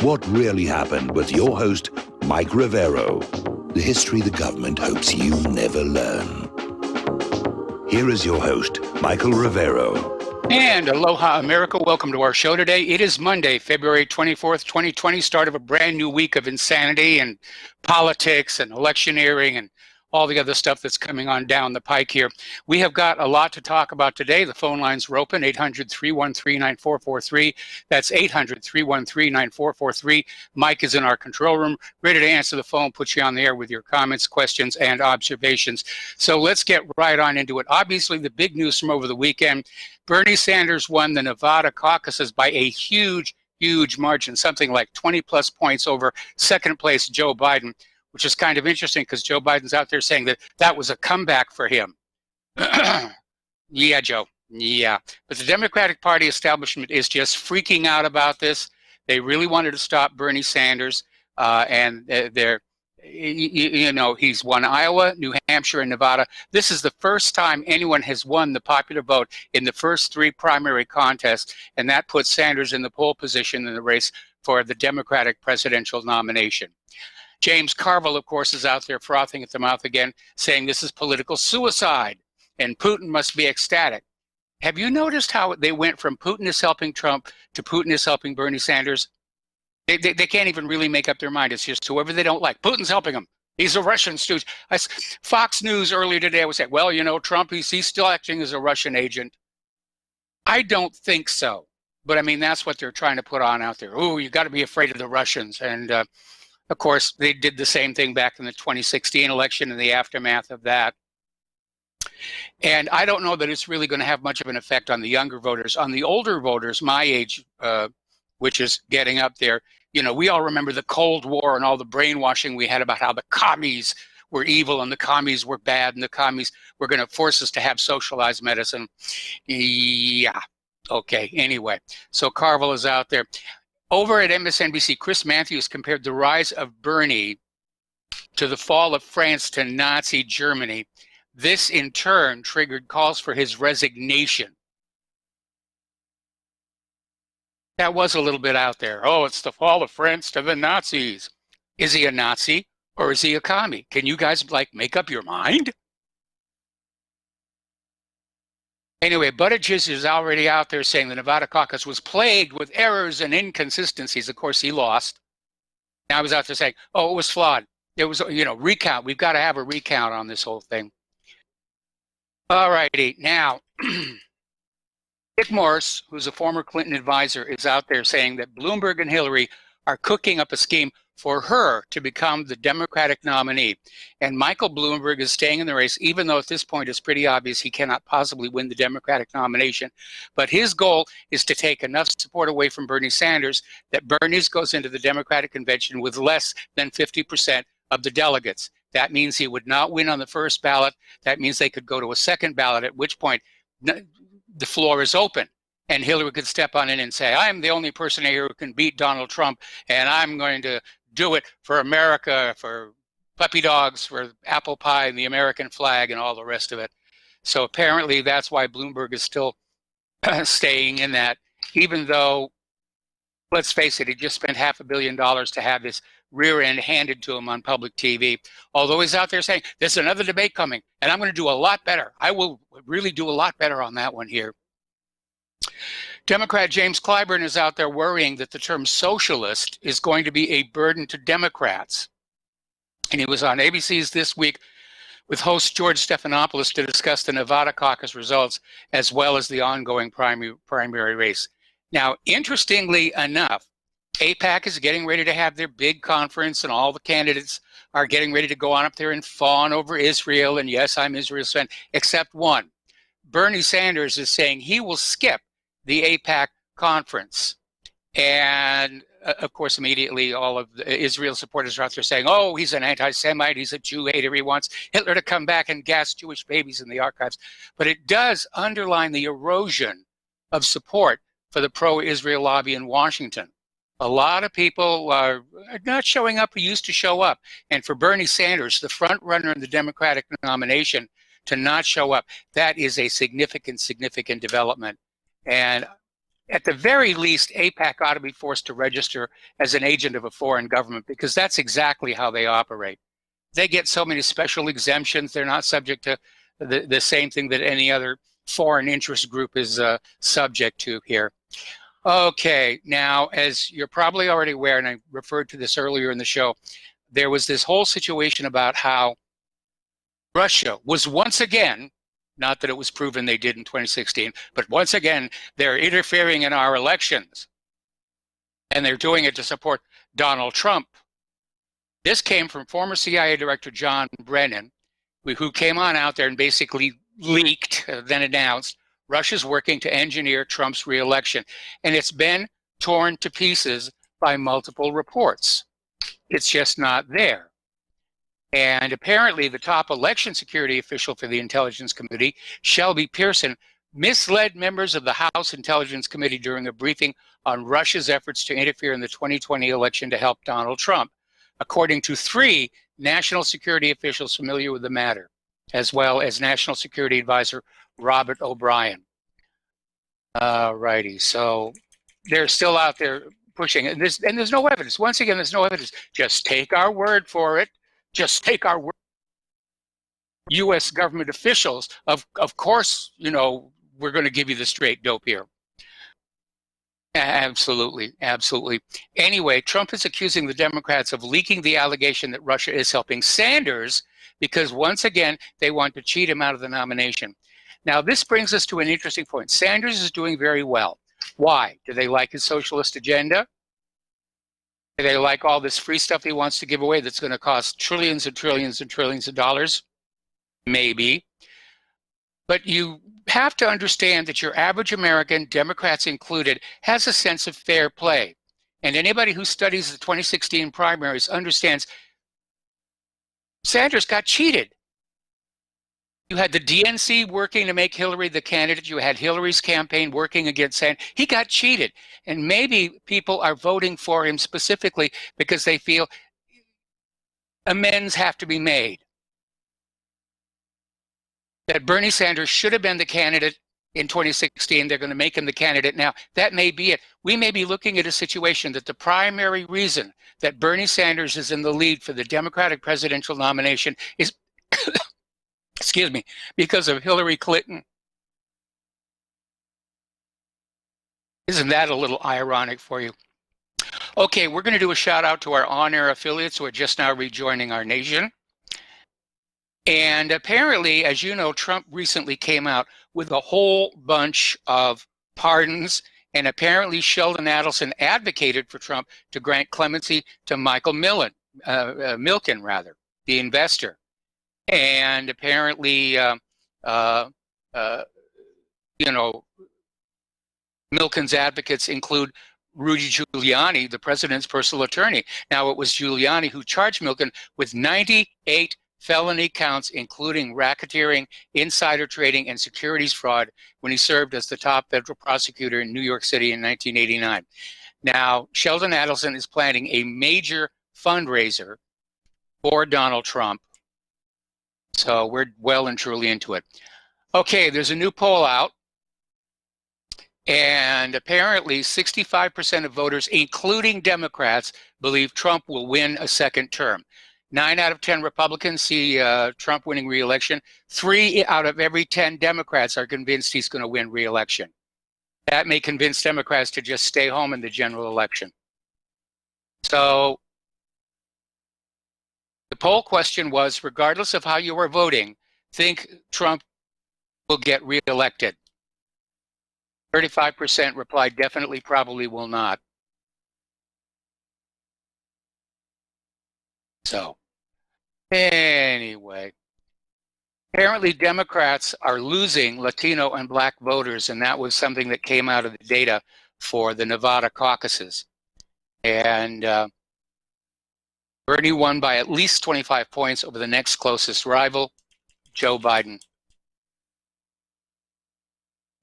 What really happened with your host, Mike Rivero. The history the government hopes you never learn. Here is your host, Michael Rivero. And aloha, America. Welcome to our show today. It is Monday, February 24th, 2020, start of a brand new week of insanity and politics and electioneering and all the other stuff that's coming on down the pike here. We have got a lot to talk about today. The phone lines are open, 800-313-9443. That's 800-313-9443. Mike is in our control room, ready to answer the phone, put you on the air with your comments, questions, and observations. So let's get right on into it. Obviously, the big news from over the weekend, Bernie Sanders won the Nevada caucuses by a huge margin, something like 20 plus points over second place Joe Biden, which is kind of interesting because Joe Biden's out there saying that that was a comeback for him. Yeah, Joe. Yeah. But the Democratic Party establishment is just freaking out about this. They really wanted to stop Bernie Sanders, and they're, you know, he's won Iowa, New Hampshire, and Nevada. This is the first time anyone has won the popular vote in the first three primary contests, and that puts Sanders in the pole position in the race for the Democratic presidential nomination. James Carville, of course, is out there frothing at the mouth again, saying this is political suicide and Putin must be ecstatic. Have you noticed how they went from Putin is helping Trump to Putin is helping Bernie Sanders? They can't even really make up their mind. It's just whoever they don't like. Putin's helping him. He's a Russian stooge. Fox News earlier today was saying, well, you know, Trump, he's still acting as a Russian agent. I don't think so. But I mean, that's what they're trying to put on out there. Oh, you got to be afraid of the Russians. And of course, they did the same thing back in the 2016 election and the aftermath of that. And I don't know that it's really going to have much of an effect on the younger voters. On the older voters, my age, which is getting up there, you know, we all remember the Cold War and all the brainwashing we had about how the commies were evil and the commies were bad and the commies were going to force us to have socialized medicine. Yeah. Okay. Anyway, so Carville is out there. Over at MSNBC, Chris Matthews compared the rise of Bernie to the fall of France to Nazi Germany. This, in turn, triggered calls for his resignation. That was a little bit out there. Oh, it's the fall of France to the Nazis. Is he a Nazi or is he a commie? Can you guys, like, make up your mind? Anyway, Buttigieg is already out there saying the Nevada caucus was plagued with errors and inconsistencies. Of course, he lost. Now he's out there saying, oh, it was flawed. It was, you know, recount. We've got to have a recount on this whole thing. All righty. Now, Dick Morris, who's a former Clinton advisor, is out there saying that Bloomberg and Hillary are cooking up a scheme for her to become the Democratic nominee. And Michael Bloomberg is staying in the race, even though at this point it's pretty obvious he cannot possibly win the Democratic nomination. But his goal is to take enough support away from Bernie Sanders that Bernie goes into the Democratic convention with less than 50% of the delegates. That means he would not win on the first ballot. That means they could go to a second ballot, at which point the floor is open. And Hillary could step on in and say, I'm the only person here who can beat Donald Trump, and I'm going to do it for America, for puppy dogs, for apple pie and the American flag and all the rest of it. So apparently that's why Bloomberg is still staying in that, even though, let's face it, he just spent $500 million to have this rear end handed to him on public TV. Although he's out there saying, there's another debate coming, and I'm going to do a lot better. I will really do a lot better on that one here. Democrat James Clyburn is out there worrying that the term socialist is going to be a burden to Democrats. And he was on ABC's This Week with host George Stephanopoulos to discuss the Nevada caucus results as well as the ongoing primary race. Now, interestingly enough, AIPAC is getting ready to have their big conference and all the candidates are getting ready to go on up there and fawn over Israel. And yes, I'm Israel's fan, except one. Bernie Sanders is saying he will skip the AIPAC conference. And of course, immediately all of the Israel supporters are out there saying, oh, he's an anti-Semite, he's a Jew hater, he wants Hitler to come back and gas Jewish babies in the archives. But it does underline the erosion of support for the pro-Israel lobby in Washington. A lot of people are not showing up who used to show up. And for Bernie Sanders, the front runner in the Democratic nomination, to not show up, that is a significant development. And at the very least, AIPAC ought to be forced to register as an agent of a foreign government, because that's exactly how they operate. They get so many special exemptions. They're not subject to the same thing that any other foreign interest group is subject to here. Okay, now, as you're probably already aware, and I referred to this earlier in the show, there was this whole situation about how Russia was once again, not that it was proven they did in 2016, but once again, they're interfering in our elections. And they're doing it to support Donald Trump. This came from former CIA Director John Brennan, who came on out there and basically leaked, then announced, Russia's working to engineer Trump's reelection. And it's been torn to pieces by multiple reports. It's just not there. And apparently the top election security official for the Intelligence Committee, Shelby Pearson, misled members of the House Intelligence Committee during a briefing on Russia's efforts to interfere in the 2020 election to help Donald Trump, according to 3 national security officials familiar with the matter, as well as National Security Advisor Robert O'Brien. Righty, so they're still out there pushing it. And there's no evidence. Once again, there's no evidence. Just take our word for it. Just take our word. U.S. government officials, of course, you know, we're going to give you the straight dope here. Absolutely, absolutely. Anyway, Trump is accusing the Democrats of leaking the allegation that Russia is helping Sanders because, once again, they want to cheat him out of the nomination. Now, this brings us to an interesting point. Sanders is doing very well. Why? Do they like his socialist agenda? Do they like all this free stuff he wants to give away that's going to cost trillions and trillions and trillions of dollars? Maybe. But you have to understand that your average American, Democrats included, has a sense of fair play. And anybody who studies the 2016 primaries understands Sanders got cheated. You had the DNC working to make Hillary the candidate. You had Hillary's campaign working against Sanders. He got cheated. And maybe people are voting for him specifically because they feel amends have to be made. That Bernie Sanders should have been the candidate in 2016. They're going to make him the candidate now. That may be it. We may be looking at a situation that the primary reason that Bernie Sanders is in the lead for the Democratic presidential nomination is excuse me, because of Hillary Clinton. Isn't that a little ironic for you? Okay, we're going to do a shout out to our on-air affiliates who are just now rejoining our nation. And apparently, as you know, Trump recently came out with a whole bunch of pardons, and apparently Sheldon Adelson advocated for Trump to grant clemency to Michael Milken, the investor. And apparently, you know, Milken's advocates include Rudy Giuliani, the president's personal attorney. Now, it was Giuliani who charged Milken with 98 felony counts, including racketeering, insider trading, and securities fraud when he served as the top federal prosecutor in New York City in 1989. Now, Sheldon Adelson is planning a major fundraiser for Donald Trump. So we're well and truly into it. Okay, there's a new poll out. And apparently 65% of voters, including Democrats, believe Trump will win a second term. 9 out of 10 Republicans see Trump winning re-election. 3 out of every 10 Democrats are convinced he's going to win re-election. That may convince Democrats to just stay home in the general election. So the poll question was, regardless of how you are voting, think Trump will get re-elected. 35% replied definitely, probably will not. So anyway, apparently Democrats are losing Latino and Black voters, and that was something that came out of the data for the Nevada caucuses. And Bernie won by at least 25 points over the next closest rival, Joe Biden.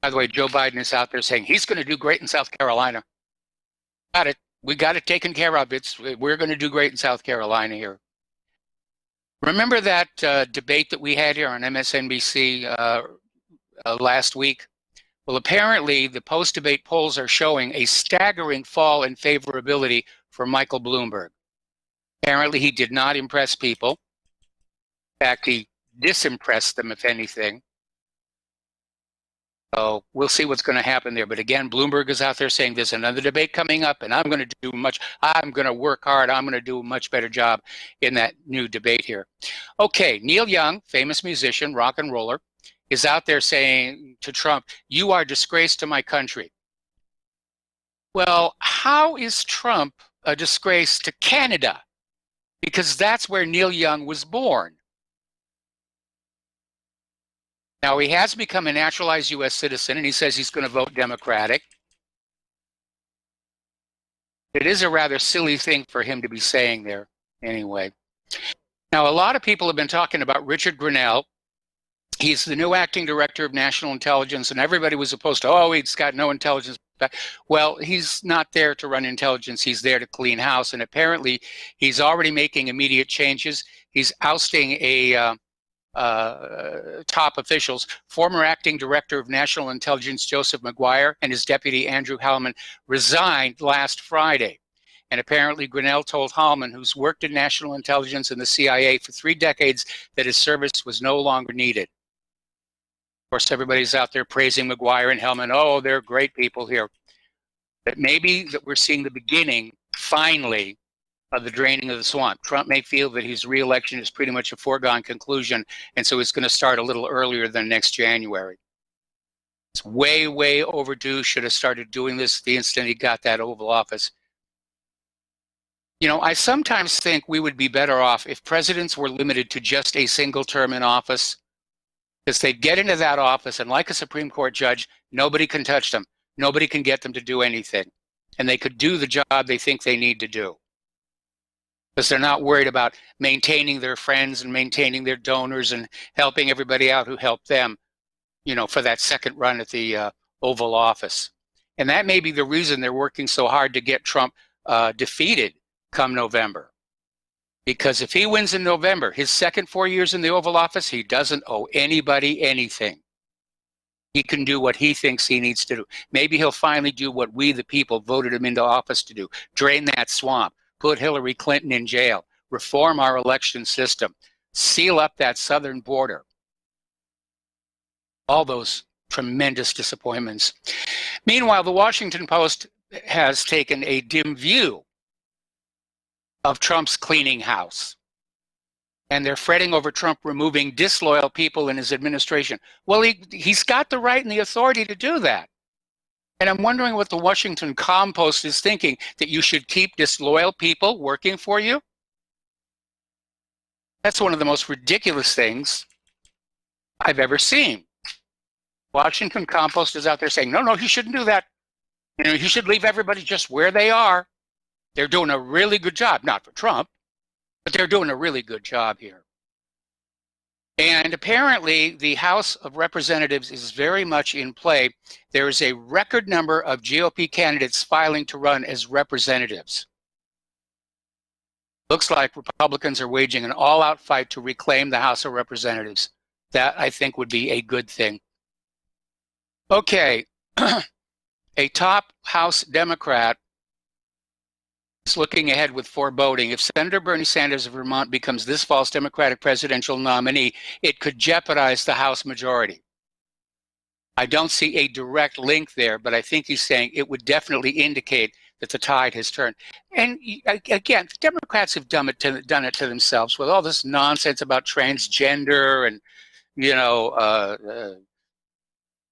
By the way, Joe Biden is out there saying he's going to do great in South Carolina. Got it. We got it taken care of. We're going to do great in South Carolina here. Remember that debate that we had here on MSNBC last week Well, apparently the post-debate polls are showing a staggering fall in favorability for Michael Bloomberg. Apparently he did not impress people. In fact, he disimpressed them, if anything. So we'll see what's going to happen there. But again, Bloomberg is out there saying there's another debate coming up, and I'm going to work hard. I'm going to do a much better job in that new debate here. Okay, Neil Young, famous musician, rock and roller, is out there saying to Trump, "You are a disgrace to my country." Well, how is Trump a disgrace to Canada? Because that's where Neil Young was born. Now, he has become a naturalized U.S. citizen, and he says he's going to vote Democratic. It is a rather silly thing for him to be saying there anyway. Now, a lot of people have been talking about Richard Grenell. He's the new acting director of national intelligence, and everybody was opposed to, oh, he's got no intelligence. Well, he's not there to run intelligence. He's there to clean house, and apparently he's already making immediate changes. He's ousting top officials. Former acting director of national intelligence Joseph McGuire and his deputy Andrew Hallman resigned last Friday. And apparently Grenell told Hallman, who's worked in national intelligence and the CIA for 3 decades, that his service was no longer needed. Of course, everybody's out there praising McGuire and Hellman. Oh, they're great people here. But maybe that we're seeing the beginning, finally, of the draining of the swamp. Trump may feel that his re-election is pretty much a foregone conclusion, and so it's going to start a little earlier than next January. It's way, way overdue. Should have started doing this the instant he got that Oval Office. You know, I sometimes think we would be better off if presidents were limited to just a single term in office, because they'd get into that office, and like a Supreme Court judge, nobody can touch them. Nobody can get them to do anything. And they could do the job they think they need to do, because they're not worried about maintaining their friends and maintaining their donors and helping everybody out who helped them, you know, for that second run at the Oval Office. And that may be the reason they're working so hard to get Trump defeated come November. Because if he wins in November, his second 4 years in the Oval Office, he doesn't owe anybody anything. He can do what he thinks he needs to do. Maybe he'll finally do what we, the people, voted him into office to do. Drain that swamp. Put Hillary Clinton in jail. Reform our election system. Seal up that southern border. All those tremendous disappointments. Meanwhile, the Washington Post has taken a dim view of Trump's cleaning house. And they're fretting over Trump removing disloyal people in his administration. Well, he's got the right and the authority to do that. And I'm wondering what the Washington Compost is thinking, that you should keep disloyal people working for you? That's one of the most ridiculous things I've ever seen. Washington Compost is out there saying, no, he shouldn't do that. You know, he should leave everybody just where they are. They're doing a really good job, not for Trump, but they're doing a really good job here. And apparently the House of Representatives is very much in play. There is a record number of GOP candidates filing to run as representatives. Looks like Republicans are waging an all-out fight to reclaim the House of Representatives. That, I think, would be a good thing. Okay, a top House Democrat is looking ahead with foreboding. If Senator Bernie Sanders of Vermont becomes this fall's Democratic presidential nominee, it could jeopardize the House majority. I don't see a direct link there, but I think he's saying it would definitely indicate that the tide has turned. And again, the Democrats have done it to themselves with all this nonsense about transgender and, you know,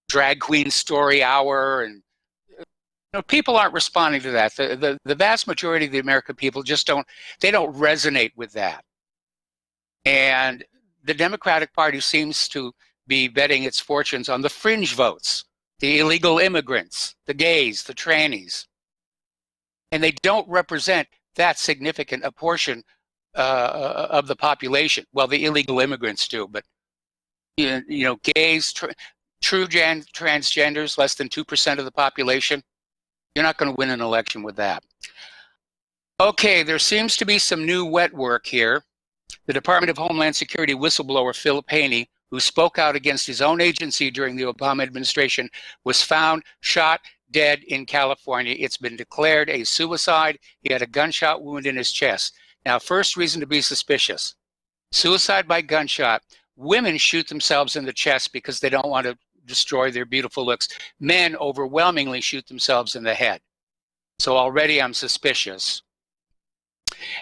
drag queen story hour, and people aren't responding to that. The vast majority of the American people just don't resonate with that. And the Democratic Party seems to be betting its fortunes on the fringe votes, the illegal immigrants, the gays, the trannies. And they don't represent that significant a portion of the population. Well, the illegal immigrants do, but you know, gays, true transgenders, less than 2% of the population. You're not going to win an election with that. Okay, there seems to be some new wet work here. The Department of Homeland Security whistleblower Phil Payne who spoke out against his own agency during the Obama administration, was found shot dead in California. It's been declared a suicide. He had a gunshot wound in his chest. Now, first reason to be suspicious. Suicide by gunshot. Women shoot themselves in the chest because they don't want to destroy their beautiful looks. Men overwhelmingly shoot themselves in the head. So already I'm suspicious.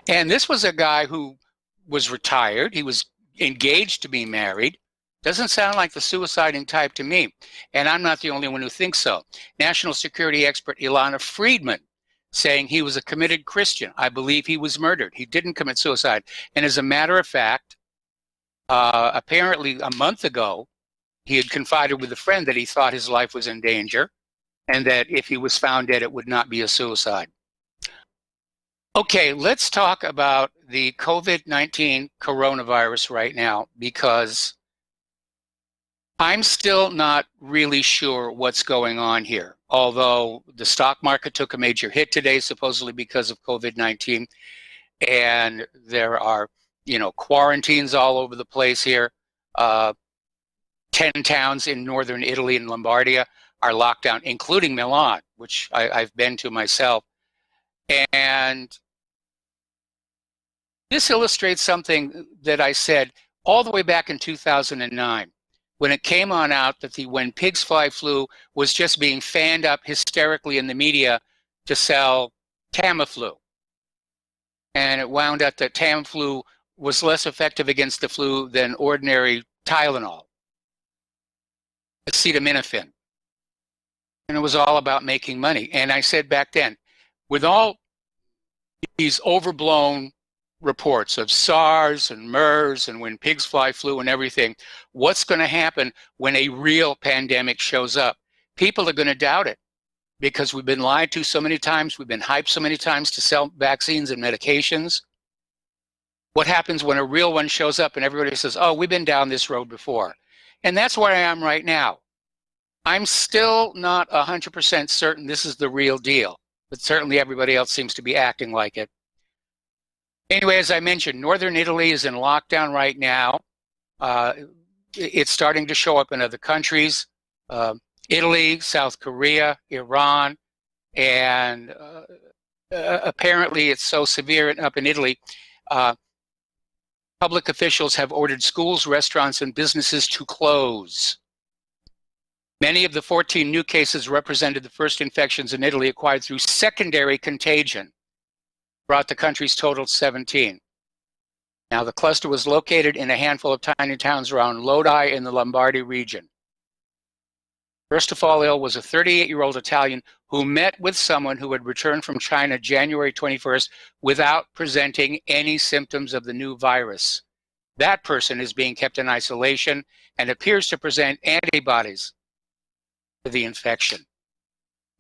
And this was a guy who was retired. He was engaged to be married. Doesn't sound like the suiciding type to me. And I'm not the only one who thinks so. National security expert Ilana Friedman saying he was a committed Christian. I believe he was murdered. He didn't commit suicide. And as a matter of fact, apparently a month ago, he had confided with a friend that he thought his life was in danger and that if he was found dead, it would not be a suicide. Okay, let's talk about the COVID-19 coronavirus right now, because I'm still not really sure what's going on here. Although the stock market took a major hit today, supposedly because of COVID-19, and there are, quarantines all over the place here. 10 towns in northern Italy and Lombardia are locked down, including Milan, which I've been to myself. And this illustrates something that I said all the way back in 2009, when it came on out that the when pigs fly flu was just being fanned up hysterically in the media to sell Tamiflu. And it wound up that Tamiflu was less effective against the flu than ordinary Tylenol, acetaminophen. And it was all about making money. And I said back then, with all these overblown reports of SARS and MERS and when pigs fly flu and everything, what's going to happen when a real pandemic shows up? People are going to doubt it because we've been lied to so many times. We've been hyped so many times to sell vaccines and medications. What happens when a real one shows up and everybody says, oh, we've been down this road before? And that's where I am right now. I'm still not 100% certain this is the real deal, but certainly everybody else seems to be acting like it. Anyway, as I mentioned, northern Italy is in lockdown right now. It's starting to show up in other countries, Italy, South Korea, Iran, and apparently it's so severe up in Italy, public officials have ordered schools, restaurants, and businesses to close. Many of the 14 new cases represented the first infections in Italy acquired through secondary contagion, brought the country's total to 17. Now, the cluster was located in a handful of tiny towns around Lodi in the Lombardy region. First to fall ill was a 38-year-old Italian who met with someone who had returned from China January 21st without presenting any symptoms of the new virus. That person is being kept in isolation and appears to present antibodies to the infection.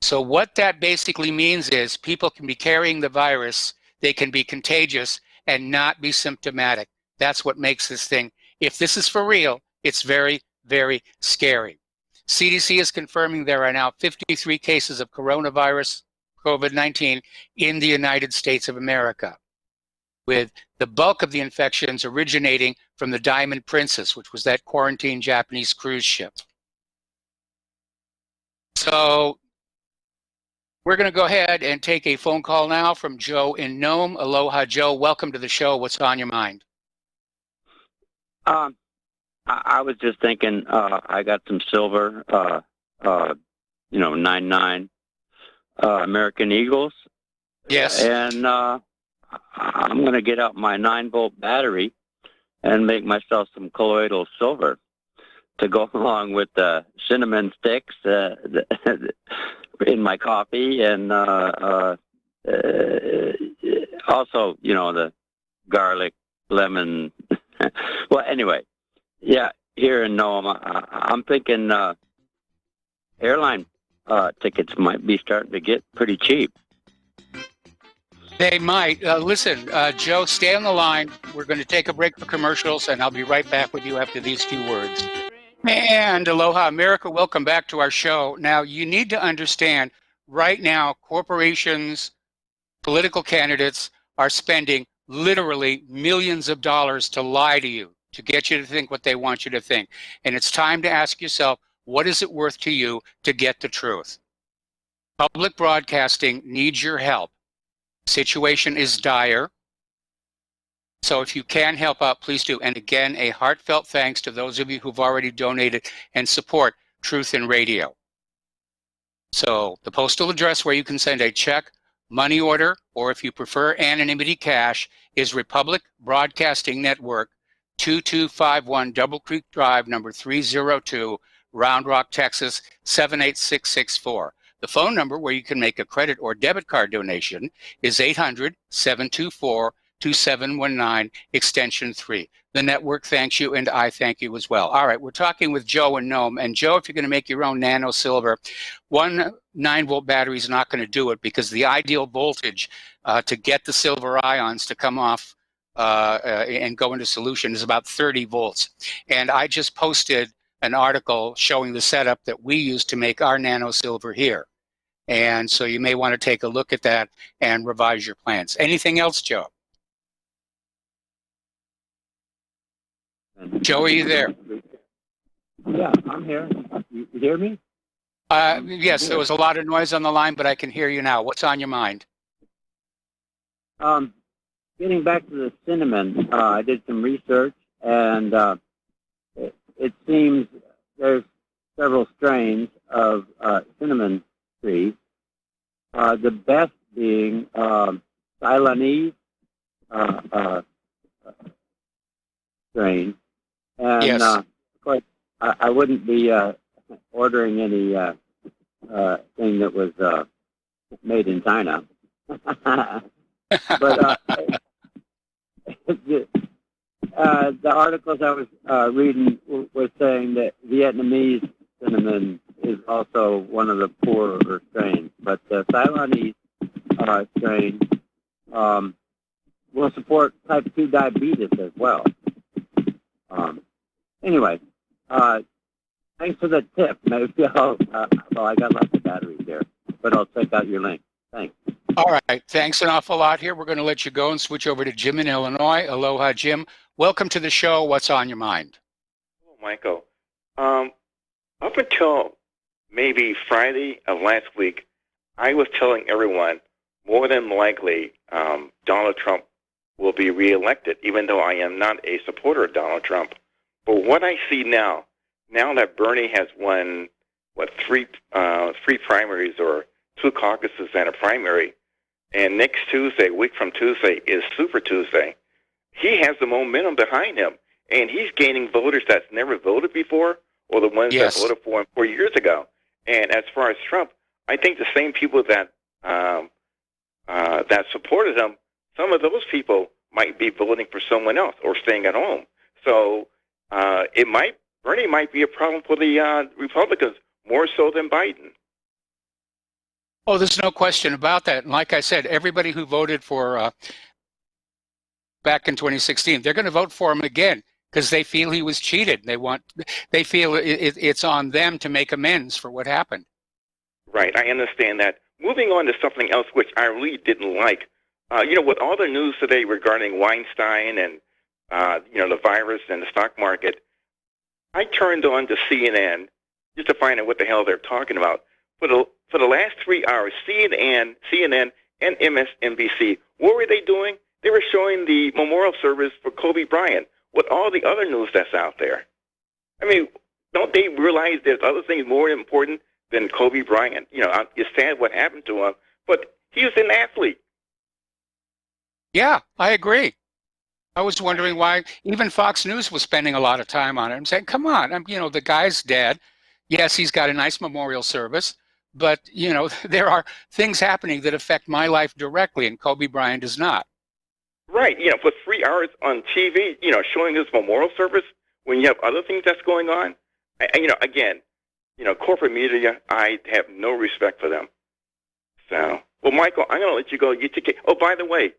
So what that basically means is people can be carrying the virus, they can be contagious and not be symptomatic. That's what makes this thing, if this is for real, it's very, very scary. CDC is confirming there are now 53 cases of coronavirus, COVID-19, in the United States of America, with the bulk of the infections originating from the Diamond Princess, which was that quarantined Japanese cruise ship. So we're going to go ahead and take a phone call now from Joe in Nome. Aloha, Joe. Welcome to the show. What's on your mind? I was just thinking, I got some silver, 99 American Eagles. Yes. And I'm going to get out my 9-volt battery and make myself some colloidal silver to go along with the cinnamon sticks in my coffee, and also, the garlic, lemon. Well, anyway, yeah, here in Nome, I'm thinking airline tickets might be starting to get pretty cheap. They might. Listen, Joe, stay on the line. We're going to take a break for commercials, and I'll be right back with you after these few words. And aloha, America. Welcome back to our show. Now, you need to understand, right now, corporations, political candidates are spending literally millions of dollars to lie to you, to get you to think what they want you to think. And it's time to ask yourself, what is it worth to you to get the truth? Public broadcasting needs your help. The situation is dire. So if you can help out, please do. And again, a heartfelt thanks to those of you who've already donated and support Truth in Radio. So the postal address where you can send a check, money order, or if you prefer anonymity cash, is Republic Broadcasting Network, 2251 Double Creek Drive, number 302, Round Rock, Texas, 78664. The phone number where you can make a credit or debit card donation is 800-724-2719, extension 3. The network thanks you, and I thank you as well. All right, we're talking with Joe and Nome. And Joe, if you're going to make your own nano silver, one 9-volt battery is not going to do it, because the ideal voltage to get the silver ions to come off and go into solution is about 30 volts. And I just posted an article showing the setup that we use to make our nano silver here. And so you may want to take a look at that and revise your plans. Anything else, Joe? Joe, are you there? Yeah, I'm here. You hear me? Yes, there was a lot of noise on the line, but I can hear you now. What's on your mind? Getting back to the cinnamon, I did some research, and it seems there's several strains of cinnamon trees. The best being Ceylonese strain. And yes. Of course, I wouldn't be ordering any thing that was made in China. But the articles I was reading were saying that Vietnamese cinnamon is also one of the poorer strains, but the Ceylonese strain will support type 2 diabetes as well. Anyway, thanks for the tip. Maybe well, I got lots of batteries there, but I'll check out your link. Thanks. All right. Thanks an awful lot here. We're going to let you go and switch over to Jim in Illinois. Aloha, Jim. Welcome to the show. What's on your mind? Hello, Michael. Up until maybe Friday of last week, I was telling everyone more than likely Donald Trump will be reelected, even though I am not a supporter of Donald Trump. But what I see now that Bernie has won, three primaries or 2 caucuses and a primary, and next Tuesday, a week from Tuesday, is Super Tuesday, he has the momentum behind him, and he's gaining voters that's never voted before, or the ones that voted for him 4 years ago. And as far as Trump, I think the same people that that supported him, some of those people might be voting for someone else or staying at home. So Bernie might be a problem for the Republicans more so than Biden. Oh, there's no question about that. And like I said, everybody who voted for back in 2016, they're going to vote for him again because they feel he was cheated. They feel it's on them to make amends for what happened. Right, I understand that. Moving on to something else which I really didn't like. With all the news today regarding Weinstein and the virus and the stock market, I turned on to CNN just to find out what the hell they're talking about. For the last 3 hours, CNN, and MSNBC, what were they doing? They were showing the memorial service for Kobe Bryant with all the other news that's out there. I mean, don't they realize there's other things more important than Kobe Bryant? It's sad what happened to him, but he was an athlete. Yeah, I agree. I was wondering why even Fox News was spending a lot of time on it. I'm saying, come on, the guy's dead. Yes, he's got a nice memorial service, but, there are things happening that affect my life directly, and Kobe Bryant does not. Right, for 3 hours on TV, showing his memorial service when you have other things that's going on. Again, corporate media, I have no respect for them. So, well, Michael, I'm going to let you go. Oh, by the way,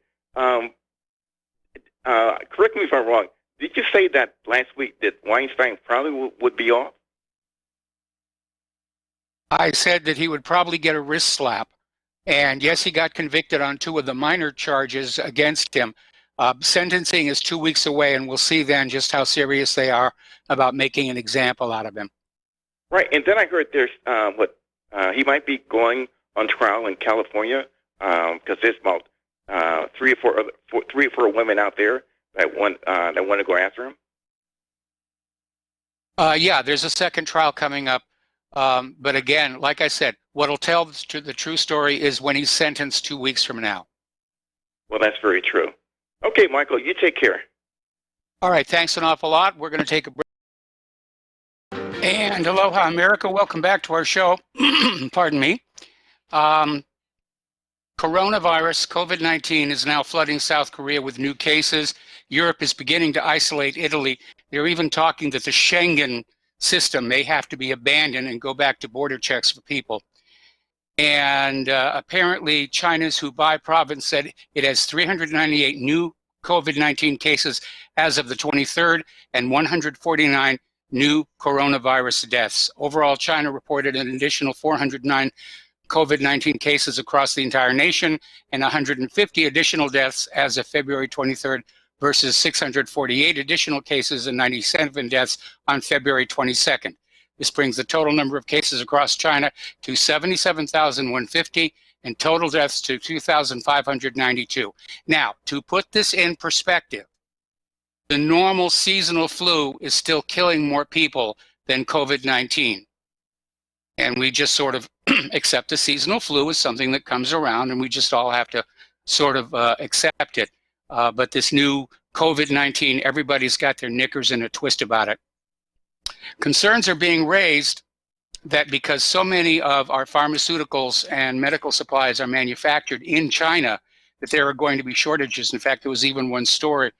correct me if I'm wrong. Did you say that last week that Weinstein probably would be off? I said that he would probably get a wrist slap. And yes, he got convicted on 2 of the minor charges against him. Sentencing is 2 weeks away, and we'll see then just how serious they are about making an example out of him. Right, and then I heard there's he might be going on trial in California because there's about three or four women out there that want to go after him. Yeah, there's a second trial coming up. But again, like I said, what'll tell the true story is when he's sentenced 2 weeks from now. Well, that's very true. Okay, Michael, you take care. All right, thanks an awful lot. We're going to take a break. And aloha, America. Welcome back to our show. Pardon me. Coronavirus, COVID-19, is now flooding South Korea with new cases. Europe is beginning to isolate Italy. They're even talking that the Schengen system may have to be abandoned and go back to border checks for people. And apparently China's Hubei province said it has 398 new COVID-19 cases as of the 23rd and 149 new coronavirus deaths. Overall, China reported an additional 409 COVID-19 cases across the entire nation and 150 additional deaths as of February 23rd versus 648 additional cases and 97 deaths on February 22nd. This brings the total number of cases across China to 77,150 and total deaths to 2,592. Now, to put this in perspective, the normal seasonal flu is still killing more people than COVID-19. And we just sort of accept the seasonal flu as something that comes around, and we just all have to sort of accept it. But this new COVID-19, everybody's got their knickers in a twist about it. Concerns are being raised that because so many of our pharmaceuticals and medical supplies are manufactured in China, that there are going to be shortages. In fact, there was even one story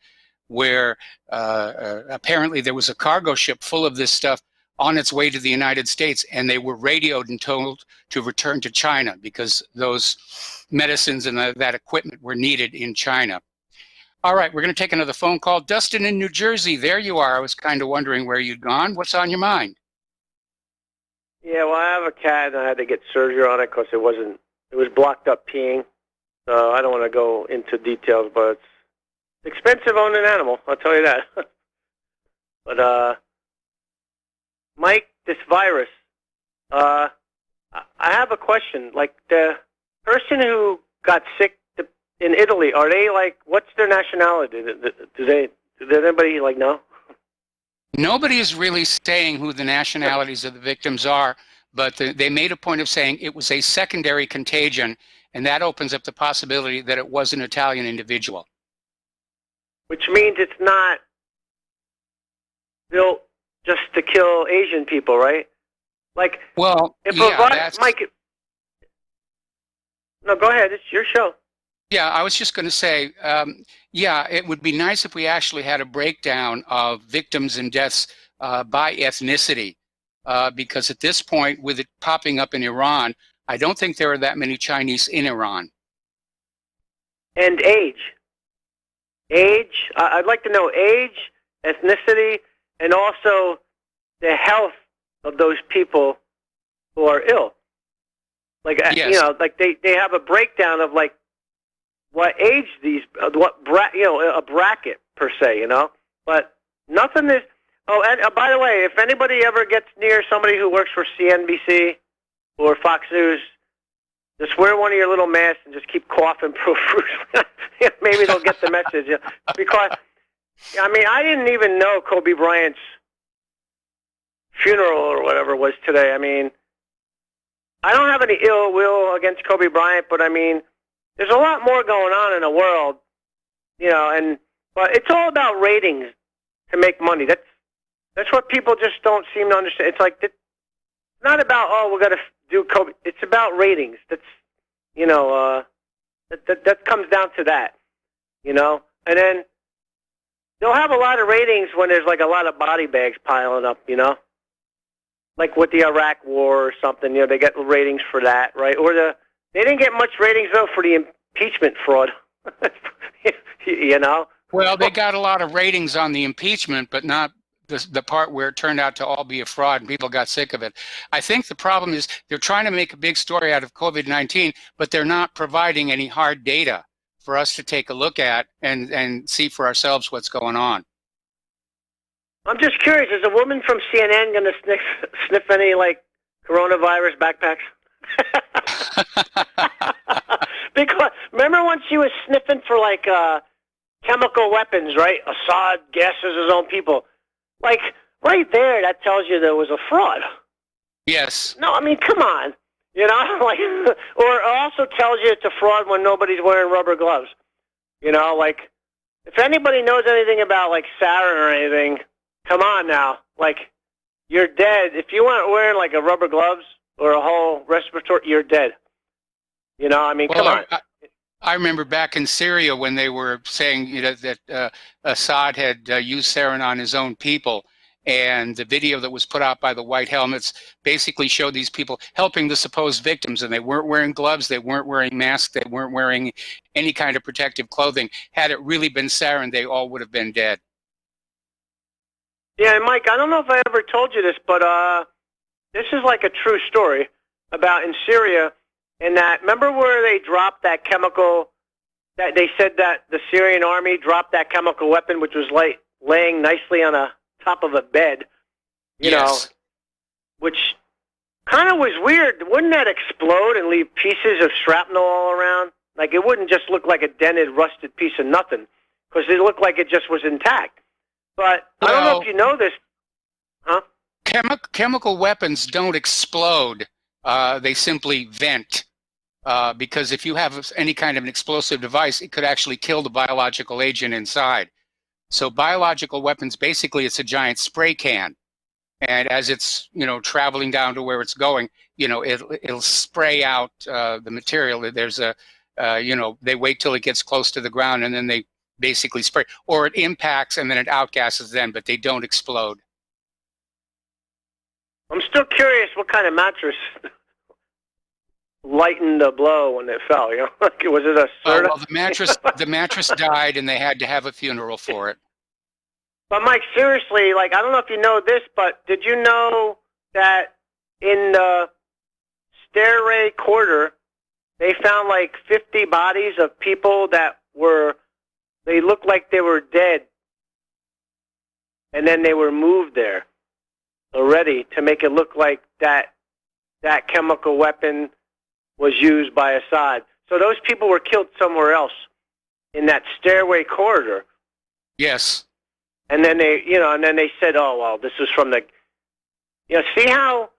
where apparently there was a cargo ship full of this stuff on its way to the United States, and they were radioed and told to return to China because those medicines and that equipment were needed in China. All right, we're going to take another phone call. Dustin in New Jersey, there you are. I was kind of wondering where you'd gone. What's on your mind? Yeah, well, I have a cat, and I had to get surgery on it because it was blocked up peeing. So I don't want to go into details, but it's expensive owning an animal, I'll tell you that. But, Mike, this virus, I have a question. Like, the person who got sick in Italy, are they like, what's their nationality? Does anybody like know? Nobody is really saying who the nationalities of the victims are, but they made a point of saying it was a secondary contagion, and that opens up the possibility that it was an Italian individual. Which means it's not built just to kill Asian people, right? Like, well, yeah, Mike. No, go ahead. It's your show. Yeah, I was just going to say, yeah, it would be nice if we actually had a breakdown of victims and deaths by ethnicity, because at this point, with it popping up in Iran, I don't think there are that many Chinese in Iran. And age. Age, I'd like to know age, ethnicity, and also the health of those people who are ill. Like, yes. You know, like they have a breakdown of like, what age these, a bracket per se, you know, but nothing is. Oh, and by the way, if anybody ever gets near somebody who works for CNBC or Fox News, just wear one of your little masks and just keep coughing profusely. Maybe they'll get the message. Because, I mean, I didn't even know Kobe Bryant's funeral or whatever was today. I mean, I don't have any ill will against Kobe Bryant, but I mean, there's a lot more going on in the world, you know, but it's all about ratings to make money. That's what people just don't seem to understand. It's like, it's not about, oh, we got to do Kobe. It's about ratings. That's, you know, that comes down to that, you know. And then they'll have a lot of ratings when there's like a lot of body bags piling up, you know. Like with the Iraq War or something, you know, they get ratings for that, right? Or they didn't get much ratings, though, for the impeachment fraud, you know? Well, they got a lot of ratings on the impeachment, but not the part where it turned out to all be a fraud and people got sick of it. I think the problem is they're trying to make a big story out of COVID-19, but they're not providing any hard data for us to take a look at and see for ourselves what's going on. I'm just curious, is a woman from CNN going to sniff any, like, coronavirus backpacks? Because remember when she was sniffing for, like, chemical weapons, right? Assad gasses his own people. Like, right there, that tells you there was a fraud. Yes. No, I mean, come on. You know, like, or also tells you it's a fraud when nobody's wearing rubber gloves. You know, like, if anybody knows anything about, like, sarin or anything, come on now. Like, you're dead. If you weren't wearing, like, a rubber gloves or a whole respiratory, you're dead. You know, I mean, well, come on. I remember back in Syria when they were saying, you know, that Assad had used sarin on his own people. And the video that was put out by the White Helmets basically showed these people helping the supposed victims, and they weren't wearing gloves, they weren't wearing masks, they weren't wearing any kind of protective clothing. Had it really been sarin, they all would have been dead. Yeah, and Mike, I don't know if I ever told you this, but this is like a true story about in Syria, and that, remember where they dropped that chemical, that they said that the Syrian army dropped that chemical weapon, which was like laying nicely on a top of a bed, you know, which kind of was weird. Wouldn't that explode and leave pieces of shrapnel all around? Like, it wouldn't just look like a dented, rusted piece of nothing, because it looked like it just was intact. But I don't know if you know this, huh? Chemical weapons don't explode. They simply vent. Because if you have any kind of an explosive device, it could actually kill the biological agent inside. So biological weapons, basically, it's a giant spray can. And as it's, you know, traveling down to where it's going, you know, it'll spray out the material. There's a, you know, they wait till it gets close to the ground and then they basically spray. Or it impacts and then it outgasses them, but they don't explode. I'm still curious what kind of mattress lightened the blow when it fell, you know? Like, was it a Serta? Well, the mattress died and they had to have a funeral for it. But Mike, seriously, like, I don't know if you know this, but did you know that in the Stairway Quarter, they found like 50 bodies of people that were, they looked like they were dead, and then they were moved there already to make it look like that chemical weapon was used by Assad. So those people were killed somewhere else in that Stairway Corridor. Yes. And then they, you know, and then they said, "Oh, well, this is from the," you know, see how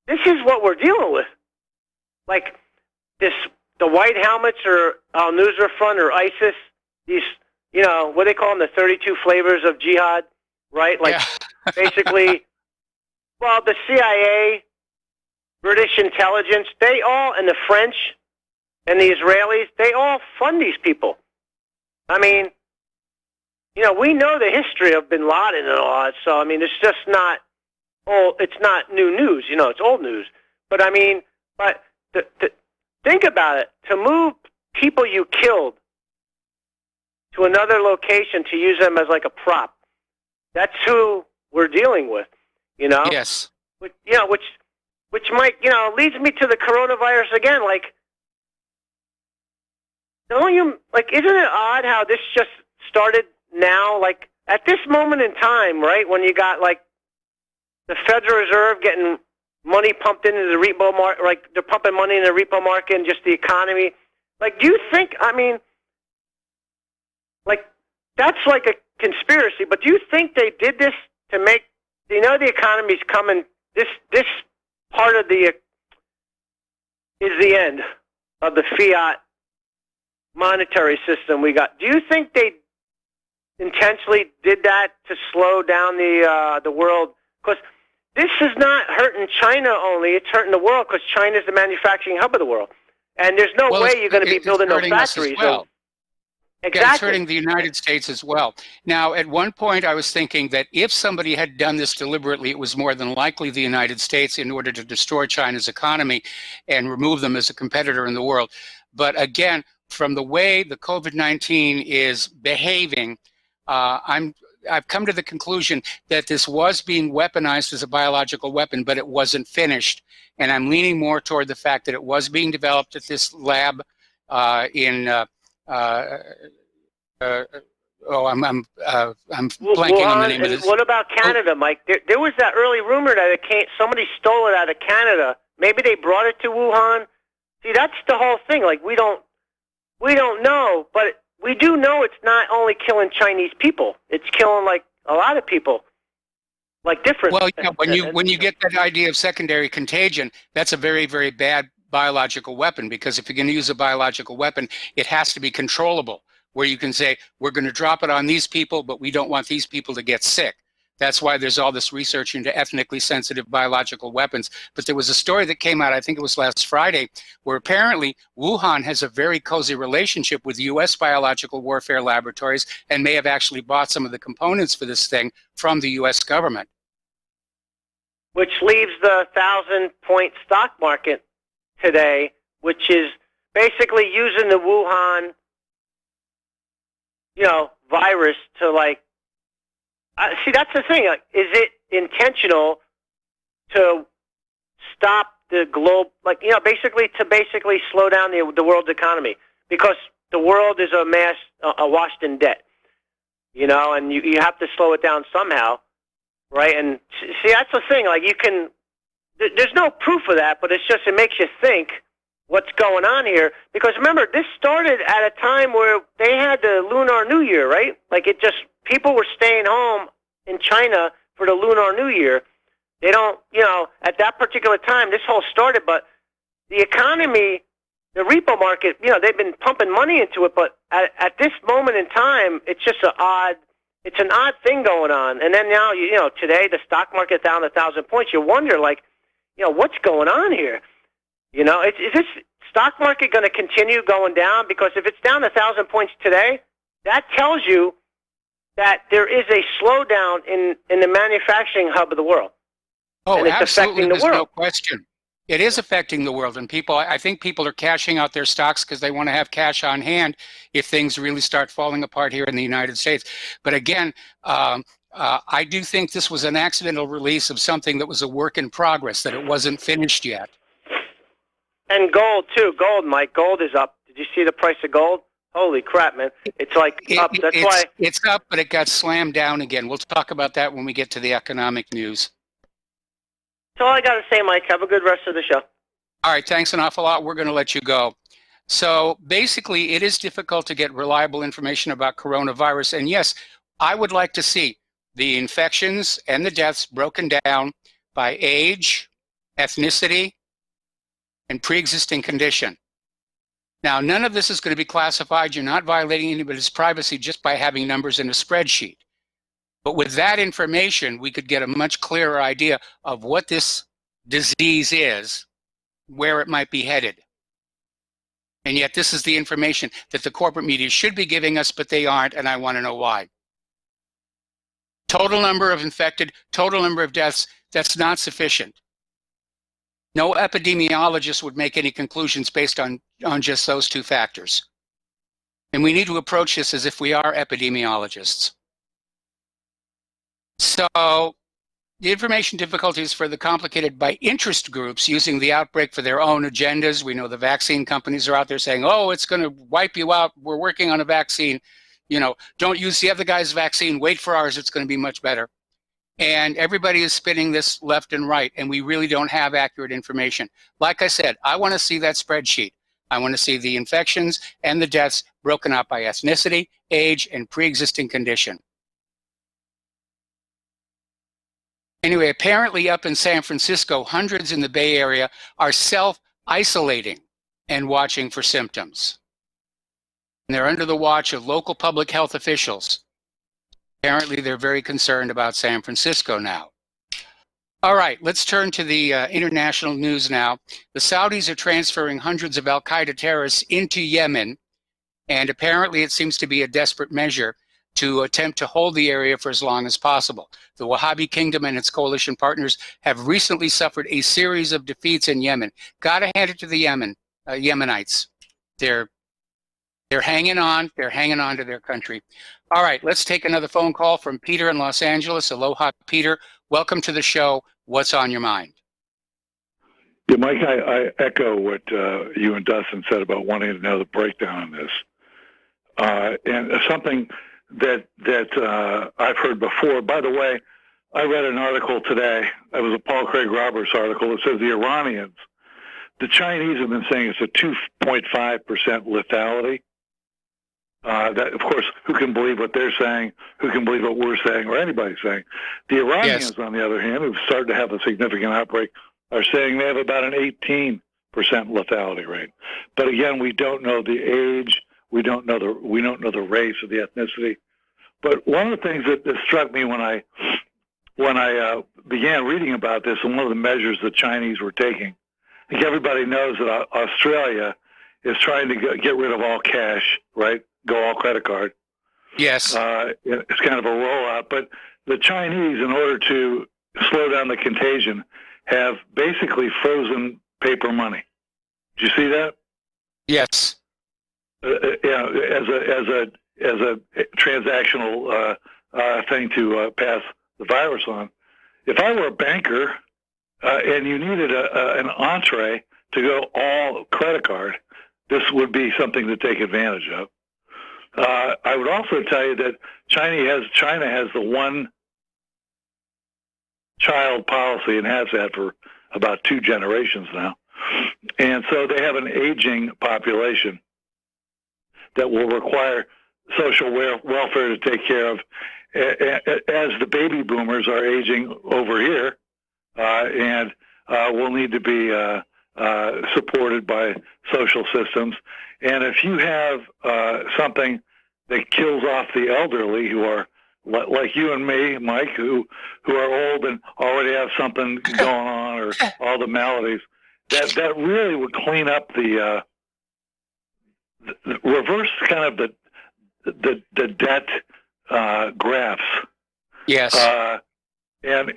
this is what we're dealing with. Like this, the White Helmets or Al-Nusra Front or ISIS. These, you know, what they call them, the 32 flavors of jihad, right? Like, yeah. Basically, well, the CIA, British intelligence, they all, and the French and the Israelis, they all fund these people. I mean, you know, we know the history of Bin Laden and all that, so, I mean, it's just not old, it's not new news, you know, it's old news. But, I mean, but think about it. To move people you killed to another location to use them as like a prop, that's who we're dealing with, you know? Yes. Which, you know, which might, you know, leads me to the coronavirus again. Like, don't you, like, isn't it odd how this just started now? Like, at this moment in time, right, when you got, like, the Federal Reserve getting money pumped into the repo market, like, they're pumping money in the repo market and just the economy. Like, do you think, I mean, like, that's like a conspiracy, but do you think they did this to make, you know, the economy's coming, this part of the is the end of the fiat monetary system we got. Do you think they intentionally did that to slow down the world? Because this is not hurting China only; it's hurting the world because China's the manufacturing hub of the world, and there's no way you're going to be building no factories. Exactly. Yeah, it's hurting the United States as well. Now, at one point, I was thinking that if somebody had done this deliberately, it was more than likely the United States in order to destroy China's economy and remove them as a competitor in the world. But again, from the way the COVID-19 is behaving, I've come to the conclusion that this was being weaponized as a biological weapon, but it wasn't finished. And I'm leaning more toward the fact that it was being developed at this lab in I'm blanking Wuhan, on the name of this. What about Canada, Mike? There was that early rumor that somebody stole it out of Canada. Maybe they brought it to Wuhan. See, that's the whole thing. Like we don't know, but we do know it's not only killing Chinese people. It's killing like a lot of people, like different. Well, yeah, when you get that idea of secondary contagion, that's a very, very bad biological weapon, because if you're going to use a biological weapon, it has to be controllable, where you can say, we're going to drop it on these people, but we don't want these people to get sick. That's why there's all this research into ethnically sensitive biological weapons. But there was a story that came out, I think it was last Friday, where apparently Wuhan has a very cozy relationship with U.S. biological warfare laboratories and may have actually bought some of the components for this thing from the U.S. government. Which leaves the 1,000-point stock market today, which is basically using the Wuhan, virus to see, that's the thing. Is it intentional to stop the globe, basically slow down the world's economy? Because the world is awash in debt, and you have to slow it down somehow, right? And see, that's the thing. There's no proof of that, but it makes you think what's going on here. Because remember, this started at a time where they had the Lunar New Year, right? People were staying home in China for the Lunar New Year. They don't, at that particular time, this whole started, but the economy, the repo market, they've been pumping money into it, but at this moment in time, it's just an odd thing going on. And then now, today, the stock market down 1,000 points. You wonder, what's going on here? Is this stock market going to continue going down? Because if it's down 1,000 points today, that tells you that there is a slowdown in the manufacturing hub of the world. Oh, and it's absolutely. Affecting the There's world. No question. It is affecting the world, and I think people are cashing out their stocks because they want to have cash on hand if things really start falling apart here in the United States. But again, I do think this was an accidental release of something that was a work in progress, that it wasn't finished yet. And gold, too. Gold, Mike. Gold is up. Did you see the price of gold? Holy crap, man. It's up. It's up, but it got slammed down again. We'll talk about that when we get to the economic news. That's all I got to say, Mike. Have a good rest of the show. All right, thanks an awful lot. We're going to let you go. So basically, it is difficult to get reliable information about coronavirus. And yes, I would like to see the infections and the deaths broken down by age, ethnicity, and pre-existing condition. Now, none of this is going to be classified. You're not violating anybody's privacy just by having numbers in a spreadsheet. But with that information, we could get a much clearer idea of what this disease is, where it might be headed. And yet this is the information that the corporate media should be giving us, but they aren't, and I want to know why. Total number of infected, total number of deaths, that's not sufficient. No epidemiologist would make any conclusions based on just those two factors. And we need to approach this as if we are epidemiologists. So the information difficulty is further complicated by interest groups using the outbreak for their own agendas. We know the vaccine companies are out there saying, oh, it's going to wipe you out. We're working on a vaccine. Don't use the other guy's vaccine. Wait for ours. It's going to be much better. And everybody is spinning this left and right, and we really don't have accurate information. Like I said, I want to see that spreadsheet. I want to see the infections and the deaths broken out by ethnicity, age, and pre-existing condition. Anyway, apparently up in San Francisco, hundreds in the Bay Area are self-isolating and watching for symptoms. And they're under the watch of local public health officials. Apparently, they're very concerned about San Francisco now. All right, let's turn to the international news now. The Saudis are transferring hundreds of al-Qaeda terrorists into Yemen, and apparently it seems to be a desperate measure to attempt to hold the area for as long as possible. The Wahhabi Kingdom and its coalition partners have recently suffered a series of defeats in Yemen. Gotta hand it to the Yemenites. They're hanging on. They're hanging on to their country. All right, let's take another phone call from Peter in Los Angeles. Aloha, Peter. Welcome to the show. What's on your mind? Yeah, Mike, I echo what you and Dustin said about wanting to know the breakdown on this. And something that I've heard before. By the way, I read an article today. It was a Paul Craig Roberts article that says the Iranians, the Chinese have been saying it's a 2.5% lethality. That, of course, who can believe what they're saying? Who can believe what we're saying or anybody's saying? The Iranians, on the other hand, who've started to have a significant outbreak, are saying they have about an 18% lethality rate. But again, we don't know the age. We don't know the race or the ethnicity. But one of the things that struck me when I began reading about this, and one of the measures the Chinese were taking, I think everybody knows that Australia is trying to get rid of all cash, right? Go all credit card. Yes. It's kind of a rollout. But the Chinese, in order to slow down the contagion, have basically frozen paper money. Did you see that? Yes. As a transactional thing to pass the virus on. If I were a banker and you needed an entree to go all credit card, this would be something to take advantage of. I would also tell you that China has the one-child policy and has had for about 2 generations now. And so they have an aging population that will require social welfare to take care of as the baby boomers are aging over here and will need to be supported by social systems. And if you have something that kills off the elderly who are like you and me, Mike, who are old and already have something going on or all the maladies, that really would clean up the reverse kind of the debt graphs. Yes. And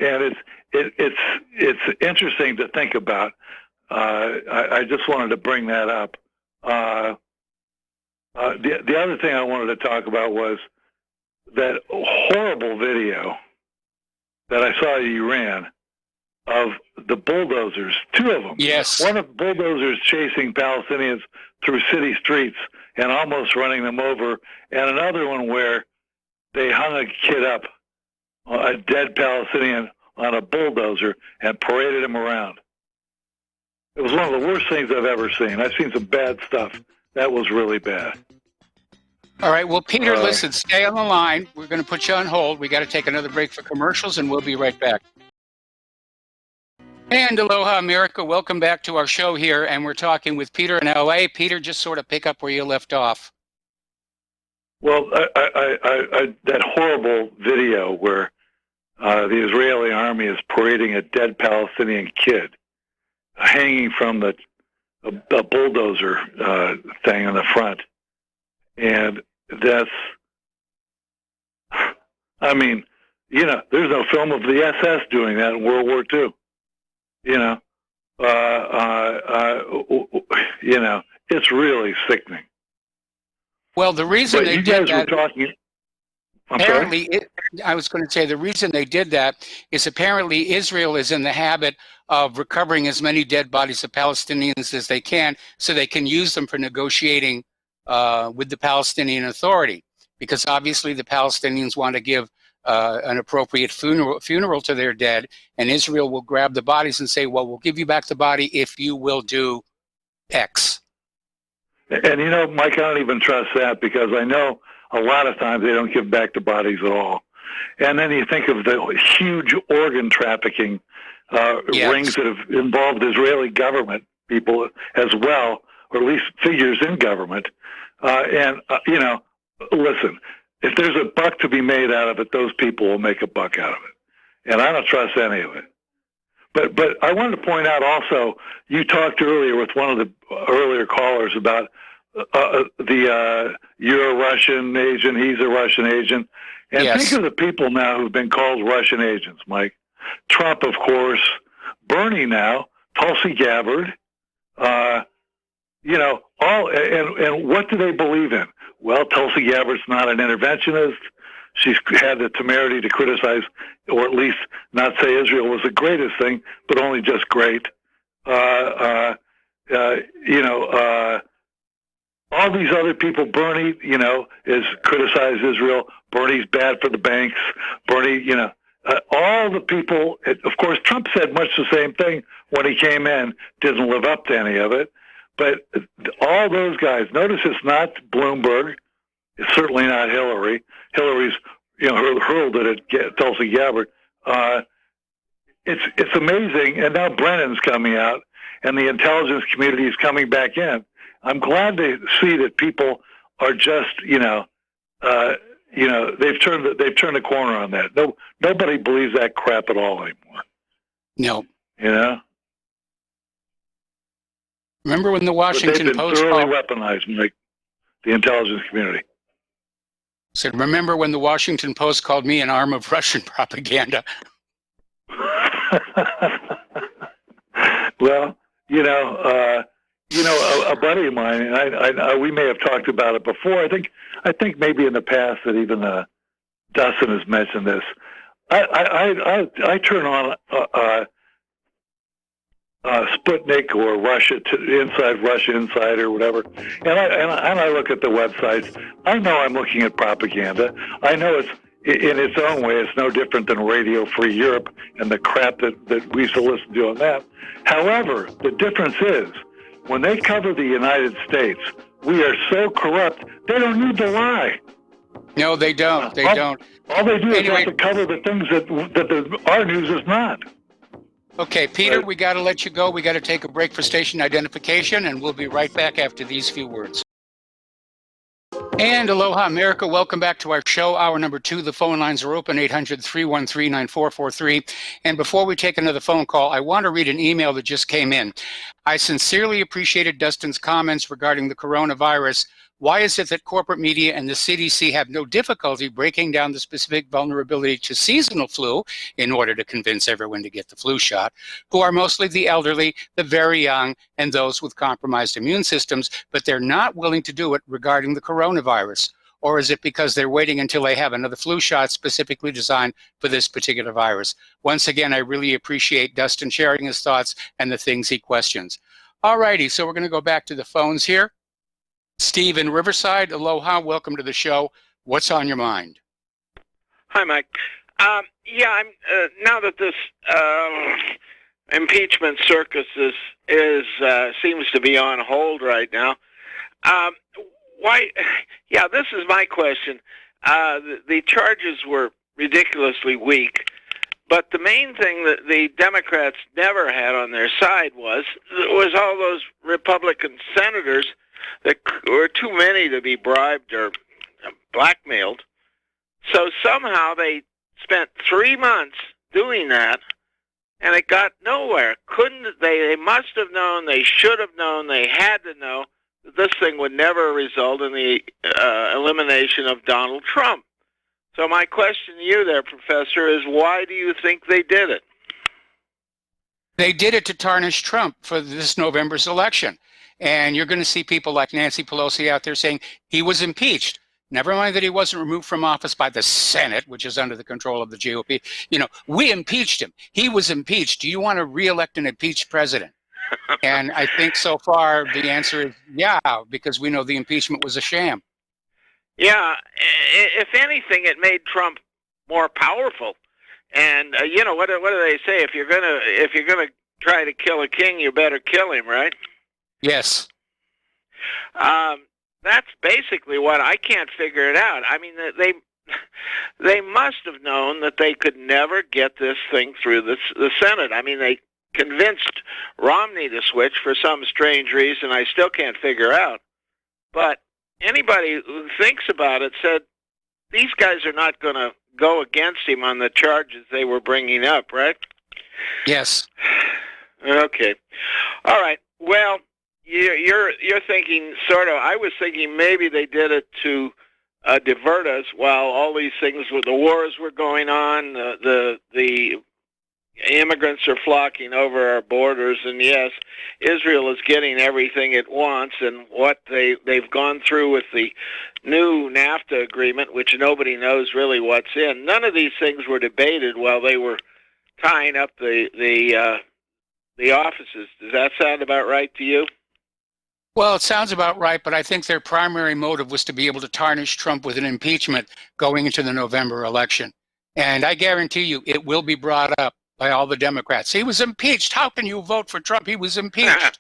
it's interesting to think about. I just wanted to bring that up. The other thing I wanted to talk about was that horrible video that I saw you ran of the bulldozers, 2 of them. Yes. One of the bulldozers chasing Palestinians through city streets and almost running them over, and another one where they hung a kid up, a dead Palestinian, on a bulldozer and paraded him around. It was one of the worst things I've ever seen. I've seen some bad stuff. That was really bad. All right. Well, Peter, listen, stay on the line. We're going to put you on hold. We got to take another break for commercials, and we'll be right back. And aloha, America. Welcome back to our show here, and we're talking with Peter in L.A. Peter, just sort of pick up where you left off. Well, that horrible video where the Israeli army is parading a dead Palestinian kid hanging from a bulldozer thing on the front. And that's, I mean, there's no film of the SS doing that in World War II. It's really sickening. Well, the reason they did that, I was going to say the reason they did that is apparently Israel is in the habit of recovering as many dead bodies of Palestinians as they can so they can use them for negotiating with the Palestinian Authority, because obviously the Palestinians want to give an appropriate funeral to their dead, and Israel will grab the bodies and say, well, we'll give you back the body if you will do X. And, Mike, I don't even trust that, because I know a lot of times they don't give back the bodies at all. And then you think of the huge organ trafficking rings that have involved Israeli government people as well, or at least figures in government. Listen, if there's a buck to be made out of it, those people will make a buck out of it. And I don't trust any of it. But I wanted to point out also, you talked earlier with one of the earlier callers about you're a Russian agent, he's a Russian agent. And think of the people now who've been called Russian agents, Mike. Trump, of course, Bernie now, Tulsi Gabbard, and what do they believe in? Well, Tulsi Gabbard's not an interventionist. She's had the temerity to criticize, or at least not say Israel was the greatest thing, but only just great. All all these other people, Bernie, is criticized Israel. Bernie's bad for the banks. Bernie, all the people, of course, Trump said much the same thing when he came in, didn't live up to any of it. But all those guys, notice it's not Bloomberg. It's certainly not Hillary. Hillary's, hurled it at Tulsi Gabbard. It's amazing. And now Brennan's coming out, and the intelligence community is coming back in. I'm glad to see that people are just, they've turned the corner on that. Nobody believes that crap at all anymore. No. Remember when the Washington Post thoroughly weaponized, Mike, the intelligence community. Said, remember when the Washington Post called me an arm of Russian propaganda? Well, a buddy of mine, and we may have talked about it before. I think maybe in the past that even Dustin has mentioned this. I turn on Sputnik or Russia Inside or whatever, and I look at the websites. I know I'm looking at propaganda. I know it's in its own way. It's no different than Radio Free Europe and the crap that we used to listen to on that. However, the difference is when they cover the United States, we are so corrupt they don't need to lie. No, they don't. They don't. All they do is have to cover the things that our news is not. Okay, Peter, we got to let you go. We got to take a break for station identification, and we'll be right back after these few words. And aloha, America. Welcome back to our show, hour number 2. The phone lines are open, 800-313-9443. And before we take another phone call, I want to read an email that just came in. I sincerely appreciated Dustin's comments regarding the coronavirus. Why is it that corporate media and the CDC have no difficulty breaking down the specific vulnerability to seasonal flu in order to convince everyone to get the flu shot, who are mostly the elderly, the very young, and those with compromised immune systems, but they're not willing to do it regarding the coronavirus? Or is it because they're waiting until they have another flu shot specifically designed for this particular virus? Once again, I really appreciate Dustin sharing his thoughts and the things he questions. All righty, so we're going to go back to the phones here. Steve in Riverside, aloha, welcome to the show. What's on your mind? Hi, Mike. I'm now that this impeachment circus seems to be on hold right now. Why? Yeah, this is my question. The charges were ridiculously weak, but the main thing that the Democrats never had on their side was all those Republican senators that were too many to be bribed or blackmailed. So somehow they spent 3 months doing that, and it got nowhere. They must have known, they should have known, they had to know that this thing would never result in the elimination of Donald Trump. So my question to you there, Professor, is why do you think they did it? They did it to tarnish Trump for this November's election. And you're going to see people like Nancy Pelosi out there saying he was impeached. Never mind that he wasn't removed from office by the Senate, which is under the control of the GOP. We impeached him. He was impeached. Do you want to reelect an impeached president? And I think so far the answer is yeah, because we know the impeachment was a sham. Yeah, if anything, it made Trump more powerful. And what do they say? If you're gonna try to kill a king, you better kill him, right? Yes. That's basically what I can't figure it out. I mean, they must have known that they could never get this thing through the Senate. I mean, they convinced Romney to switch for some strange reason I still can't figure out. But anybody who thinks about it said these guys are not going to go against him on the charges they were bringing up, right? Yes. Okay. All right. Well, you're thinking sort of. I was thinking maybe they did it to divert us while all these things with the wars were going on. The immigrants are flocking over our borders, and yes, Israel is getting everything it wants. And what they've gone through with the new NAFTA agreement, which nobody knows really what's in. None of these things were debated while they were tying up the offices. Does that sound about right to you? Well, it sounds about right, but I think their primary motive was to be able to tarnish Trump with an impeachment going into the November election. And I guarantee you it will be brought up by all the Democrats. He was impeached. How can you vote for Trump? He was impeached.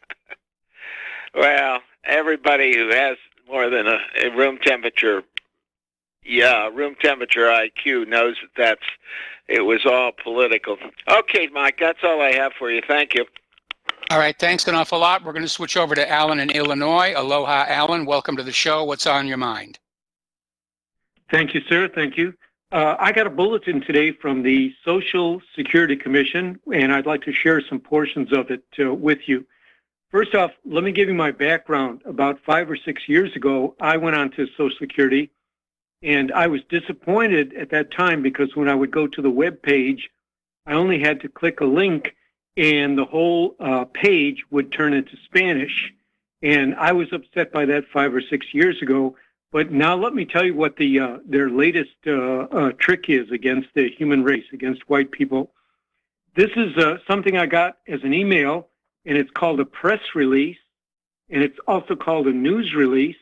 Well, everybody who has more than a room temperature IQ knows that it was all political. Okay, Mike, that's all I have for you. Thank you. All right, thanks an awful lot. We're going to switch over to Alan in Illinois. Aloha, Alan. Welcome to the show. What's on your mind? Thank you, sir. Thank you. I got a bulletin today from the Social Security Commission, and I'd like to share some portions of it with you. First off, let me give you my background. About 5 or 6 years ago, I went on to Social Security, and I was disappointed at that time because when I would go to the web page, I only had to click a link, and the whole page would turn into Spanish. And I was upset by that 5 or 6 years ago. But now let me tell you what their latest trick is against the human race, against white people. This is something I got as an email, and it's called a press release, and it's also called a news release.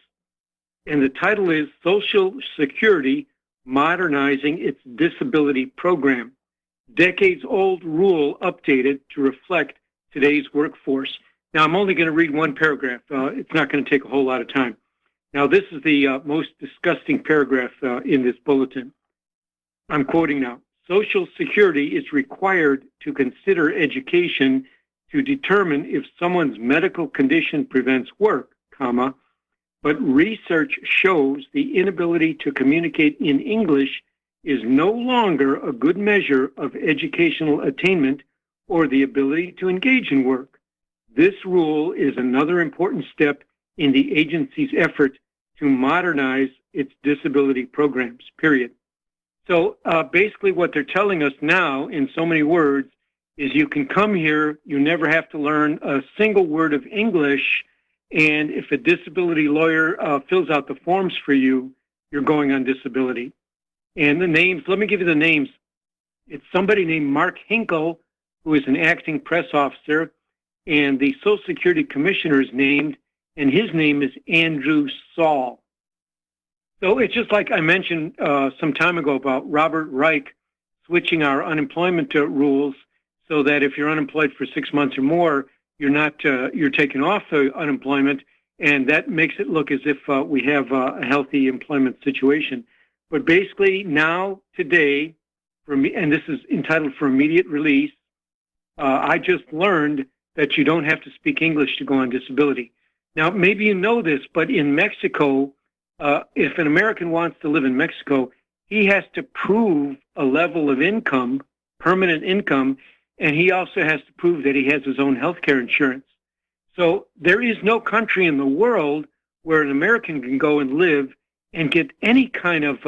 And the title is Social Security Modernizing Its Disability Program. Decades-old rule updated to reflect today's workforce. Now, I'm only going to read one paragraph. It's not going to take a whole lot of time. Now, this is the most disgusting paragraph in this bulletin. I'm quoting now. Social Security is required to consider education to determine if someone's medical condition prevents work, comma, but research shows the inability to communicate in English is no longer a good measure of educational attainment or the ability to engage in work. This rule is another important step in the agency's effort to modernize its disability programs, period. So basically what they're telling us now in so many words is you can come here, you never have to learn a single word of English, and if a disability lawyer fills out the forms for you, you're going on disability. And the names, let me give you the names. It's somebody named Mark Hinkle, who is an acting press officer, and the Social Security Commissioner is named, and his name is Andrew Saul. So it's just like I mentioned some time ago about Robert Reich switching our unemployment rules so that if you're unemployed for 6 months or more, you're taken off the unemployment, and that makes it look as if we have a healthy employment situation. But basically now, today, and this is entitled for immediate release, I just learned that you don't have to speak English to go on disability. Now, maybe you know this, but in Mexico, if an American wants to live in Mexico, he has to prove a level of income, permanent income, and he also has to prove that he has his own health care insurance. So there is no country in the world where an American can go and live and get any kind of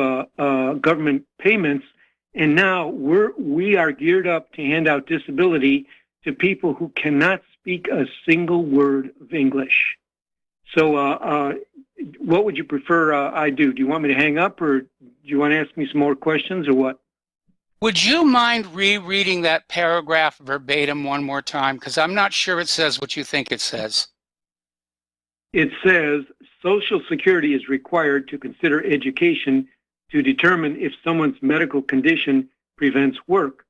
government payments. And now we are geared up to hand out disability to people who cannot speak a single word of English. So what would you prefer I do? Do you want me to hang up, or do you want to ask me some more questions, or what? Would you mind rereading that paragraph verbatim one more time? Because I'm not sure it says what you think it says. It says, Social Security is required to consider education to determine if someone's medical condition prevents work,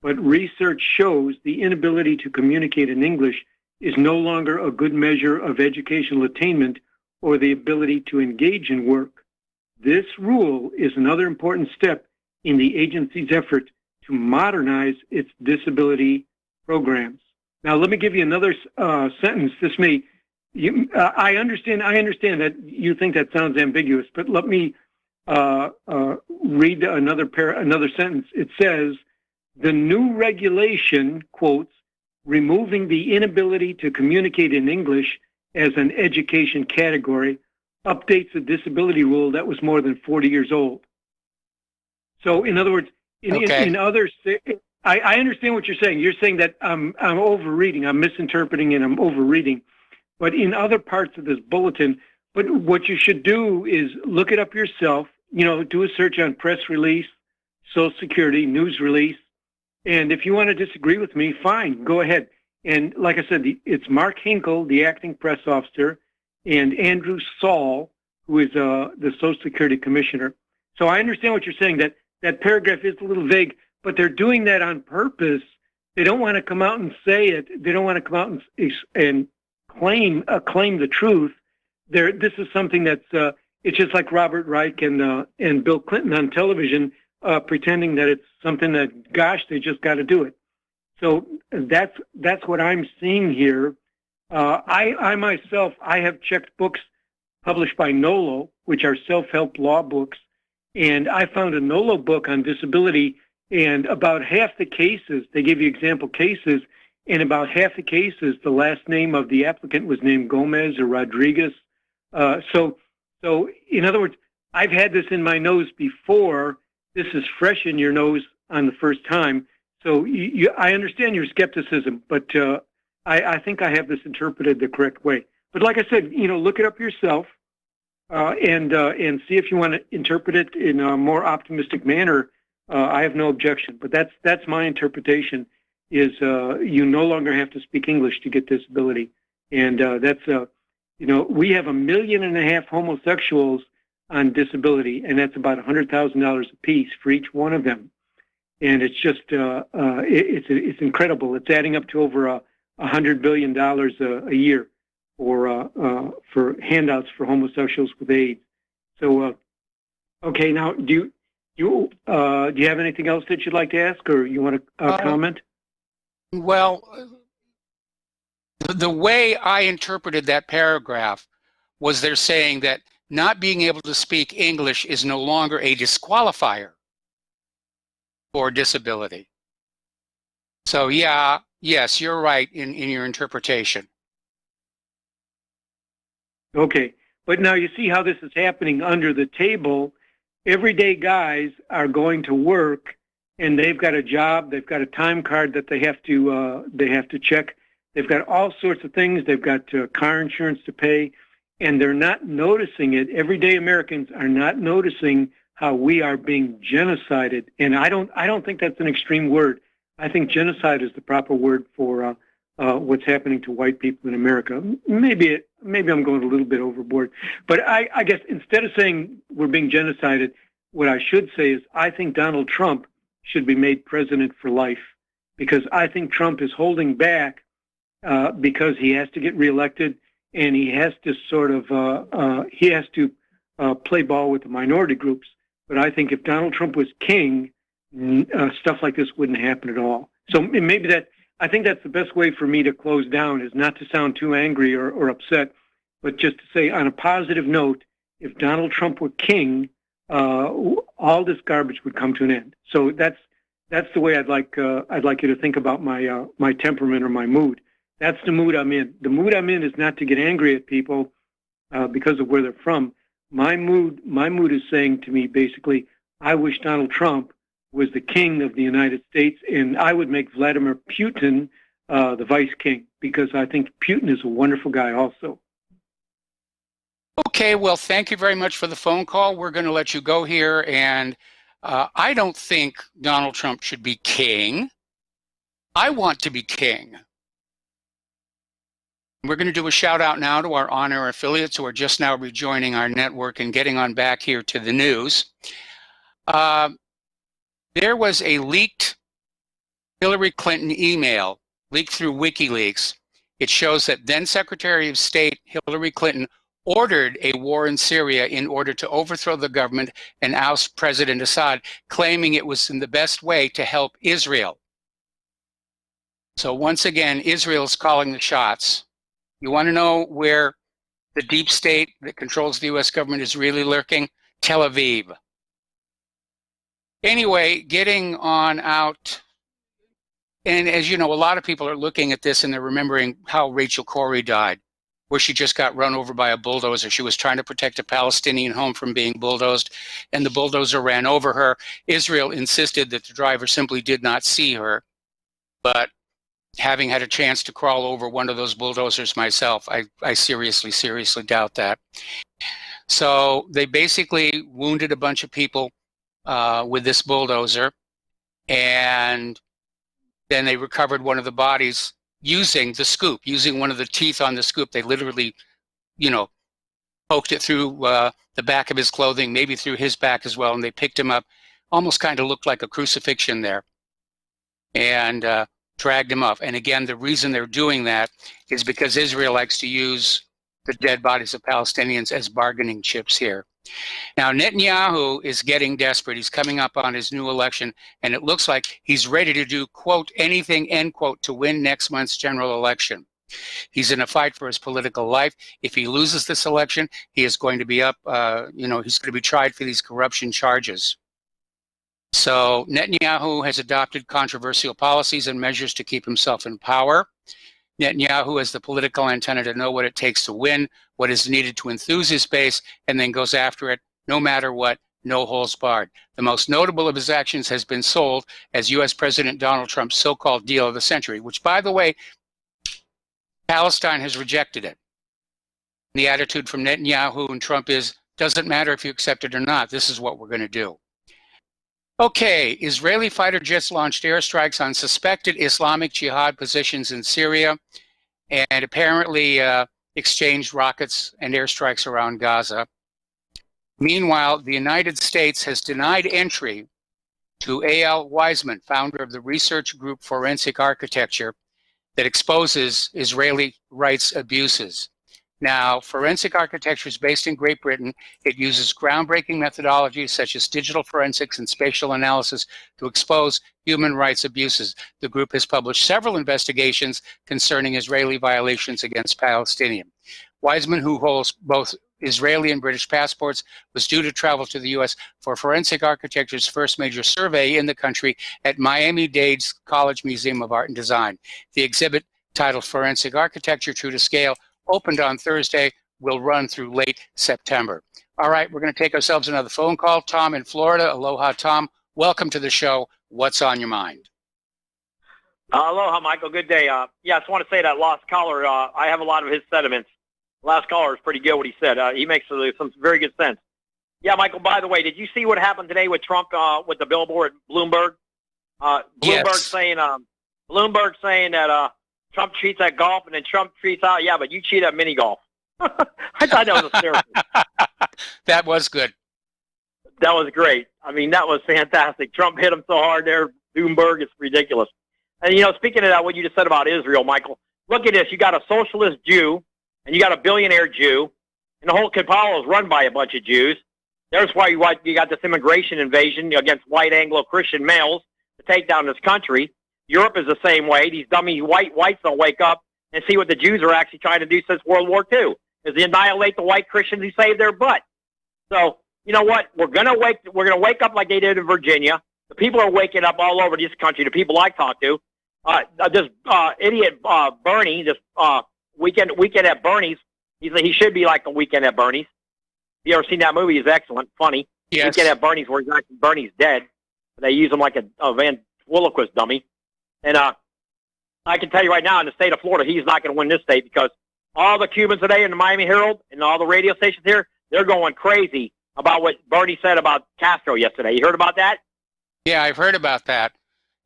but research shows the inability to communicate in English is no longer a good measure of educational attainment or the ability to engage in work. This rule is another important step in the agency's effort to modernize its disability programs. Now, let me give you another sentence. This may, I understand that you think that sounds ambiguous, but let me read another sentence. It says, the new regulation, quotes, removing the inability to communicate in English as an education category, updates a disability rule that was more than 40 years old. So, in other words, in others, I understand what you're saying. You're saying that I'm overreading, I'm misinterpreting, and I'm overreading. But in other parts of this bulletin, but what you should do is look it up yourself. Do a search on press release, Social Security, news release. And if you want to disagree with me, fine, go ahead. And like I said, it's Mark Hinkle, the acting press officer, and Andrew Saul, who is the Social Security Commissioner. So I understand what you're saying, that that paragraph is a little vague, but they're doing that on purpose. They don't want to come out and say it. They don't want to come out and claim the truth. This is something that's it's just like Robert Reich and Bill Clinton on television pretending that it's something that, gosh, they just got to do it. So that's what I'm seeing here. I myself, I have checked books published by NOLO, which are self-help law books, and I found a NOLO book on disability, and about half the cases, they give you example cases, and about half the cases, the last name of the applicant was named Gomez or Rodriguez. So in other words, I've had this in my nose before. This is fresh in your nose on the first time. So I understand your skepticism, but I think I have this interpreted the correct way. But like I said, look it up yourself and see if you want to interpret it in a more optimistic manner. I have no objection, but that's my interpretation. Is you no longer have to speak English to get disability, and that's we have 1.5 million homosexuals on disability, and that's about $100,000 apiece for each one of them. And it's just it's incredible. It's adding up to over $100 billion a year for handouts for homosexuals with AIDS. So okay, now do you have anything else that you'd like to ask, or you want to comment? Well, the way I interpreted that paragraph was they're saying that not being able to speak English is no longer a disqualifier for disability. So yes, you're right in your interpretation. Okay, but now you see how this is happening under the table. Everyday guys are going to work, and they've got a job, they've got a time card that they have to check. They've got all sorts of things. They've got car insurance to pay, and they're not noticing it. Everyday Americans are not noticing how we are being genocided. And I don't think that's an extreme word. I think genocide is the proper word for what's happening to white people in America. Maybe I'm going a little bit overboard, but I guess instead of saying we're being genocided, what I should say is I think Donald Trump should be made president for life, because I think Trump is holding back because he has to get reelected, and he has to play ball with the minority groups. But I think if Donald Trump was king, stuff like this wouldn't happen at all. So maybe I think that's the best way for me to close down, is not to sound too angry or upset, but just to say on a positive note, if Donald Trump were king, all this garbage would come to an end. So that's the way I'd like you to think about my temperament or my mood. That's the mood I'm in. The mood I'm in is not to get angry at people because of where they're from. My mood is saying to me basically, I wish Donald Trump was the king of the United States, and I would make Vladimir Putin the vice king, because I think Putin is a wonderful guy also. Okay, well, thank you very much for the phone call. We're going to let you go here, and I don't think Donald Trump should be king. I want to be king. We're going to do a shout out now to our on-air affiliates who are just now rejoining our network and getting on back here to the news. There was a leaked Hillary Clinton email leaked through WikiLeaks. It shows that then Secretary of State Hillary Clinton ordered a war in Syria in order to overthrow the government and oust President Assad, claiming it was in the best way to help Israel. So once again, Israel's calling the shots. You want to know where the deep state that controls the U.S. government is really lurking? Tel Aviv. Anyway, getting on out, and as you know, a lot of people are looking at this and they're remembering how Rachel Corrie died, where she just got run over by a bulldozer. She was trying to protect a Palestinian home from being bulldozed, and the bulldozer ran over her. Israel insisted that the driver simply did not see her, but having had a chance to crawl over one of those bulldozers myself, I seriously doubt that. So they basically wounded a bunch of people with this bulldozer, and then they recovered one of the bodies using the scoop, using one of the teeth on the scoop. They literally, poked it through the back of his clothing, maybe through his back as well, and they picked him up. Almost kind of looked like a crucifixion there, and dragged him off. And again, the reason they're doing that is because Israel likes to use the dead bodies of Palestinians as bargaining chips here. Now, Netanyahu is getting desperate. He's coming up on his new election, and it looks like he's ready to do, quote, anything, end quote, to win next month's general election. He's in a fight for his political life. If he loses this election, he is going to be up, he's going to be tried for these corruption charges. So Netanyahu has adopted controversial policies and measures to keep himself in power. Netanyahu has the political antenna to know what it takes to win, what is needed to enthuse his base, and then goes after it no matter what, no holds barred. The most notable of his actions has been sold as U.S. President Donald Trump's so-called deal of the century, which, by the way, Palestine has rejected it. The attitude from Netanyahu and Trump is, doesn't matter if you accept it or not, this is what we're going to do. Okay, Israeli fighter jets launched airstrikes on suspected Islamic Jihad positions in Syria and apparently exchanged rockets and airstrikes around Gaza. Meanwhile, the United States has denied entry to A.L. Wiseman, founder of the research group Forensic Architecture, that exposes Israeli rights abuses. Now, forensic architecture is based in Great Britain. It uses groundbreaking methodologies such as digital forensics and spatial analysis to expose human rights abuses. The group has published several investigations concerning Israeli violations against Palestinians. Wiseman, who holds both Israeli and British passports, was due to travel to the U.S. for forensic architecture's first major survey in the country at Miami-Dade's College Museum of Art and Design. The exhibit, titled Forensic Architecture True to Scale, opened on Thursday, will run through late September. All right, we're going to take ourselves another phone call. Tom in Florida. Aloha, Tom. Welcome to the show. What's on your mind? Aloha, Michael. Good day. I just want to say that last caller, I have a lot of his sentiments. Last caller is pretty good what he said. He makes some very good sense. Yeah, Michael, by the way, did you see what happened today with Trump with the billboard, Bloomberg? Bloomberg saying that Trump cheats at golf, and then Trump tweets out, yeah, but you cheat at mini golf. I thought that was hysterical. That was good. That was great. I mean, that was fantastic. Trump hit him so hard there. Bloomberg, it's ridiculous. And, speaking of that, what you just said about Israel, Michael, look at this. You got a socialist Jew, and you got a billionaire Jew, and the whole cabal is run by a bunch of Jews. There's why you got this immigration invasion against white Anglo-Christian males to take down this country. Europe is the same way. These dummy whites don't wake up and see what the Jews are actually trying to do since World War II, is to annihilate the white Christians who saved their butt. So, you know what? We're gonna wake up like they did in Virginia. The people are waking up all over this country. The people I talk to. This idiot Bernie, this weekend at Bernie's. He should be like a Weekend at Bernie's. You ever seen that movie? It's excellent, funny. Yes. Weekend at Bernie's, where actually Bernie's dead. They use him like a ventriloquist dummy. And I can tell you right now, in the state of Florida, he's not going to win this state because all the Cubans today in the Miami Herald and all the radio stations here, they're going crazy about what Bernie said about Castro yesterday. You heard about that? Yeah, I've heard about that.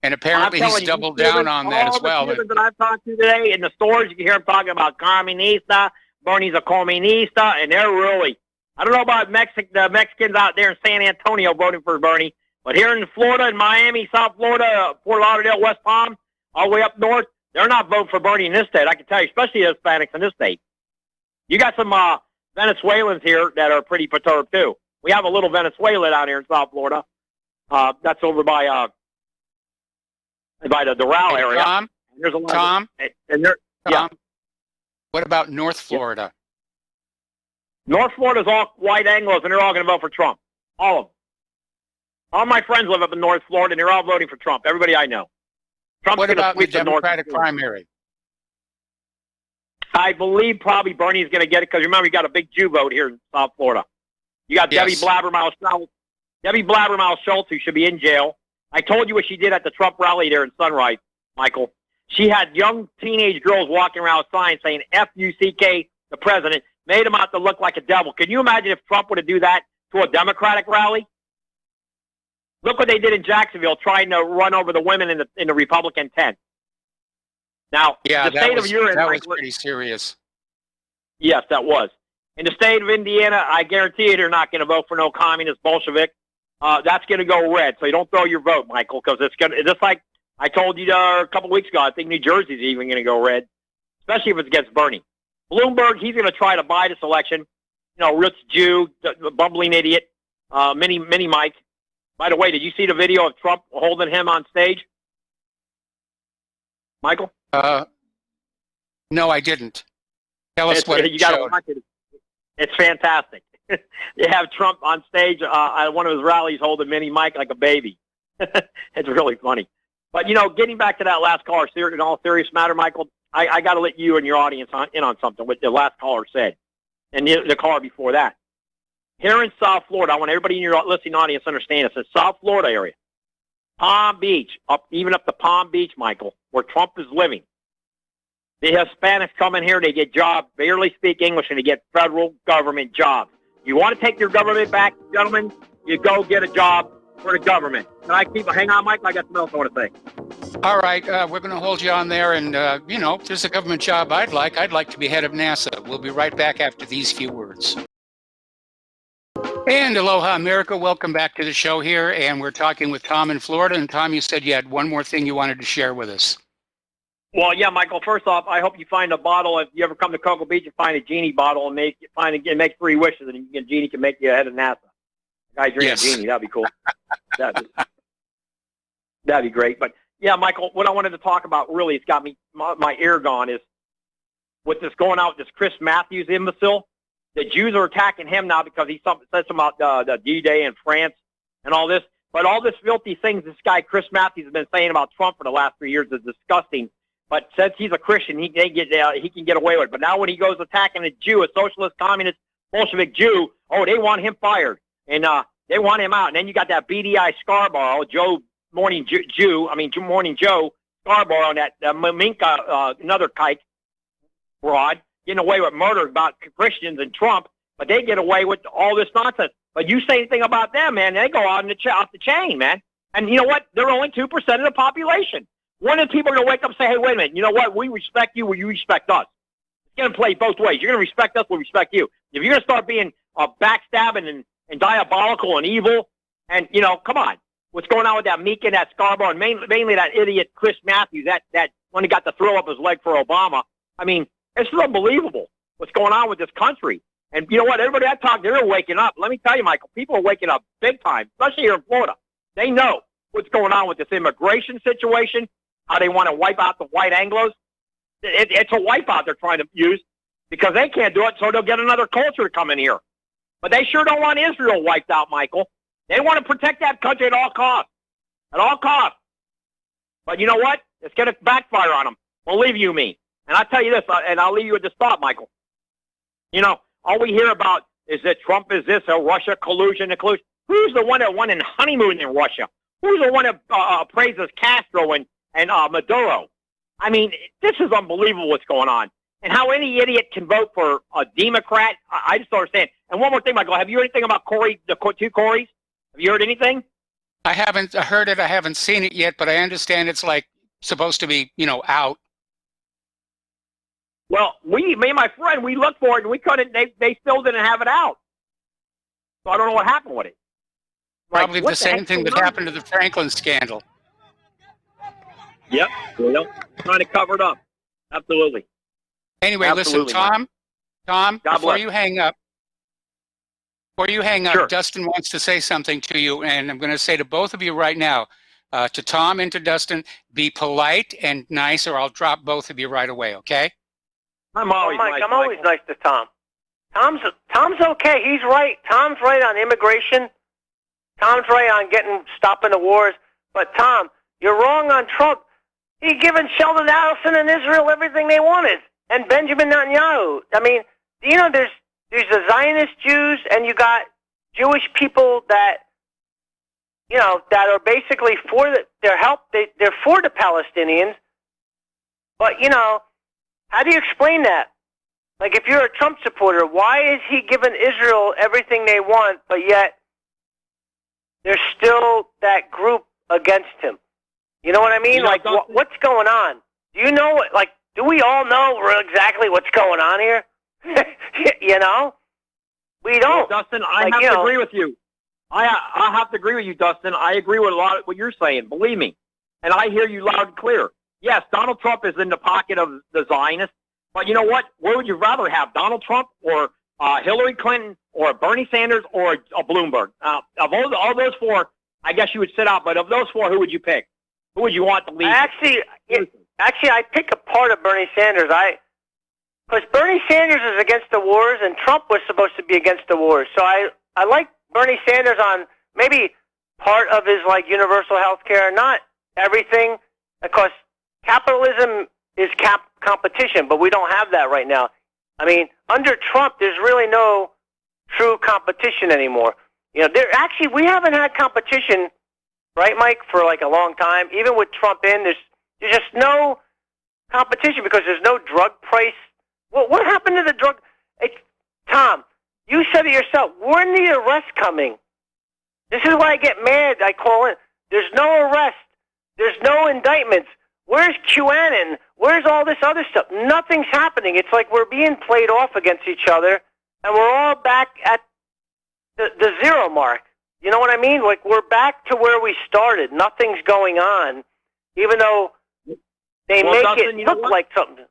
And apparently he's doubled down on that as well. All the Cubans that I've talked to today in the stores, you can hear them talking about Comunista, Bernie's a Comunista, and they're really, I don't know about the Mexicans out there in San Antonio voting for Bernie, but here in Florida, in Miami, South Florida, Fort Lauderdale, West Palm, all the way up north, they're not voting for Bernie in this state. I can tell you, especially the Hispanics in this state. You got some Venezuelans here that are pretty perturbed, too. We have a little Venezuela down here in South Florida. That's over by the Doral area. Tom? And there's a lot Tom? Yeah. What about North Florida? North Florida's all white Anglos, and they're all going to vote for Trump. All of them. All my friends live up in North Florida, and they're all voting for Trump. Everybody I know. Trump's what about the sweep Democratic primary? I believe probably Bernie's going to get it because remember, you got a big Jew vote here in South Florida. You got Yes. Debbie Blabbermouth Schultz, who should be in jail. I told you what she did at the Trump rally there in Sunrise, Michael. She had young teenage girls walking around with signs saying F-U-C-K, the president, made him out to look like a devil. Can you imagine if Trump would have do that to a Democratic rally? Look what they did in Jacksonville, trying to run over the women in the Republican tent. Now, Yeah, the state of urine, that was pretty serious. Yes, that was. In the state of Indiana, I guarantee you they're not going to vote for no communist Bolshevik. That's going to go red. So you don't throw your vote, Michael, because it's going to, just like I told you a couple weeks ago, I think New Jersey's even going to go red, especially if it's against Bernie. Bloomberg, he's going to try to buy this election. You know, rich Jew, bumbling idiot, mini Mike. By the way, did you see the video of Trump holding him on stage? Michael? No, I didn't. Tell us what you got to watch it. It's fantastic. You have Trump on stage at one of his rallies holding mini Mike like a baby. It's really funny. But, you know, getting back to that last caller, in all serious matter, Michael, I got to let you and your audience in on something, what the last caller said, and the caller before that. Here in South Florida, I want everybody in your listening audience to understand this. It's South Florida area, Palm Beach, even up to Palm Beach, Michael, where Trump is living. The Hispanics come in here, they get jobs, barely speak English, and they get federal government jobs. You want to take your government back, gentlemen, you go get a job for the government. Can I hang on, Mike? I got something else I want to say. All right, we're going to hold you on there, and, you know, if there's a government job I'd like to be head of NASA. We'll be right back after these few words. And aloha, America. Welcome back to the show here, and we're talking with Tom in Florida. And Tom, you said you had one more thing you wanted to share with us. Well, yeah, Michael, first off, I hope you find a bottle. If you ever come to Cocoa Beach, you find a genie bottle and make 3 wishes, and a genie can make you head of NASA. A guy drink a genie, that'd be cool. That'd be great. But yeah, Michael, what I wanted to talk about really, it's got me my ear gone, is with this going out, this Chris Matthews imbecile. The Jews are attacking him now because he said something about the D-Day in France and all this. But all this filthy things this guy Chris Matthews has been saying about Trump for the last 3 years is disgusting. But since he's a Christian, he can get away with it. But now when he goes attacking a Jew, a socialist, communist, Bolshevik Jew, they want him fired. And they want him out. And then you got that BDI Scarborough, Morning Joe Scarborough, and that Minka, another kike broad, getting away with murder about Christians and Trump. But they get away with all this nonsense. But you say anything about them, man, they go off the chain, man. And you know what? They're only 2% of the population. One of the people are going to wake up and say, hey, wait a minute, you know what? We respect you, or you respect us. It's going to play both ways. You're going to respect us, we'll respect you. If you're going to start being backstabbing and diabolical and evil, and, you know, come on. What's going on with that Meek and that Scarborough, and mainly that idiot Chris Matthews, that when he got to throw up his leg for Obama. I mean, it's unbelievable what's going on with this country. And you know what? Everybody I talk, they're waking up. Let me tell you, Michael, people are waking up big time, especially here in Florida. They know what's going on with this immigration situation, how they want to wipe out the white Anglos. It's a wipeout they're trying to use because they can't do it, so they'll get another culture to come in here. But they sure don't want Israel wiped out, Michael. They want to protect that country at all costs. At all costs. But you know what? It's going to backfire on them. Believe you me. And I'll tell you this, and I'll leave you with this thought, Michael. You know, all we hear about is that Trump is this, Russia collusion. Who's the one that went in honeymoon in Russia? Who's the one that praises Castro and Maduro? I mean, this is unbelievable what's going on. And how any idiot can vote for a Democrat, I just don't understand. And one more thing, Michael, have you heard anything about Corey, the 2 Coreys? Have you heard anything? I haven't heard it. I haven't seen it yet, but I understand it's like supposed to be, you know, out. Well, me and my friend, we looked for it and we couldn't. They still didn't have it out. So I don't know what happened with it. Probably the same thing that happened to the Franklin scandal. Yep, trying to cover it up. Absolutely. Anyway, Absolutely. Listen, Tom, God before bless. you hang up, Sure. Dustin wants to say something to you, and I'm going to say to both of you right now, to Tom and to Dustin, be polite and nice, or I'll drop both of you right away, okay? I'm always nice to Tom. Tom's okay. He's right. Tom's right on immigration. Tom's right on stopping the wars. But Tom, you're wrong on Trump. He's given Sheldon Adelson and Israel everything they wanted, and Benjamin Netanyahu. I mean, you know, there's the Zionist Jews, and you got Jewish people that, you know, that are basically for their help. They're for the Palestinians. But, you know, how do you explain that? Like, if you're a Trump supporter, why is he giving Israel everything they want, but yet there's still that group against him? You know what I mean? Like, what's going on? Do you know, do we all know exactly what's going on here? You know? We don't. Well, Dustin, I have to agree with you. I have to agree with you, Dustin. I agree with a lot of what you're saying. Believe me. And I hear you loud and clear. Yes, Donald Trump is in the pocket of the Zionists. But you know what? Where would you rather have, Donald Trump or Hillary Clinton or Bernie Sanders or a Bloomberg? Of all those four, I guess you would sit out. But of those four, who would you pick? Who would you want to lead? Actually, I pick a part of Bernie Sanders. Because Bernie Sanders is against the wars, and Trump was supposed to be against the wars. So I like Bernie Sanders on maybe part of his universal health care, not everything, because capitalism is competition, but we don't have that right now. I mean, under Trump, there's really no true competition anymore. We haven't had competition, right, Mike, for a long time. Even with Trump in, there's just no competition because there's no drug price. Well, what happened to the drug? Hey, Tom, you said it yourself. When the arrest coming? This is why I get mad. I call in. There's no arrest. There's no indictments. Where's QAnon? Where's all this other stuff? Nothing's happening. It's like we're being played off against each other, and we're all back at the zero mark. You know what I mean? We're back to where we started. Nothing's going on, even though they make Dustin, it look like something.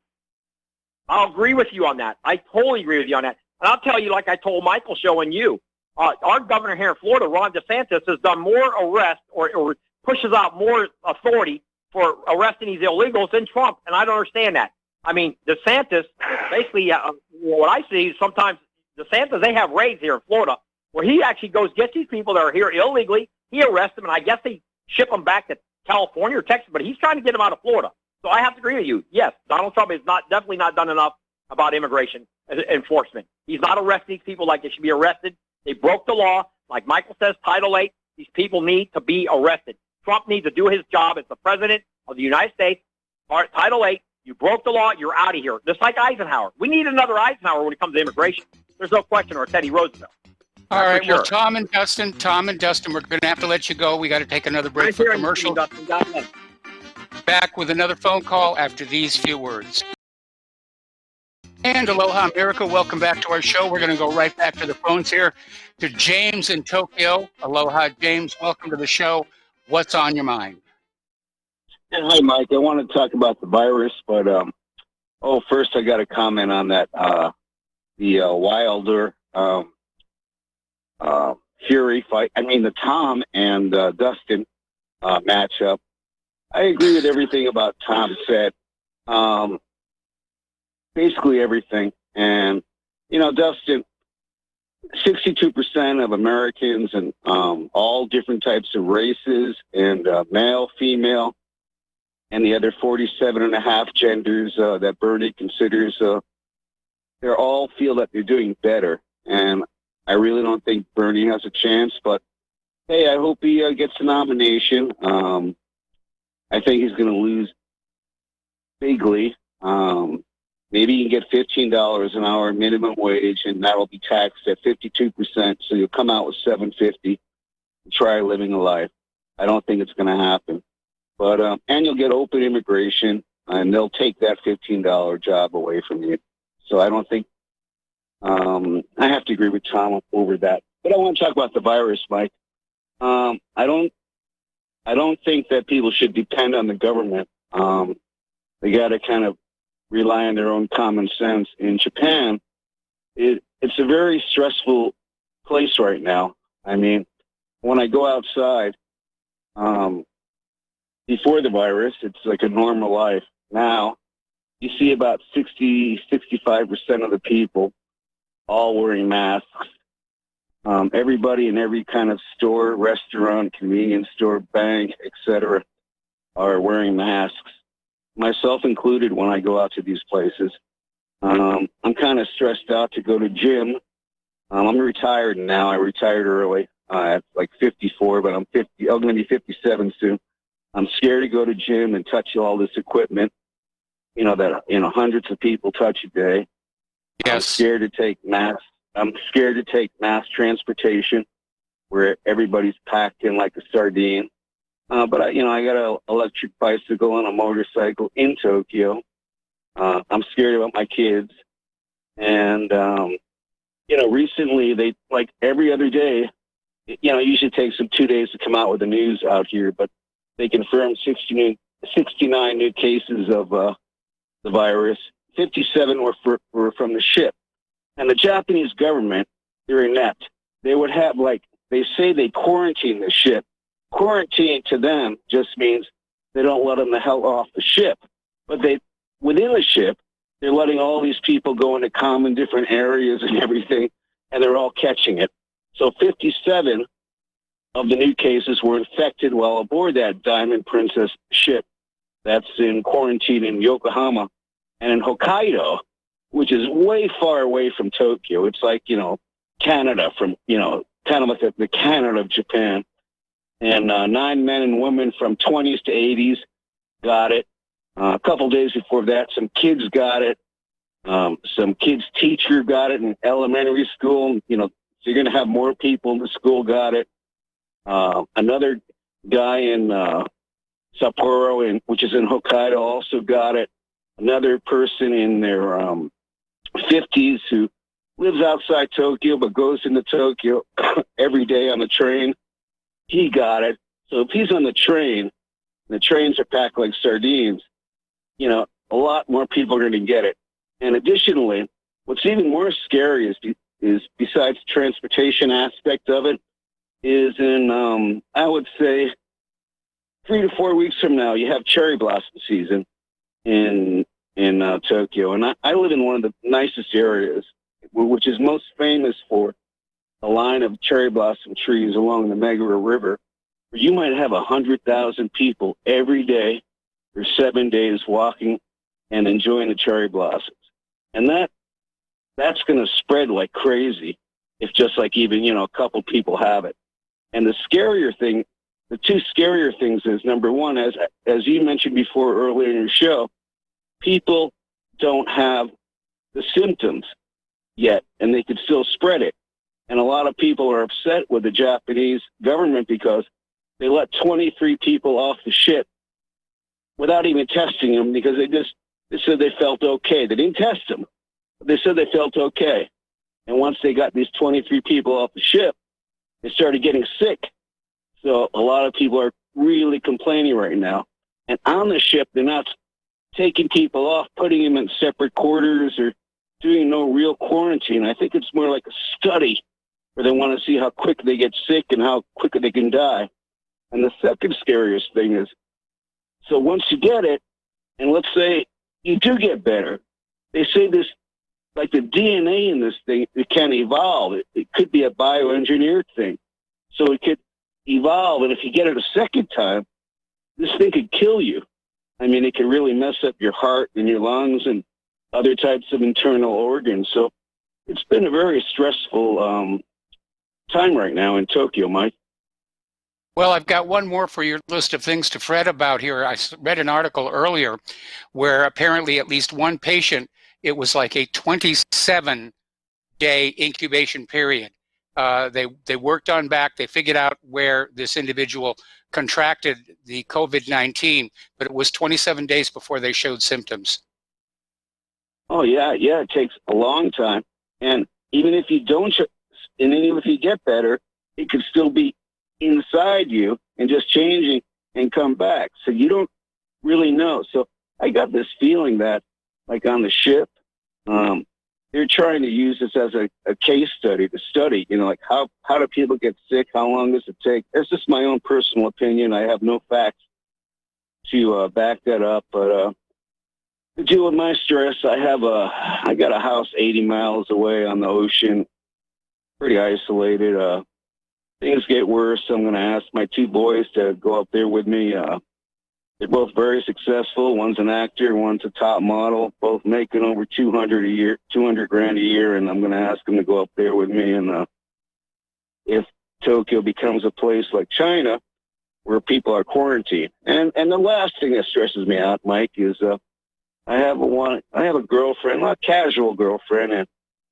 I'll agree with you on that. I totally agree with you on that. And I'll tell you, like I told Michael showing you, our governor here in Florida, Ron DeSantis, has done more arrests or pushes out more authority for arresting these illegals than Trump, and I don't understand that. I mean, DeSantis, basically, what I see is sometimes DeSantis, they have raids here in Florida where he actually gets these people that are here illegally, he arrests them, and I guess they ship them back to California or Texas, but he's trying to get them out of Florida. So I have to agree with you. Yes, Donald Trump has definitely not done enough about immigration enforcement. He's not arresting these people like they should be arrested. They broke the law. Like Michael says, Title VIII, these people need to be arrested. Trump needs to do his job as the president of the United States. Title VIII, you broke the law, you're out of here. Just like Eisenhower. We need another Eisenhower when it comes to immigration. There's no question, or Teddy Roosevelt. All right, sure. well, Tom and Dustin, we're going to have to let you go. We got to take another break for commercial. Back with another phone call after these few words. And aloha, America. Welcome back to our show. We're going to go right back to the phones here to James in Tokyo. Aloha, James. Welcome to the show. What's on your mind? Hi, Mike. I want to talk about the virus, but first I got to comment on that the Wilder Fury fight. I mean, the Tom and Dustin matchup. I agree with everything about Tom said. Basically everything. And, Dustin, 62% of Americans and all different types of races and male, female, and the other 47.5 genders that Bernie considers, they all feel that they're doing better. And I really don't think Bernie has a chance, but hey, I hope he gets a nomination. I think he's going to lose bigly. Maybe you can get $15 an hour minimum wage, and that'll be taxed at 52%. So you'll come out with $750 and try living a life. I don't think it's going to happen. But and you'll get open immigration, and they'll take that $15 job away from you. So I don't think I have to agree with Tom over that. But I want to talk about the virus, Mike. I don't think that people should depend on the government. They got to kind of rely on their own common sense. In Japan, it's a very stressful place right now. I mean, when I go outside, before the virus, it's like a normal life. Now, you see about 65% of the people all wearing masks. Everybody in every kind of store, restaurant, convenience store, bank, etc., are wearing masks, myself included when I go out to these places. I'm kind of stressed out to go to gym. I'm retired now. I retired early at like 54, but I'm 50. I'm going to be 57 soon. I'm scared to go to gym and touch all this equipment, that hundreds of people touch a day. Yes. I'm scared to take mass transportation where everybody's packed in like a sardine. But I got an electric bicycle and a motorcycle in Tokyo. I'm scared about my kids. And recently they, like every other day, it usually takes them 2 days to come out with the news out here, but they confirmed 69 new cases of the virus. 57 were from the ship. And the Japanese government, they're inept. They would have, they say they quarantine the ship. Quarantine to them just means they don't let them the hell off the ship. But within the ship, they're letting all these people go into common different areas and everything, and they're all catching it. So 57 of the new cases were infected while aboard that Diamond Princess ship that's in quarantine in Yokohama. And in Hokkaido, which is way far away from Tokyo, it's like, Canada from, kind of like the Canada of Japan. And 9 men and women from 20s to 80s got it. A couple days before that, some kids got it. Some kids' teacher got it in elementary school. So you're going to have more people in the school got it. Another guy in Sapporo, which is in Hokkaido, also got it. Another person in their 50s who lives outside Tokyo but goes into Tokyo every day on the train, he got it. So if he's on the train, the trains are packed like sardines, a lot more people are going to get it. And additionally, what's even more scary is besides the transportation aspect of it, is in, I would say, 3 to 4 weeks from now, you have cherry blossom season in Tokyo. And I live in one of the nicest areas, which is most famous for a line of cherry blossom trees along the Megara River, where you might have 100,000 people every day for 7 days walking and enjoying the cherry blossoms. And that's going to spread like crazy if just like even, a couple people have it. And the two scarier things is, number one, as you mentioned before earlier in your show, people don't have the symptoms yet, and they could still spread it. And a lot of people are upset with the Japanese government because they let 23 people off the ship without even testing them, because they said they felt okay. They didn't test them. They said they felt okay. And once they got these 23 people off the ship, they started getting sick. So a lot of people are really complaining right now. And on the ship, they're not taking people off, putting them in separate quarters or doing no real quarantine. I think it's more like a study where they want to see how quick they get sick and how quick they can die. And the second scariest thing is, so once you get it, and let's say you do get better, they say this, like the DNA in this thing, it can evolve. It could be a bioengineered thing. So it could evolve, and if you get it a second time, this thing could kill you. I mean, it can really mess up your heart and your lungs and other types of internal organs. So it's been a very stressful time right now in Tokyo, Mike. Well, I've got one more for your list of things to fret about here. I read an article earlier where apparently at least one patient, it was like a 27-day incubation period. They worked on back. They figured out where this individual contracted the COVID-19, but it was 27 days before they showed symptoms. Oh, yeah, it takes a long time. And even if you and even if you get better, it could still be inside you and just changing and come back. So you don't really know. So I got this feeling that, like on the ship, they're trying to use this as a case study to study, like how do people get sick? How long does it take? It's just my own personal opinion. I have no facts to back that up. But to deal with my stress, I got a house 80 miles away on the ocean, pretty isolated. Things get worse. I'm going to ask my two boys to go up there with me. They're both very successful. One's an actor, one's a top model, both making over $200,000 a year. And I'm going to ask them to go up there with me. And if Tokyo becomes a place like China, where people are quarantined. And the last thing that stresses me out, Mike, is I have a girlfriend, not a casual girlfriend, and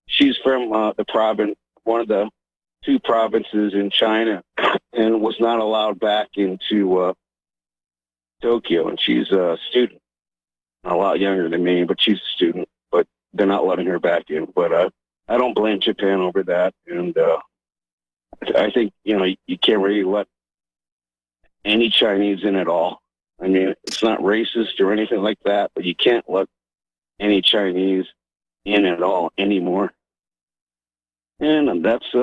she's from the province, one of the 2 provinces in China, and was not allowed back into Tokyo. And she's a student, a lot younger than me, but she's a student. But they're not letting her back in. But I don't blame Japan over that. And I think, you can't really let any Chinese in at all. I mean, it's not racist or anything like that, but you can't let any Chinese in at all anymore. And that's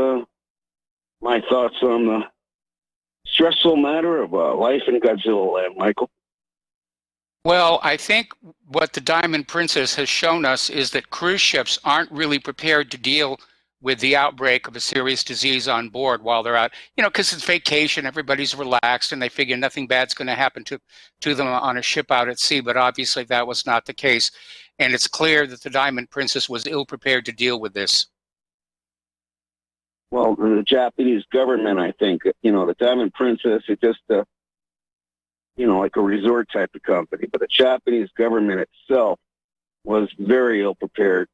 my thoughts on the stressful matter of life in Godzilla land, Michael. Well, I think what the Diamond Princess has shown us is that cruise ships aren't really prepared to deal with the outbreak of a serious disease on board while they're out, because it's vacation, everybody's relaxed, and they figure nothing bad's going to happen to them on a ship out at sea. But obviously that was not the case. And it's clear that the Diamond Princess was ill prepared to deal with this. Well, the Japanese government, I think, the Diamond Princess is just like a resort type of company. But the Japanese government itself was very ill prepared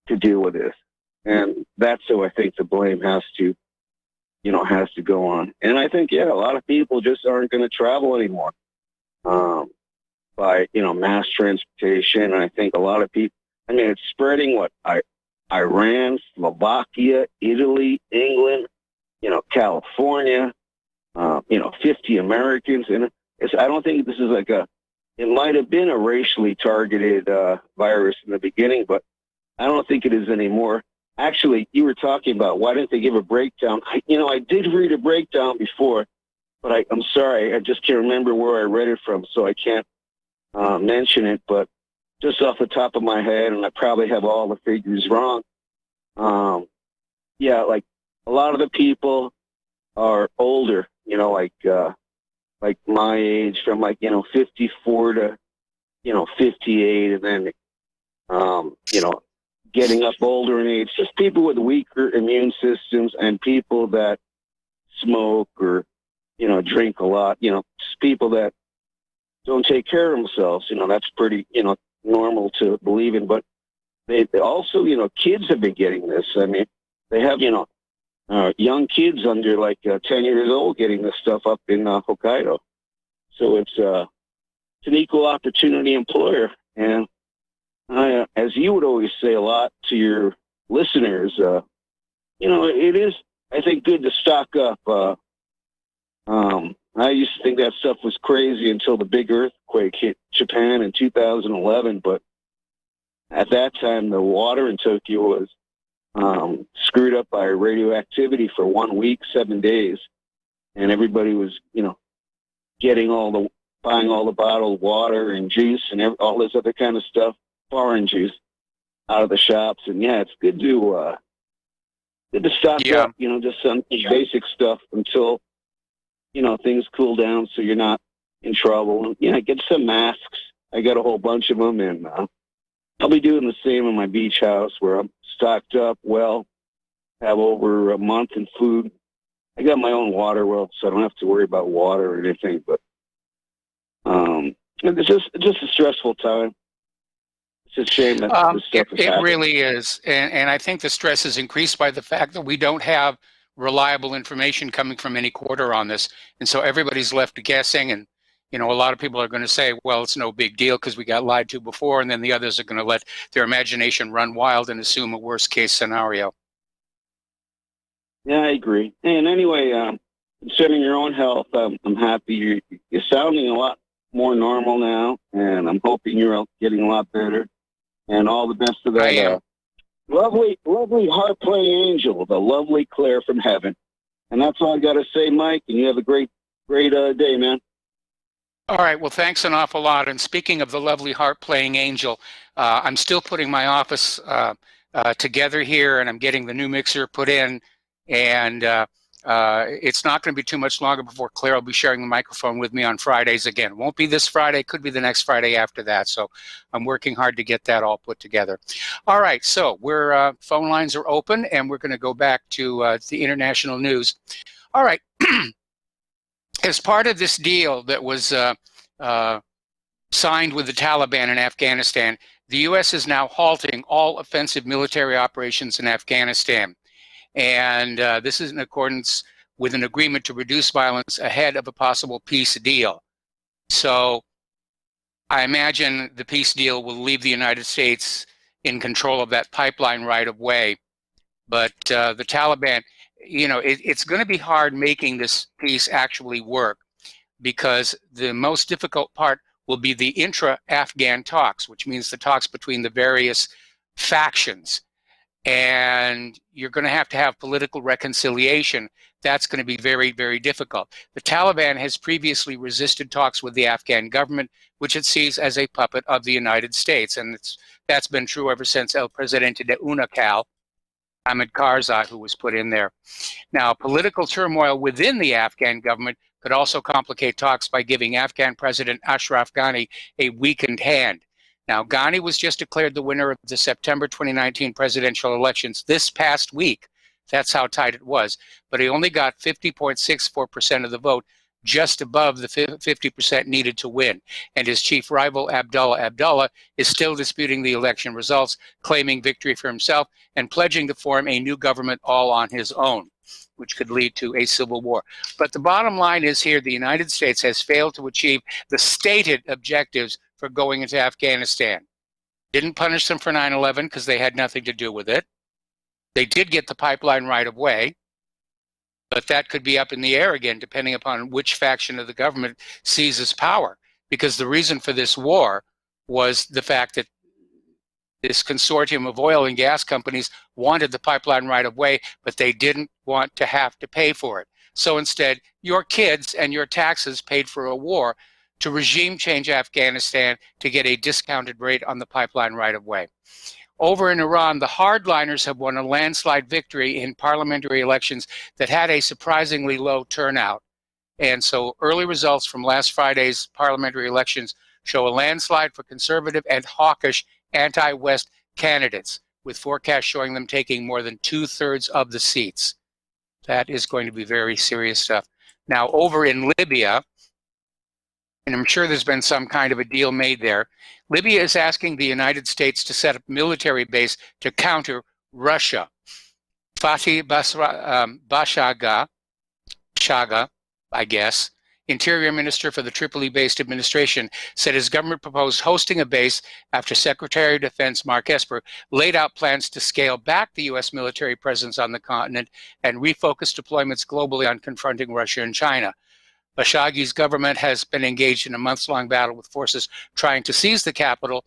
to deal with this. And that's who I think the blame has to go on. And I think, a lot of people just aren't going to travel anymore by, mass transportation. And I think a lot of people, it's spreading Iran, Slovakia, Italy, England, California, 50 Americans. And I don't think this is it might have been a racially targeted virus in the beginning, but I don't think it is anymore. Actually, you were talking about why didn't they give a breakdown? I did read a breakdown before, but I'm sorry, I just can't remember where I read it from, so I can't mention it. But just off the top of my head, and I probably have all the figures wrong. A lot of the people are older, like my age, from 54 to 58, and then getting up older in age, just people with weaker immune systems and people that smoke or drink a lot, just people that don't take care of themselves. That's pretty normal to believe in. But they also, kids have been getting this. I mean, they have young kids under 10 years old getting this stuff up in Hokkaido. So it's an equal opportunity employer. And as you would always say a lot to your listeners, it is, I think, good to stock up. I used to think that stuff was crazy until the big earthquake hit Japan in 2011. But at that time, the water in Tokyo was screwed up by radioactivity for 1 week, 7 days. And everybody was, buying all the bottled water and juice and all this other kind of stuff, foreign juice, out of the shops. And it's good to stock up, just some basic stuff until, things cool down so you're not in trouble. And, get some masks. I got a whole bunch of them, and I'll be doing the same in my beach house where I'm stocked up well, have over a month in food. I got my own water well, so I don't have to worry about water or anything. But it's just a stressful time. It's a shame that this stuff is happening. It really is. And I think the stress is increased by the fact that we don't have reliable information coming from any quarter on this. And so everybody's left guessing. And, a lot of people are going to say, well, it's no big deal because we got lied to before. And then the others are going to let their imagination run wild and assume a worst case scenario. Yeah, I agree. And anyway, concerning your own health, I'm happy you're sounding a lot more normal now. And I'm hoping you're getting a lot better. And all the best of that. Lovely harp-playing angel, the lovely Claire from heaven. And that's all I got to say, Mike, and you have a great day, man. All right, well, thanks an awful lot. And speaking of the lovely harp-playing angel, I'm still putting my office together here, and I'm getting the new mixer put in, and it's not going to be too much longer before Claire will be sharing the microphone with me on Fridays again. It won't be this Friday, could be the next Friday after that. So I'm working hard to get that all put together. All right, so phone lines are open, and we're going to go back to the international news. All right. As part of this deal that was signed with the Taliban in Afghanistan, the U.S. is now halting all offensive military operations in Afghanistan. And this is in accordance with an agreement to reduce violence ahead of a possible peace deal. So I imagine the peace deal will leave the United States in control of that pipeline right of way. But the Taliban, it's going to be hard making this peace actually work, because the most difficult part will be the intra-Afghan talks, which means the talks between the various factions. And you're going to have political reconciliation. That's going to be very, very difficult. The Taliban has previously resisted talks with the Afghan government, which it sees as a puppet of the United States. And that's been true ever since El Presidente de Unacal, Ahmed Karzai, who was put in there. Now, political turmoil within the Afghan government could also complicate talks by giving Afghan President Ashraf Ghani a weakened hand. Now, Ghani was just declared the winner of the September 2019 presidential elections this past week. That's how tight it was. But he only got 50.64% of the vote, just above the 50% needed to win. And his chief rival, Abdullah, is still disputing the election results, claiming victory for himself and pledging to form a new government all on his own, which could lead to a civil war. But the bottom line is here, the United States has failed to achieve the stated objectives for going into Afghanistan. Didn't punish them for 9/11 because they had nothing to do with it. They did get the pipeline right of way, but that could be up in the air again, depending upon which faction of the government seizes power. Because the reason for this war was the fact that this consortium of oil and gas companies wanted the pipeline right of way, but they didn't want to have to pay for it. So instead, your kids and your taxes paid for a war to regime change Afghanistan to get a discounted rate on the pipeline right of way. Over in Iran, the hardliners have won a landslide victory in parliamentary elections that had a surprisingly low turnout. And so early results from last Friday's parliamentary elections show a landslide for conservative and hawkish anti-West candidates, with forecasts showing them taking more than 2/3 of the seats. That is going to be very serious stuff. Now, over in Libya, and I'm sure there's been some kind of a deal made there, Libya is asking the United States to set up a military base to counter Russia. Fatih Bashaga, I guess, Interior Minister for the Tripoli-based administration, said his government proposed hosting a base after Secretary of Defense Mark Esper laid out plans to scale back the U.S. military presence on the continent and refocus deployments globally on confronting Russia and China. Bashagi's government has been engaged in a months-long battle with forces trying to seize the capital,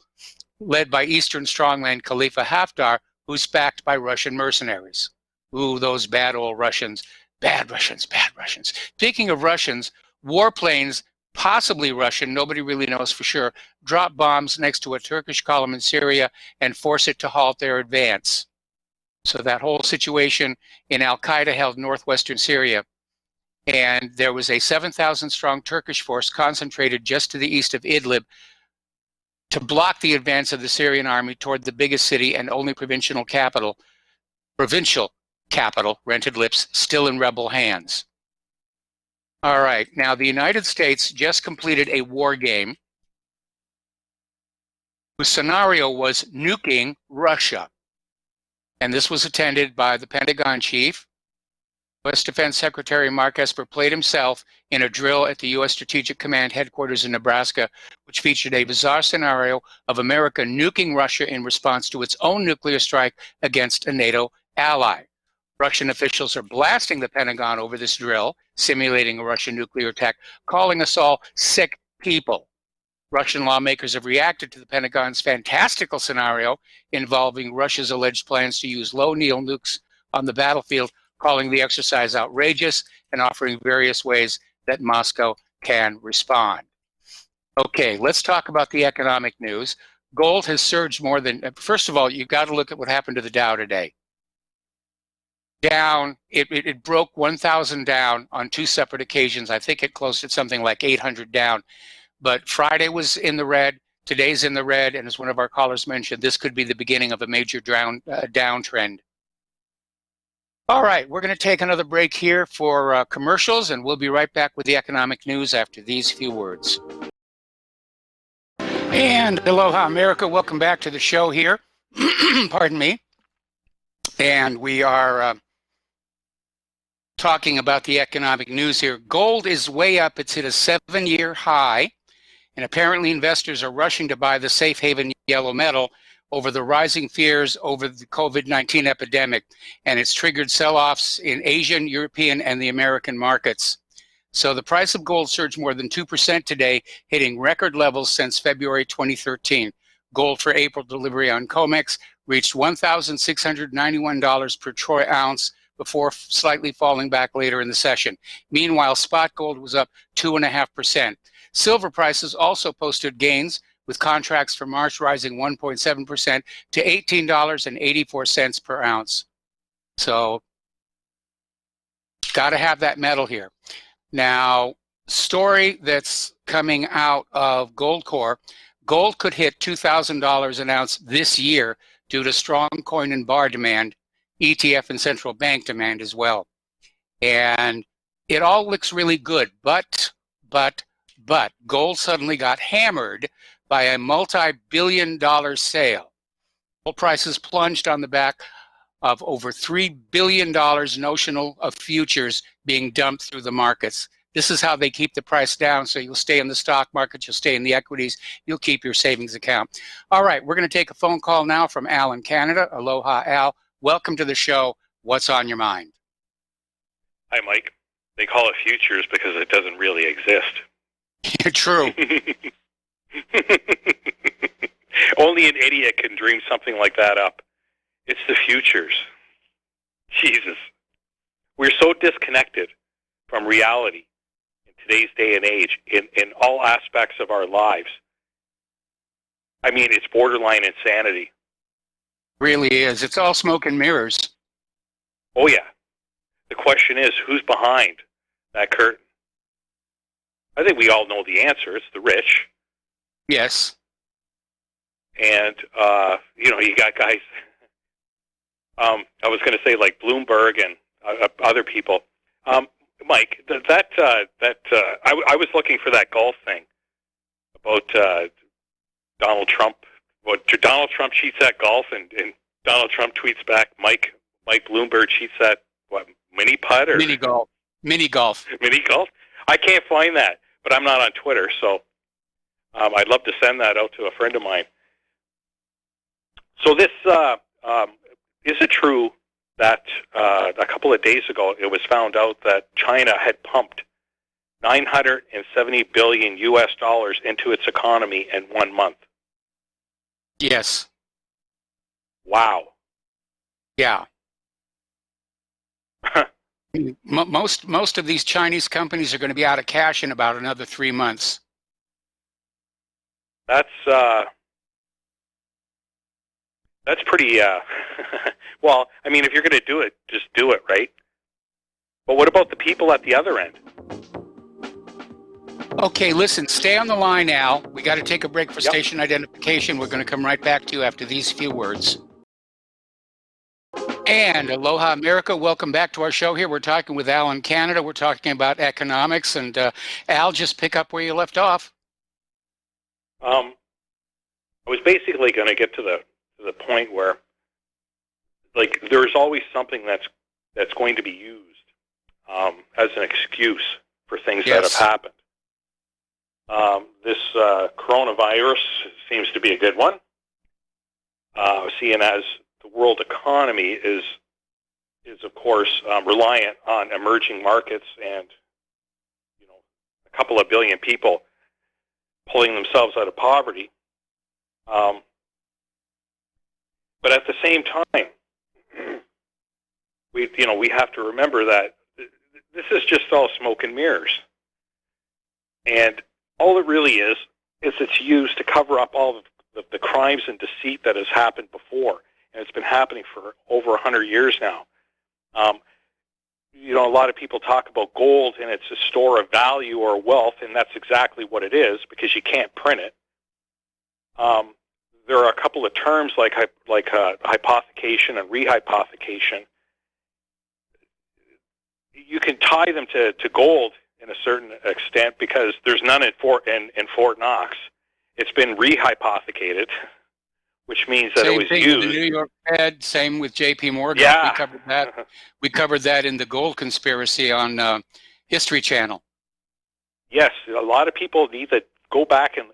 led by Eastern strongman Khalifa Haftar, who's backed by Russian mercenaries. Ooh, those bad old Russians. Bad Russians, bad Russians. Speaking of Russians, warplanes, possibly Russian, nobody really knows for sure, drop bombs next to a Turkish column in Syria and force it to halt their advance. So that whole situation in Al-Qaeda held northwestern Syria. And there was a 7,000-strong Turkish force concentrated just to the east of Idlib to block the advance of the Syrian army toward the biggest city and only provincial capital, Rented Lips, still in rebel hands. All right, now the United States just completed a war game whose scenario was nuking Russia. And this was attended by the Pentagon chief. U.S. Defense Secretary Mark Esper played himself in a drill at the U.S. Strategic Command headquarters in Nebraska, which featured a bizarre scenario of America nuking Russia in response to its own nuclear strike against a NATO ally. Russian officials are blasting the Pentagon over this drill, simulating a Russian nuclear attack, calling us all sick people. Russian lawmakers have reacted to the Pentagon's fantastical scenario involving Russia's alleged plans to use low-yield nukes on the battlefield, calling the exercise outrageous and offering various ways that Moscow can respond. Okay, let's talk about the economic news. Gold has surged more than, first of all, you've got to look at what happened to the Dow today. Down, it broke 1,000 down on two separate occasions. I think it closed at something like 800 down. But Friday was in the red, today's in the red, and as one of our callers mentioned, this could be the beginning of a major downtrend. All right, we're going to take another break here for commercials, and we'll be right back with the economic news after these few words. And aloha, America. Welcome back to the show here. Pardon me. And we are talking about the economic news here. Gold is way up. It's hit a 7-year high. And apparently investors are rushing to buy the safe haven yellow metal, over the rising fears over the COVID-19 epidemic, and it's triggered sell-offs in Asian, European, and the American markets. So the price of gold surged more than 2% today, hitting record levels since February 2013. Gold for April delivery on COMEX reached $1,691 per troy ounce before slightly falling back later in the session. Meanwhile, spot gold was up 2.5%. Silver prices also posted gains, with contracts for March rising 1.7% to $18.84 per ounce. So, got to have that metal here. Now, story that's coming out of Goldcore, gold could hit $2,000 an ounce this year due to strong coin and bar demand, ETF and central bank demand as well. And it all looks really good, but gold suddenly got hammered by a multi-billion-dollar sale. Gold prices plunged on the back of over $3 billion notional of futures being dumped through the markets. This is how they keep the price down, so you'll stay in the stock market, you'll stay in the equities, you'll keep your savings account. All right, we're going to take a phone call now from Al in Canada. Aloha, Al. Welcome to the show. What's on your mind? Hi, Mike. They call it futures because it doesn't really exist. True. Only an idiot can dream something like that up. It's the futures. Jesus. We're so disconnected from reality in today's day and age in all aspects of our lives. I mean, it's borderline insanity. Really is. It's all smoke and mirrors. Oh, yeah. The question is, who's behind that curtain? I think we all know the answer. It's the rich. Yes. And, you got guys, I was going to say like Bloomberg and other people. Mike, I was looking for that golf thing about Donald Trump. Well, Donald Trump cheats at golf, and Donald Trump tweets back, Mike Bloomberg cheats at, what, mini putt? Or Mini golf. Mini golf. Mini golf? I can't find that, but I'm not on Twitter, so I'd love to send that out to a friend of mine. So this, is it true that a couple of days ago it was found out that China had pumped $970 billion US into its economy in 1 month? Yes. Wow. Yeah. Most of these Chinese companies are going to be out of cash in about another 3 months. That's pretty, well, I mean, if you're going to do it, just do it, right? But what about the people at the other end? Okay, listen, stay on the line, Al. We got to take a break for station identification. We're going to come right back to you after these few words. And aloha, America. Welcome back to our show here. We're talking with Al in Canada. We're talking about economics. And Al, just pick up where you left off. I was basically going to get to the point where, like, there's always something that's going to be used as an excuse for things that have happened. This coronavirus seems to be a good one, seeing as the world economy is of course reliant on emerging markets and a couple of billion people pulling themselves out of poverty. But at the same time, we have to remember that this is just all smoke and mirrors, and all it really is it's used to cover up all of the crimes and deceit that has happened before, and it's been happening for over 100 years now. A lot of people talk about gold and it's a store of value or wealth, and that's exactly what it is because you can't print it. There are a couple of terms like hypothecation and rehypothecation. You can tie them to gold in a certain extent because there's none in Fort Knox. It's been rehypothecated, which means that it was used. With the New York Fed, same with J.P. Morgan. Yeah. We covered that. We covered that in the gold conspiracy on History Channel. Yes, a lot of people need the go back and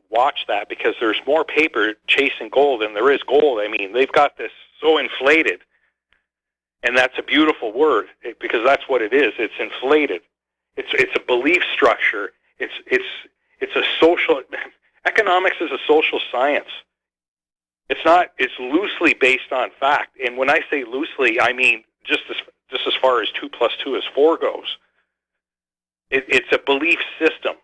watch that, because there's more paper chasing gold than there is gold. I mean, they've got this so inflated, and that's a beautiful word, because that's what it is. It's inflated. It's a belief structure. It's a social, economics is a social science. It's loosely based on fact. And when I say loosely, I mean just as far as 2 + 2 is 4 goes. It's a belief system.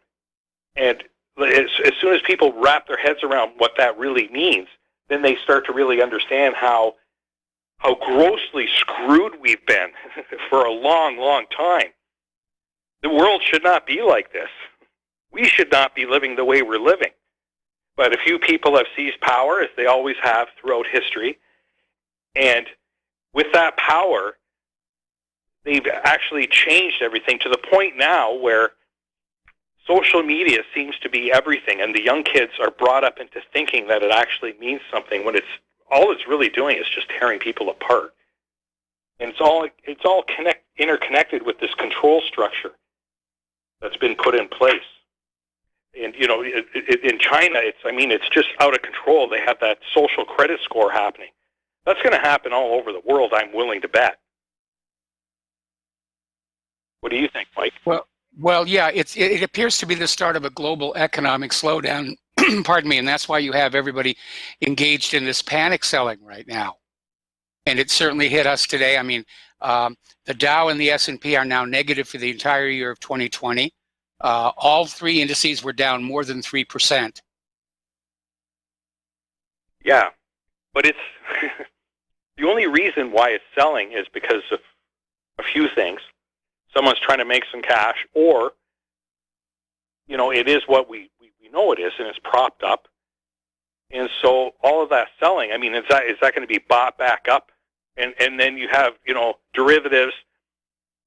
And as soon as people wrap their heads around what that really means, then they start to really understand how grossly screwed we've been for a long, long time. The world should not be like this. We should not be living the way we're living. But a few people have seized power, as they always have throughout history. And with that power, they've actually changed everything to the point now where social media seems to be everything, and the young kids are brought up into thinking that it actually means something, when all it's really doing is just tearing people apart. And it's all interconnected with this control structure that's been put in place. And you know, in China, it's just out of control. They have that social credit score happening. That's going to happen all over the world, I'm willing to bet. What do you think, Mike? Well, yeah, it appears to be the start of a global economic slowdown. Pardon me, and that's why you have everybody engaged in this panic selling right now. And it certainly hit us today. I mean, the Dow and the S&P are now negative for the entire year of 2020. All three indices were down more than 3%. Yeah, but it's the only reason why it's selling is because of a few things. Someone's trying to make some cash, or, you know, it is what we know it is, and it's propped up. And so all of that selling, I mean, is that going to be bought back up? And then you have, you know, derivatives,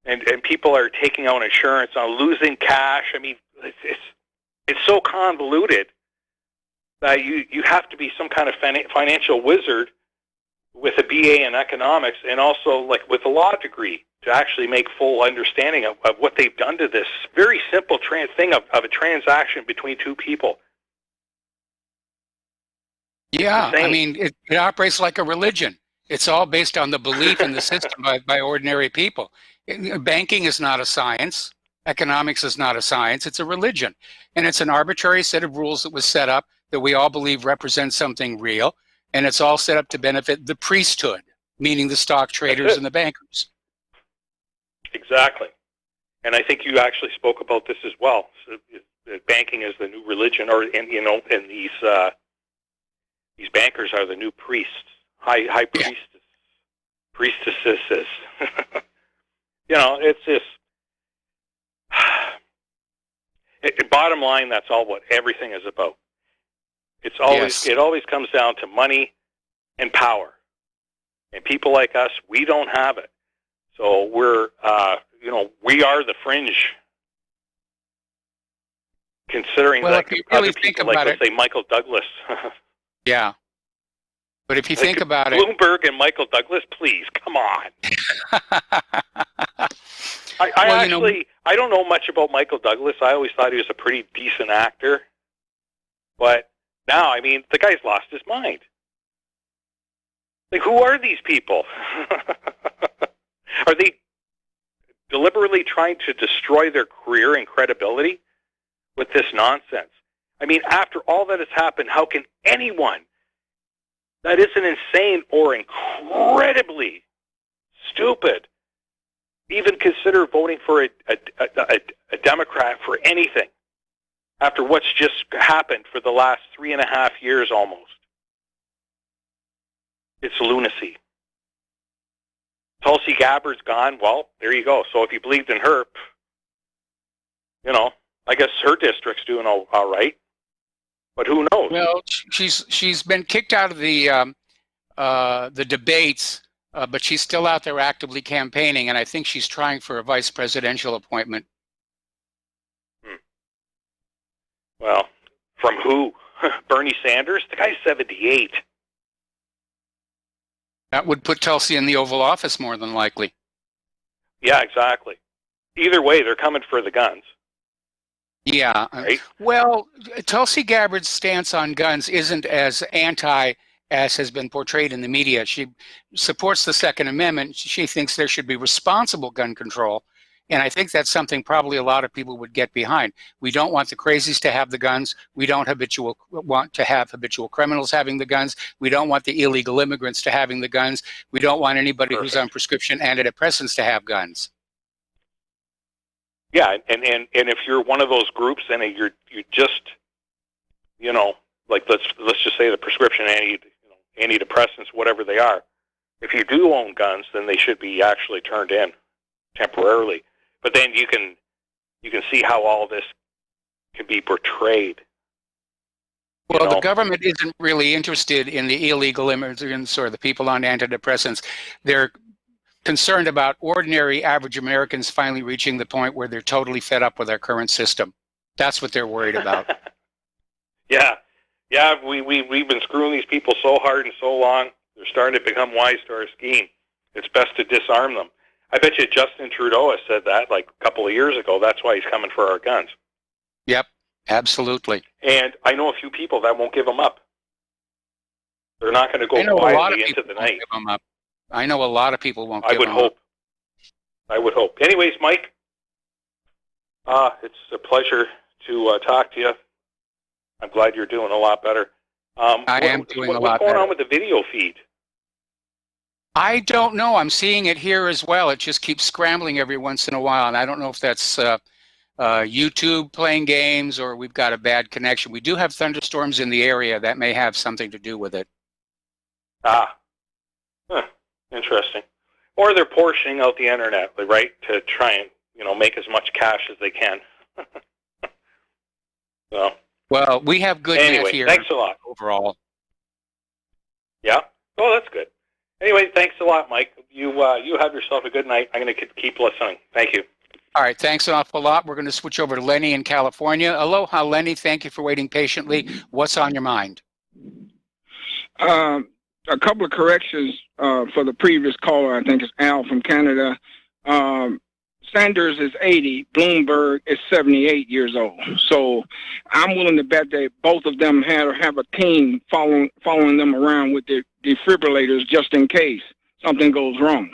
and people are taking out insurance on losing cash. I mean, it's so convoluted that you have to be some kind of financial wizard with a BA in economics, and also like with a law degree, to actually make full understanding of what they've done to this very simple thing of a transaction between two people. Yeah, I mean, it operates like a religion. It's all based on the belief in the system by ordinary people. Banking is not a science. Economics is not a science. It's a religion. And it's an arbitrary set of rules that was set up that we all believe represents something real. And it's all set up to benefit the priesthood, meaning the stock traders and the bankers. Exactly. And I think you actually spoke about this as well. So, banking is the new religion, and these bankers are the new priests, high priestesses. You know, it's this. Bottom line, that's all what everything is about. It's always It always comes down to money and power, and people like us, we don't have it. So we're, we are the fringe. Considering that you other really people think about let's say Michael Douglas. Yeah. But if you think about Bloomberg and Michael Douglas, please, come on. I don't know much about Michael Douglas. I always thought he was a pretty decent actor. But now, I mean, the guy's lost his mind. Like, who are these people? Are they deliberately trying to destroy their career and credibility with this nonsense? I mean, after all that has happened, how can anyone that isn't insane or incredibly stupid even consider voting for a Democrat for anything after what's just happened for the last 3.5 years almost? It's lunacy. Tulsi Gabbard's gone. Well, there you go. So if you believed in her, I guess her district's doing all right. But who knows? Well, she's been kicked out of the debates, but she's still out there actively campaigning, and I think she's trying for a vice presidential appointment. Well, from who? Bernie Sanders? The guy's 78. That would put Tulsi in the Oval Office more than likely. Yeah, exactly. Either way, they're coming for the guns. Yeah. Right? Well, Tulsi Gabbard's stance on guns isn't as anti as has been portrayed in the media. She supports the Second Amendment. She thinks there should be responsible gun control. And I think that's something probably a lot of people would get behind. We don't want the crazies to have the guns. We don't want to have habitual criminals having the guns. We don't want the illegal immigrants to having the guns. We don't want anybody who's on prescription antidepressants to have guns. Yeah, and if you're one of those groups, and you're just, like let's just say the prescription antidepressants, whatever they are, if you do own guns, then they should be actually turned in temporarily. But then you can see how all this can be portrayed. Well, the government isn't really interested in the illegal immigrants or the people on antidepressants. They're concerned about ordinary average Americans finally reaching the point where they're totally fed up with our current system. That's what they're worried about. Yeah, we've been screwing these people so hard and so long. They're starting to become wise to our scheme. It's best to disarm them. I bet you Justin Trudeau has said that like a couple of years ago. That's why he's coming for our guns. Yep, absolutely. And I know a few people that won't give them up. They're not going to go quietly into the night. Give them up. I know a lot of people won't give them up. I would hope. Anyways, Mike, it's a pleasure to talk to you. I'm glad you're doing a lot better. I am doing a lot better. What's going on with the video feed? I don't know. I'm seeing it here as well. It just keeps scrambling every once in a while, and I don't know if that's YouTube playing games or we've got a bad connection. We do have thunderstorms in the area. That may have something to do with it. Interesting. Or they're portioning out the internet, right, to try and make as much cash as they can. So. Well, we have good net here. Thanks a lot. Overall. Yeah. Oh, that's good. Anyway, thanks a lot, Mike. You have yourself a good night. I'm going to keep listening. Thank you. All right. Thanks an awful lot. We're going to switch over to Lenny in California. Aloha, Lenny. Thank you for waiting patiently. What's on your mind? A couple of corrections for the previous caller. I think it's Al from Canada. Sanders is 80. Bloomberg is 78 years old. So I'm willing to bet that both of them have a team following them around with their defibrillators just in case something goes wrong.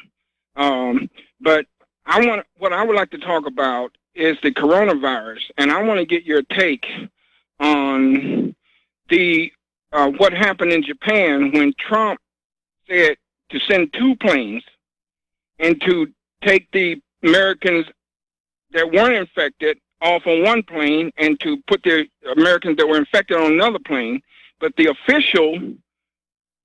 But what I would like to talk about is the coronavirus, and I want to get your take on what happened in Japan when Trump said to send 2 planes and to take the Americans that weren't infected off on one plane and to put the Americans that were infected on another plane. But the official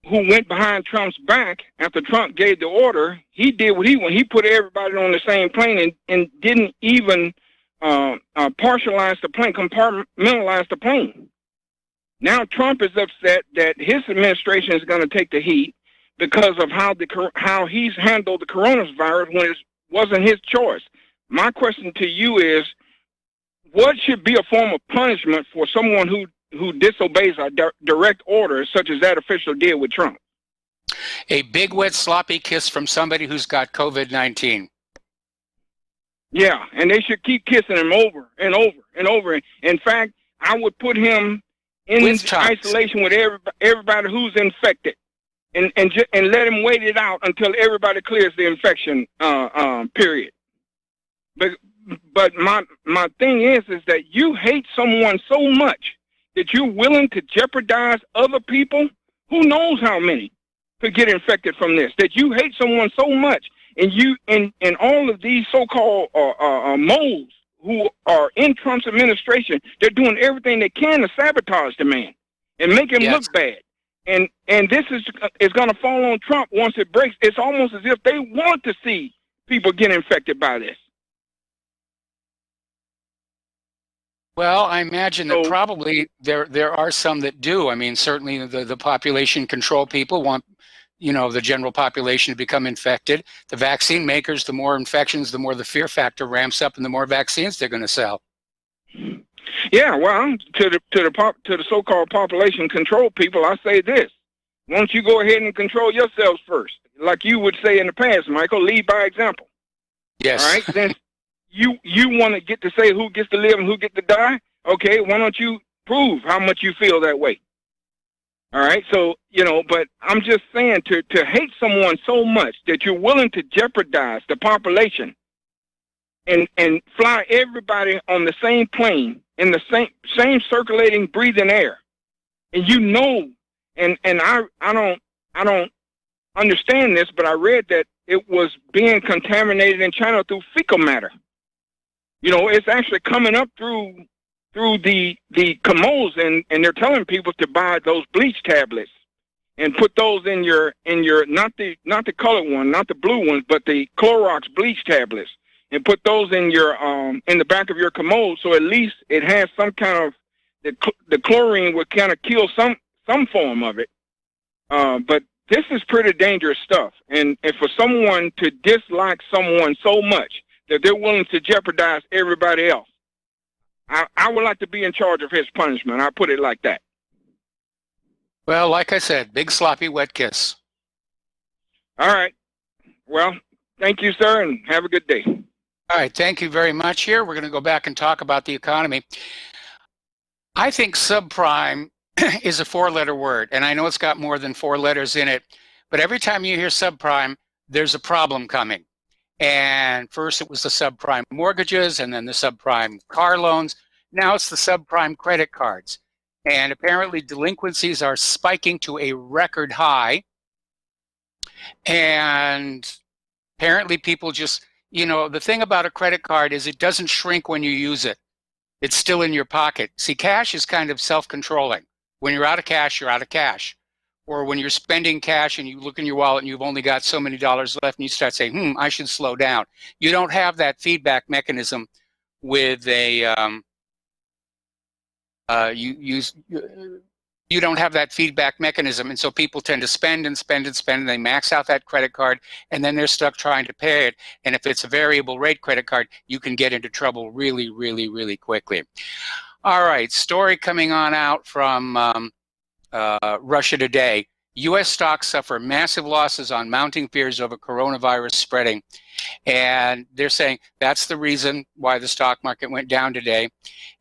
who went behind Trump's back after Trump gave the order, he did what he wanted. He put everybody on the same plane and didn't even partialize the plane, compartmentalize the plane. Now Trump is upset that his administration is going to take the heat because of how he's handled the coronavirus when it wasn't his choice. My question to you is, what should be a form of punishment for someone who disobeys a direct order such as that official did with Trump? A big, wet, sloppy kiss from somebody who's got COVID-19. Yeah, and they should keep kissing him over and over and over. In fact, I would put him in isolation with everybody who's infected. And let him wait it out until everybody clears the infection period. But my thing is that you hate someone so much that you're willing to jeopardize other people. Who knows how many could get infected from this? That you hate someone so much, and you and all of these so-called moles who are in Trump's administration, they're doing everything they can to sabotage the man and make him look bad. And this is going to fall on Trump once it breaks. It's almost as if they want to see people get infected by this. Well, I imagine that probably there are some that do. I mean, certainly the population control people want, the general population to become infected. The vaccine makers, the more infections, the more the fear factor ramps up and the more vaccines they're going to sell. Yeah, well, to the so-called population control people, I say this: why don't you go ahead and control yourselves first, like you would say in the past, Michael? Lead by example. Yes. All right. you want to get to say who gets to live and who gets to die? Okay, why don't you prove how much you feel that way? All right, so, but I'm just saying to hate someone so much that you're willing to jeopardize the population and fly everybody on the same plane in the same circulating, breathing air. And I don't understand this, but I read that it was being contaminated in China through fecal matter. It's actually coming up through the commodes, and they're telling people to buy those bleach tablets and put those in your not the colored one, not the blue ones, but the Clorox bleach tablets, and put those in your in the back of your commode, so at least it has some kind of the chlorine would kind of kill some form of it. But this is pretty dangerous stuff, and for someone to dislike someone so much that they're willing to jeopardize everybody else, I would like to be in charge of his punishment. I put it like that. Well, like I said, big sloppy wet kiss. All right. Well, thank you, sir, and have a good day. All right, thank you very much. Here, we're going to go back and talk about the economy. I think subprime is a four-letter word, and I know it's got more than 4 letters in it, but every time you hear subprime, there's a problem coming. And first it was the subprime mortgages, and then the subprime car loans. Now it's the subprime credit cards. And apparently delinquencies are spiking to a record high. And apparently people just, the thing about a credit card is it doesn't shrink when you use it. It's still in your pocket. See, cash is kind of self-controlling. When you're out of cash, you're out of cash. Or when you're spending cash and you look in your wallet and you've only got so many dollars left and you start saying, I should slow down. You don't have that feedback mechanism with a, you don't have that feedback mechanism. And so people tend to spend and spend and spend, and they max out that credit card, and then they're stuck trying to pay it. And if it's a variable rate credit card, you can get into trouble really, really, really quickly. All right, story coming on out from Russia Today. U.S. stocks suffer massive losses on mounting fears over coronavirus spreading. And they're saying that's the reason why the stock market went down today.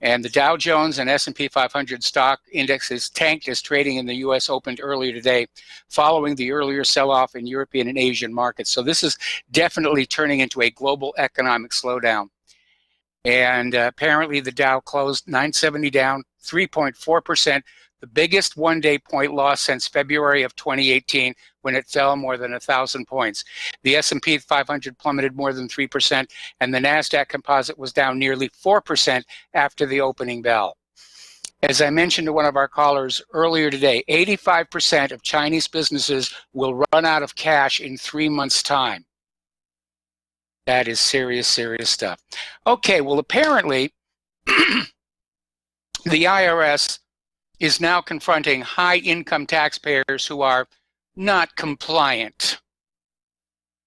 And the Dow Jones and S&P 500 stock indexes tanked as trading in the U.S. opened earlier today, following the earlier sell-off in European and Asian markets. So this is definitely turning into a global economic slowdown. And apparently the Dow closed 970 down, 3.4%. The biggest one-day point loss since February of 2018, when it fell more than 1,000 points. The S&P 500 plummeted more than 3%, and the NASDAQ composite was down nearly 4% after the opening bell. As I mentioned to one of our callers earlier today, 85% of Chinese businesses will run out of cash in 3 months' time. That is serious, serious stuff. Okay, well, apparently, the IRS is now confronting high-income taxpayers who are not compliant.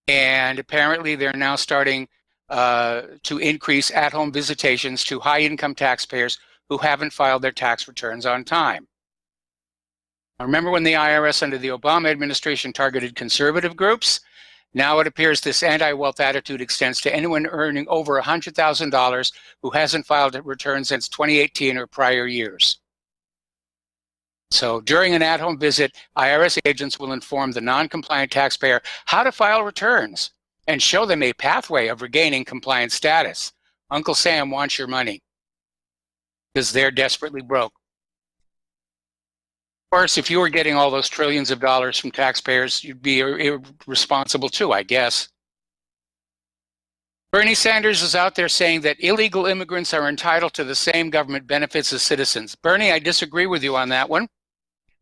And apparently they're now starting to increase at-home visitations to high-income taxpayers who haven't filed their tax returns on time. Now, remember when the IRS under the Obama administration targeted conservative groups? Now it appears this anti-wealth attitude extends to anyone earning over $100,000 who hasn't filed a return since 2018 or prior years. So during an at-home visit, IRS agents will inform the non-compliant taxpayer how to file returns and show them a pathway of regaining compliant status. Uncle Sam wants your money because they're desperately broke. Of course, if you were getting all those trillions of dollars from taxpayers, you'd be irresponsible too, I guess. Bernie Sanders is out there saying that illegal immigrants are entitled to the same government benefits as citizens. Bernie, I disagree with you on that one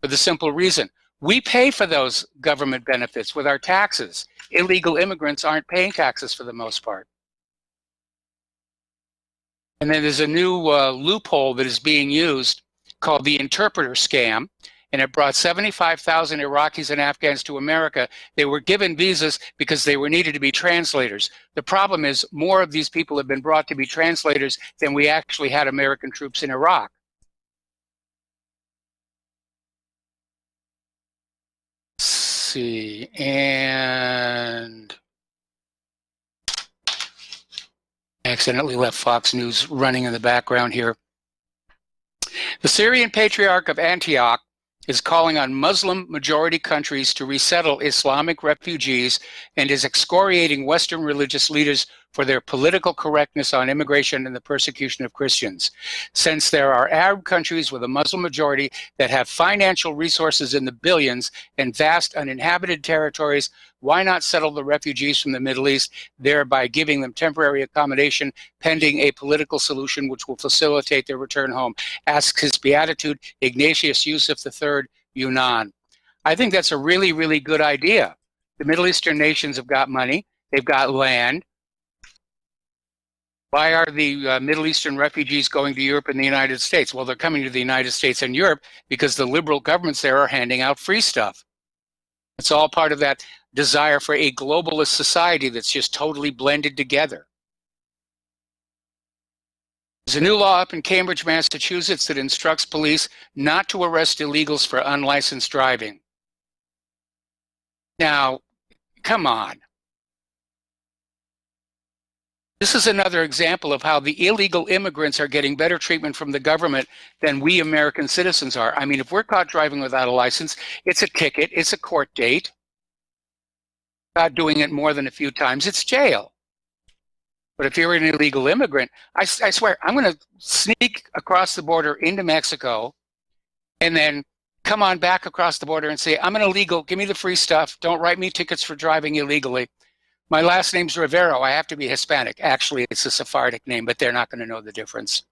for the simple reason. We pay for those government benefits with our taxes. Illegal immigrants aren't paying taxes for the most part. And then there's a new loophole that is being used called the interpreter scam, and it brought 75,000 Iraqis and Afghans to America. They were given visas because they were needed to be translators. The problem is more of these people have been brought to be translators than we actually had American troops in Iraq. See, and accidentally left Fox News running in the background here. The Syrian Patriarch of Antioch is calling on Muslim-majority countries to resettle Islamic refugees and is excoriating Western religious leaders for their political correctness on immigration and the persecution of Christians. Since there are Arab countries with a Muslim majority that have financial resources in the billions and vast uninhabited territories, why not settle the refugees from the Middle East, thereby giving them temporary accommodation pending a political solution which will facilitate their return home, asks His Beatitude Ignatius Yusuf III, Yunnan. I think that's a really, really good idea. The Middle Eastern nations have got money. They've got land. Why are the Middle Eastern refugees going to Europe and the United States? Well, they're coming to the United States and Europe because the liberal governments there are handing out free stuff. It's all part of that desire for a globalist society that's just totally blended together. There's a new law up in Cambridge, Massachusetts that instructs police not to arrest illegals for unlicensed driving. Now, come on. This is another example of how the illegal immigrants are getting better treatment from the government than we American citizens are. I mean, if we're caught driving without a license, it's a ticket, it's a court date. Not doing it more than a few times, it's jail. But if you're an illegal immigrant, I swear, I'm going to sneak across the border into Mexico and then come on back across the border and say, I'm an illegal, give me the free stuff, don't write me tickets for driving illegally. My last name's Rivero. I have to be Hispanic. Actually, it's a Sephardic name, but they're not going to know the difference.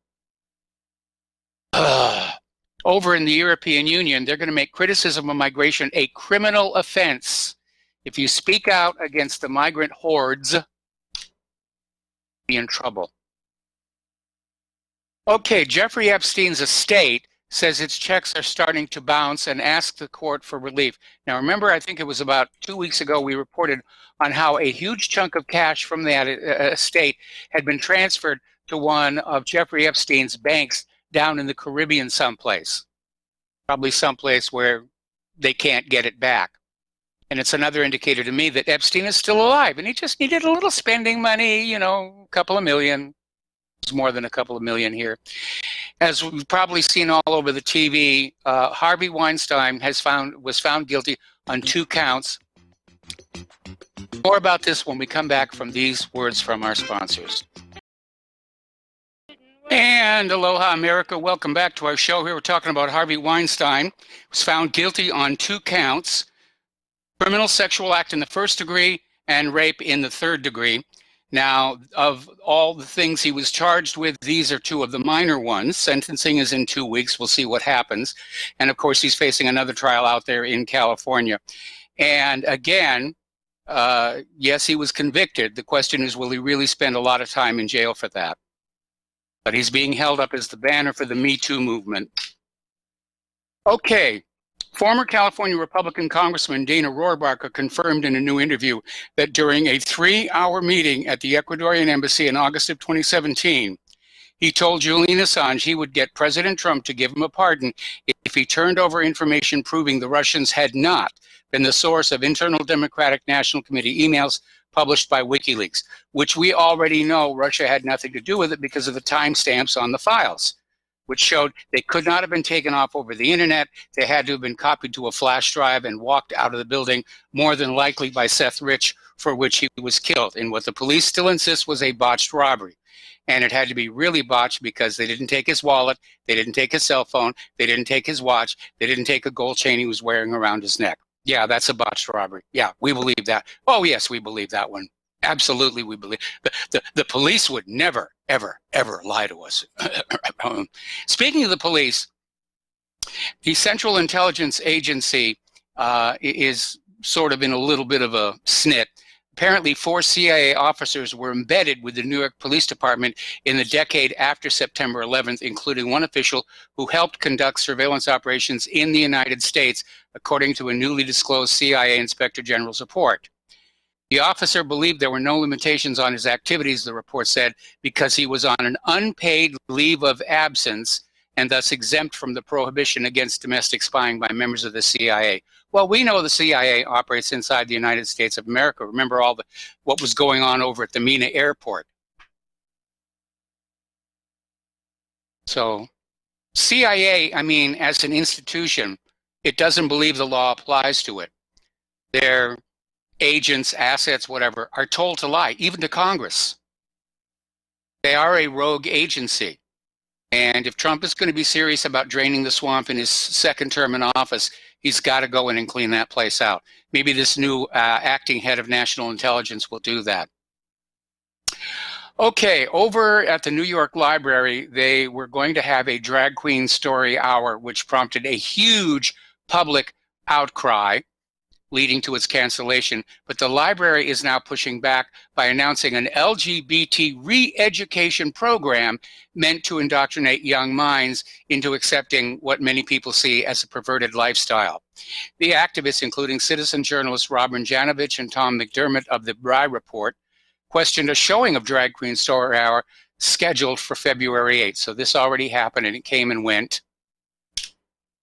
Over in the European Union, they're going to make criticism of migration a criminal offense. If you speak out against the migrant hordes, you'll be in trouble. Okay, Jeffrey Epstein's estate says its checks are starting to bounce and asked the court for relief. Now, remember, I think it was about 2 weeks ago we reported on how a huge chunk of cash from that estate had been transferred to one of Jeffrey Epstein's banks down in the Caribbean someplace. Probably someplace where they can't get it back. And it's another indicator to me that Epstein is still alive and he just needed a little spending money, you know, a couple of million. It's more than a couple of million here. As we've probably seen all over the TV, Harvey Weinstein was found guilty on 2 counts. More about this when we come back from these words from our sponsors. And aloha, America. Welcome back to our show. Here we're talking about Harvey Weinstein. He was found guilty on 2 counts, criminal sexual act in the 1st degree and rape in the 3rd degree. Now, of all the things he was charged with, these are 2 of the minor ones. Sentencing is in 2 weeks. We'll see what happens. And of course, he's facing another trial out there in California. And again, yes, he was convicted. The question is, will he really spend a lot of time in jail for that? But he's being held up as the banner for the Me Too movement. Okay. Former California Republican Congressman Dana Rohrabacher confirmed in a new interview that during a 3-hour meeting at the Ecuadorian embassy in August of 2017, he told Julian Assange he would get President Trump to give him a pardon if he turned over information proving the Russians had not been the source of internal Democratic National Committee emails published by WikiLeaks, which we already know Russia had nothing to do with it because of the timestamps on the files, which showed they could not have been taken off over the internet. They had to have been copied to a flash drive and walked out of the building, more than likely by Seth Rich, for which he was killed in what the police still insist was a botched robbery. And it had to be really botched because they didn't take his wallet, they didn't take his cell phone, they didn't take his watch, they didn't take a gold chain he was wearing around his neck. Yeah, that's a botched robbery. Yeah, we believe that. Oh, yes, we believe that one. Absolutely, we believe. The police would never, ever, ever lie to us. Speaking of the police, the Central Intelligence Agency is sort of in a little bit of a snit. Apparently, 4 CIA officers were embedded with the New York Police Department in the decade after September 11th, including one official who helped conduct surveillance operations in the United States, according to a newly disclosed CIA Inspector General's report. The officer believed there were no limitations on his activities, the report said, because he was on an unpaid leave of absence and thus exempt from the prohibition against domestic spying by members of the CIA. Well, we know the CIA operates inside the United States of America. Remember what was going on over at the Mena airport. So CIA, I mean, as an institution, it doesn't believe the law applies to it. Their agents, assets, whatever, are told to lie, even to Congress. They are a rogue agency. And if Trump is going to be serious about draining the swamp in his second term in office, he's got to go in and clean that place out. Maybe this new acting head of national intelligence will do that. Okay, over at the New York Library, they were going to have a drag queen story hour, which prompted a huge public outcry, leading to its cancellation. But the library is now pushing back by announcing an LGBT re-education program meant to indoctrinate young minds into accepting what many people see as a perverted lifestyle. The activists, including citizen journalists Robin Janovich and Tom McDermott of the Bryant Report, questioned a showing of Drag Queen Story Hour scheduled for February 8th. So this already happened and it came and went.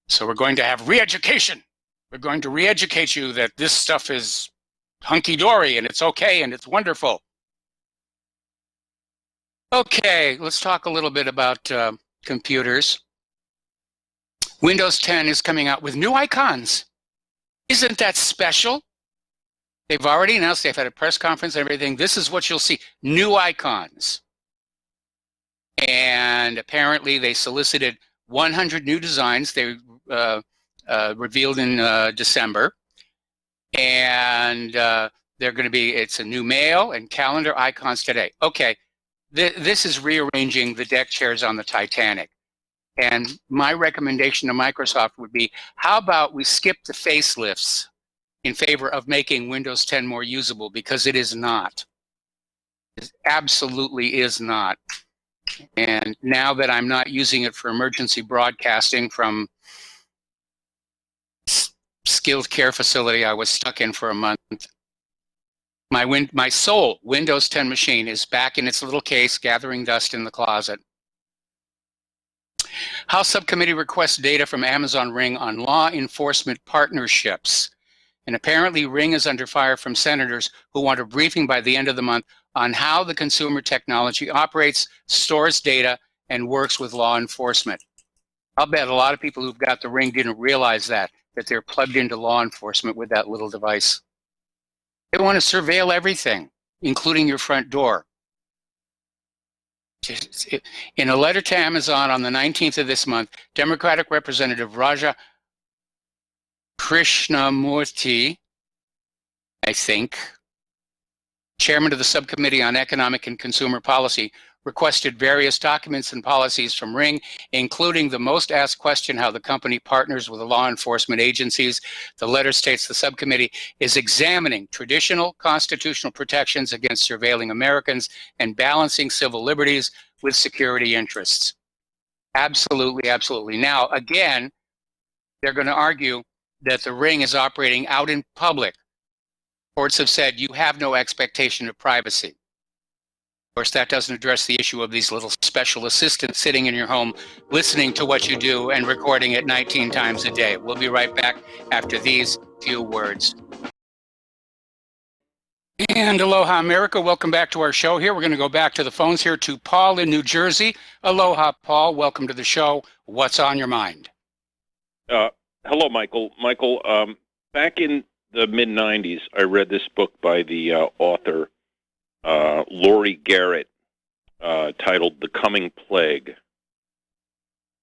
So we're going to have re-education. We're going to re-educate you that this stuff is hunky-dory and it's okay and it's wonderful. Okay, let's talk a little bit about computers. Windows 10 is coming out with new icons. Isn't that special? They've already announced, they've had a press conference and everything. This is what you'll see, new icons. And apparently they solicited 100 new designs. They revealed in December. And they're going to be, it's a new mail and calendar icons today. Okay, this is rearranging the deck chairs on the Titanic. And my recommendation to Microsoft would be, how about we skip the facelifts in favor of making Windows 10 more usable, because it is not. It absolutely is not. And now that I'm not using it for emergency broadcasting from skilled care facility I was stuck in for a month, my sole Windows 10 machine is back in its little case, gathering dust in the closet. House Subcommittee requests data from Amazon Ring on law enforcement partnerships. And apparently Ring is under fire from senators who want a briefing by the end of the month on how the consumer technology operates, stores data, and works with law enforcement. I'll bet a lot of people who've got the Ring didn't realize that they're plugged into law enforcement with that little device. They want to surveil everything, including your front door. In a letter to Amazon on the 19th of this month, Democratic Representative Raja Krishnamurthy, I think, chairman of the Subcommittee on Economic and Consumer Policy, requested various documents and policies from Ring, including the most asked question, how the company partners with law enforcement agencies. The letter states the subcommittee is examining traditional constitutional protections against surveilling Americans and balancing civil liberties with security interests. Absolutely, absolutely. Now, again, they're going to argue that the Ring is operating out in public. Courts have said you have no expectation of privacy. Of course, that doesn't address the issue of these little special assistants sitting in your home, listening to what you do and recording it 19 times a day. We'll be right back after these few words. And aloha, America. Welcome back to our show here. We're going to go back to the phones here to Paul in New Jersey. Aloha, Paul. Welcome to the show. What's on your mind? Hello, Michael. Michael, back in the mid-'90s, I read this book by the author Laurie Garrett titled The Coming Plague.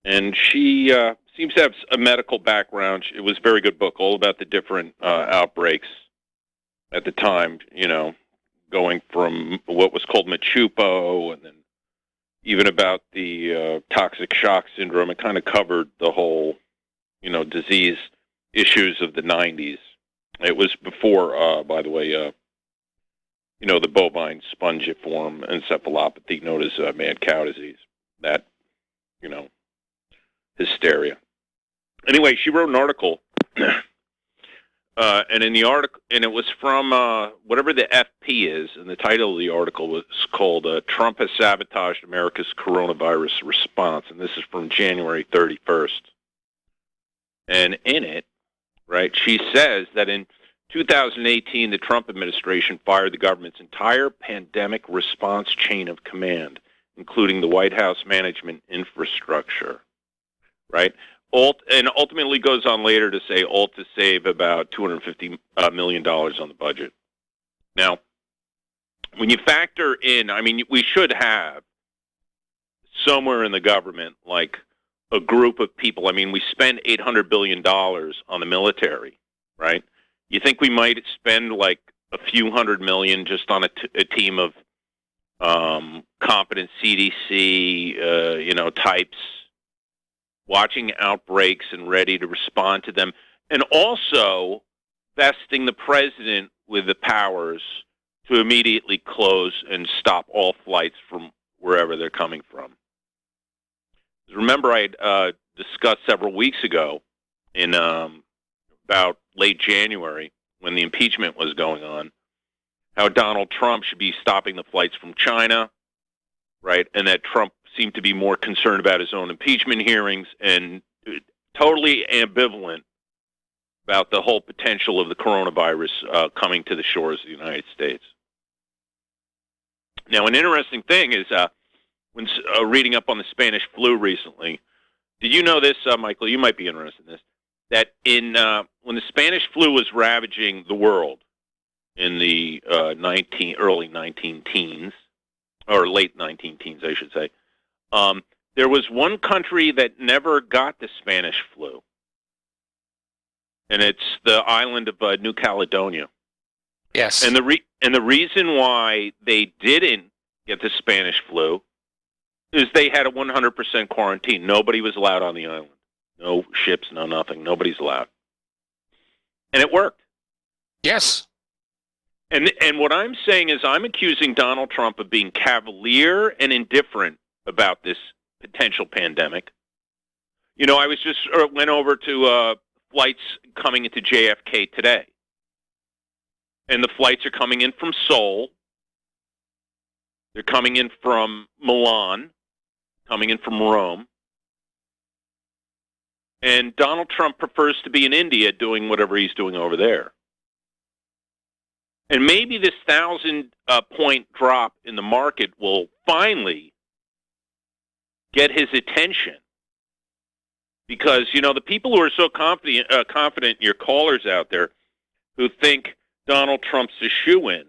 And she seems to have a medical background. It was a very good book, all about the different outbreaks at the time, you know, going from what was called Machupo and then even about the toxic shock syndrome. It kind of covered the whole, you know, disease issues of the 90s. It was before, by the way, you know, the bovine spongiform encephalopathy known as mad cow disease. That, you know, hysteria. Anyway, she wrote an article, and in the article, and it was from whatever the FP is, and the title of the article was called "Trump Has Sabotaged America's Coronavirus Response," and this is from January 31st. And in it, right, she says that in 2018, the Trump administration fired the government's entire pandemic response chain of command, including the White House management infrastructure, right? And ultimately goes on later to say alt to save about $250 million on the budget. Now, when you factor in, I mean, we should have somewhere in the government like a group of people. I mean, we spend $800 billion on the military, right? You think we might spend like a few $100 million just on a team of competent CDC, types watching outbreaks and ready to respond to them, and also vesting the president with the powers to immediately close and stop all flights from wherever they're coming from. Remember, I discussed several weeks ago in about late January when the impeachment was going on, how Donald Trump should be stopping the flights from China, right? And that Trump seemed to be more concerned about his own impeachment hearings and totally ambivalent about the whole potential of the coronavirus coming to the shores of the United States. Now, an interesting thing is when reading up on the Spanish flu recently, did you know this, Michael? You might be interested in this. That when the Spanish flu was ravaging the world in the early 19 teens, or late 19 teens, I should say, there was one country that never got the Spanish flu, and it's the island of New Caledonia. Yes. And the reason why they didn't get the Spanish flu is they had a 100% quarantine. Nobody was allowed on the island. No ships, no nothing. Nobody's allowed. And it worked. Yes. And what I'm saying is I'm accusing Donald Trump of being cavalier and indifferent about this potential pandemic. I was just went over to flights coming into JFK today. And the flights are coming in from Seoul. They're coming in from Milan, coming in from Rome. And Donald Trump prefers to be in India doing whatever he's doing over there. And maybe this 1,000-point drop in the market will finally get his attention. Because, the people who are so confident, your callers out there, who think Donald Trump's a shoo-in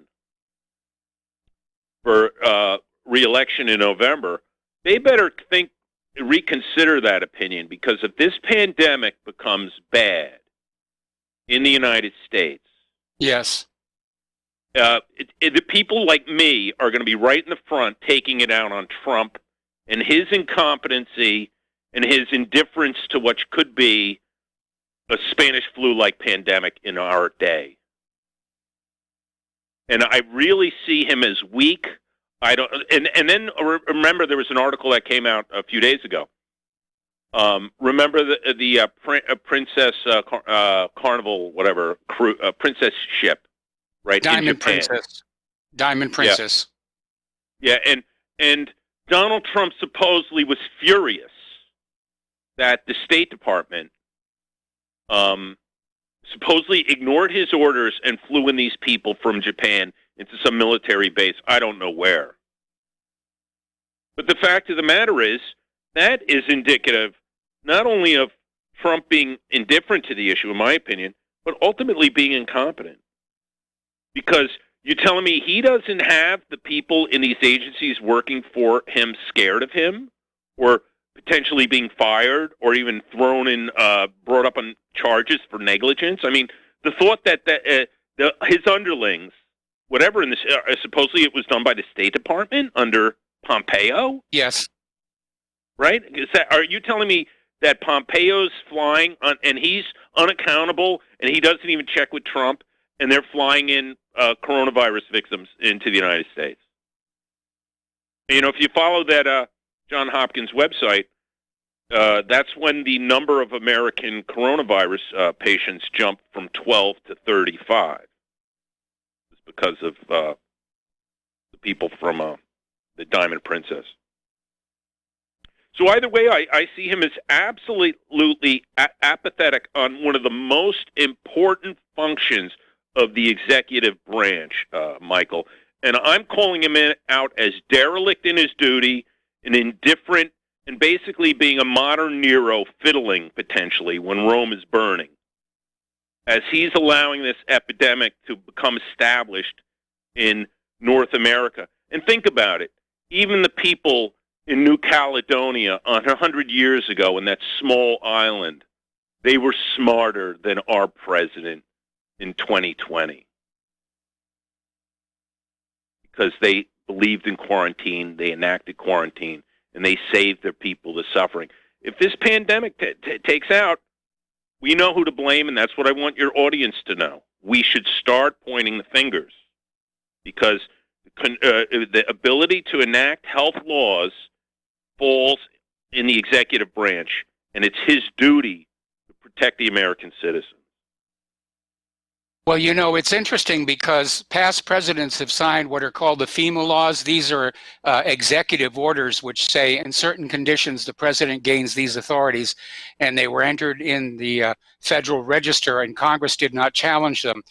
for re-election in November, they better reconsider that opinion, because if this pandemic becomes bad in the United States, yes, the people like me are going to be right in the front taking it out on Trump and his incompetency and his indifference to what could be a Spanish flu-like pandemic in our day. And I really see him as weak. And then remember, there was an article that came out a few days ago. Remember the Princess Carnival, whatever, princess ship, right? Diamond Princess. Diamond Princess. Yeah, and Donald Trump supposedly was furious that the State Department supposedly ignored his orders and flew in these people from Japan into some military base, I don't know where. But the fact of the matter is, that is indicative not only of Trump being indifferent to the issue, in my opinion, but ultimately being incompetent. Because you're telling me he doesn't have the people in these agencies working for him scared of him, or potentially being fired, or even brought up on charges for negligence? I mean, the thought that his underlings, whatever in this, supposedly it was done by the State Department under Pompeo? Yes. Right? Are you telling me that Pompeo's flying and he's unaccountable and he doesn't even check with Trump, and they're flying in coronavirus victims into the United States? If you follow that John Hopkins website, that's when the number of American coronavirus patients jumped from 12 to 35. It's because of the people from the Diamond Princess. So either way, I see him as absolutely apathetic on one of the most important functions of the executive branch, Michael. And I'm calling him out as derelict in his duty and indifferent, and basically being a modern Nero fiddling, potentially, when Rome is burning, as he's allowing this epidemic to become established in North America. And think about it. Even the people in New Caledonia 100 years ago in that small island, they were smarter than our president in 2020 because they believed in quarantine, they enacted quarantine, and they saved their people the suffering. If this pandemic takes out, we know who to blame, and that's what I want your audience to know. We should start pointing the fingers because the ability to enact health laws falls in the executive branch, and it's his duty to protect the American citizen. Well, you know, it's interesting because past presidents have signed what are called the FEMA laws. These are executive orders which say in certain conditions the president gains these authorities, and they were entered in the Federal Register, and Congress did not challenge them.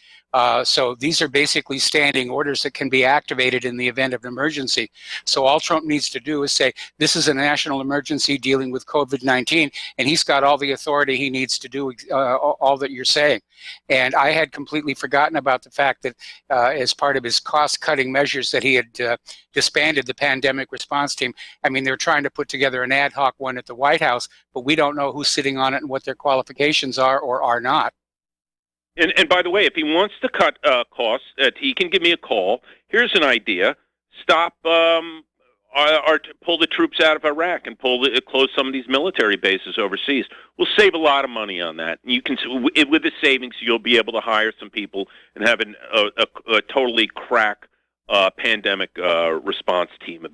So these are basically standing orders that can be activated in the event of an emergency. So all Trump needs to do is say, this is a national emergency dealing with COVID-19, and he's got all the authority he needs to do all that you're saying. And I had completely forgotten about the fact that as part of his cost-cutting measures that he had disbanded the pandemic response team. I mean, they're trying to put together an ad hoc one at the White House, but we don't know who's sitting on it and what their qualifications are or are not. And by the way, if he wants to cut costs, he can give me a call. Here's an idea: stop, pull the troops out of Iraq and close some of these military bases overseas. We'll save a lot of money on that. You can, with the savings, you'll be able to hire some people and have a totally crack pandemic response team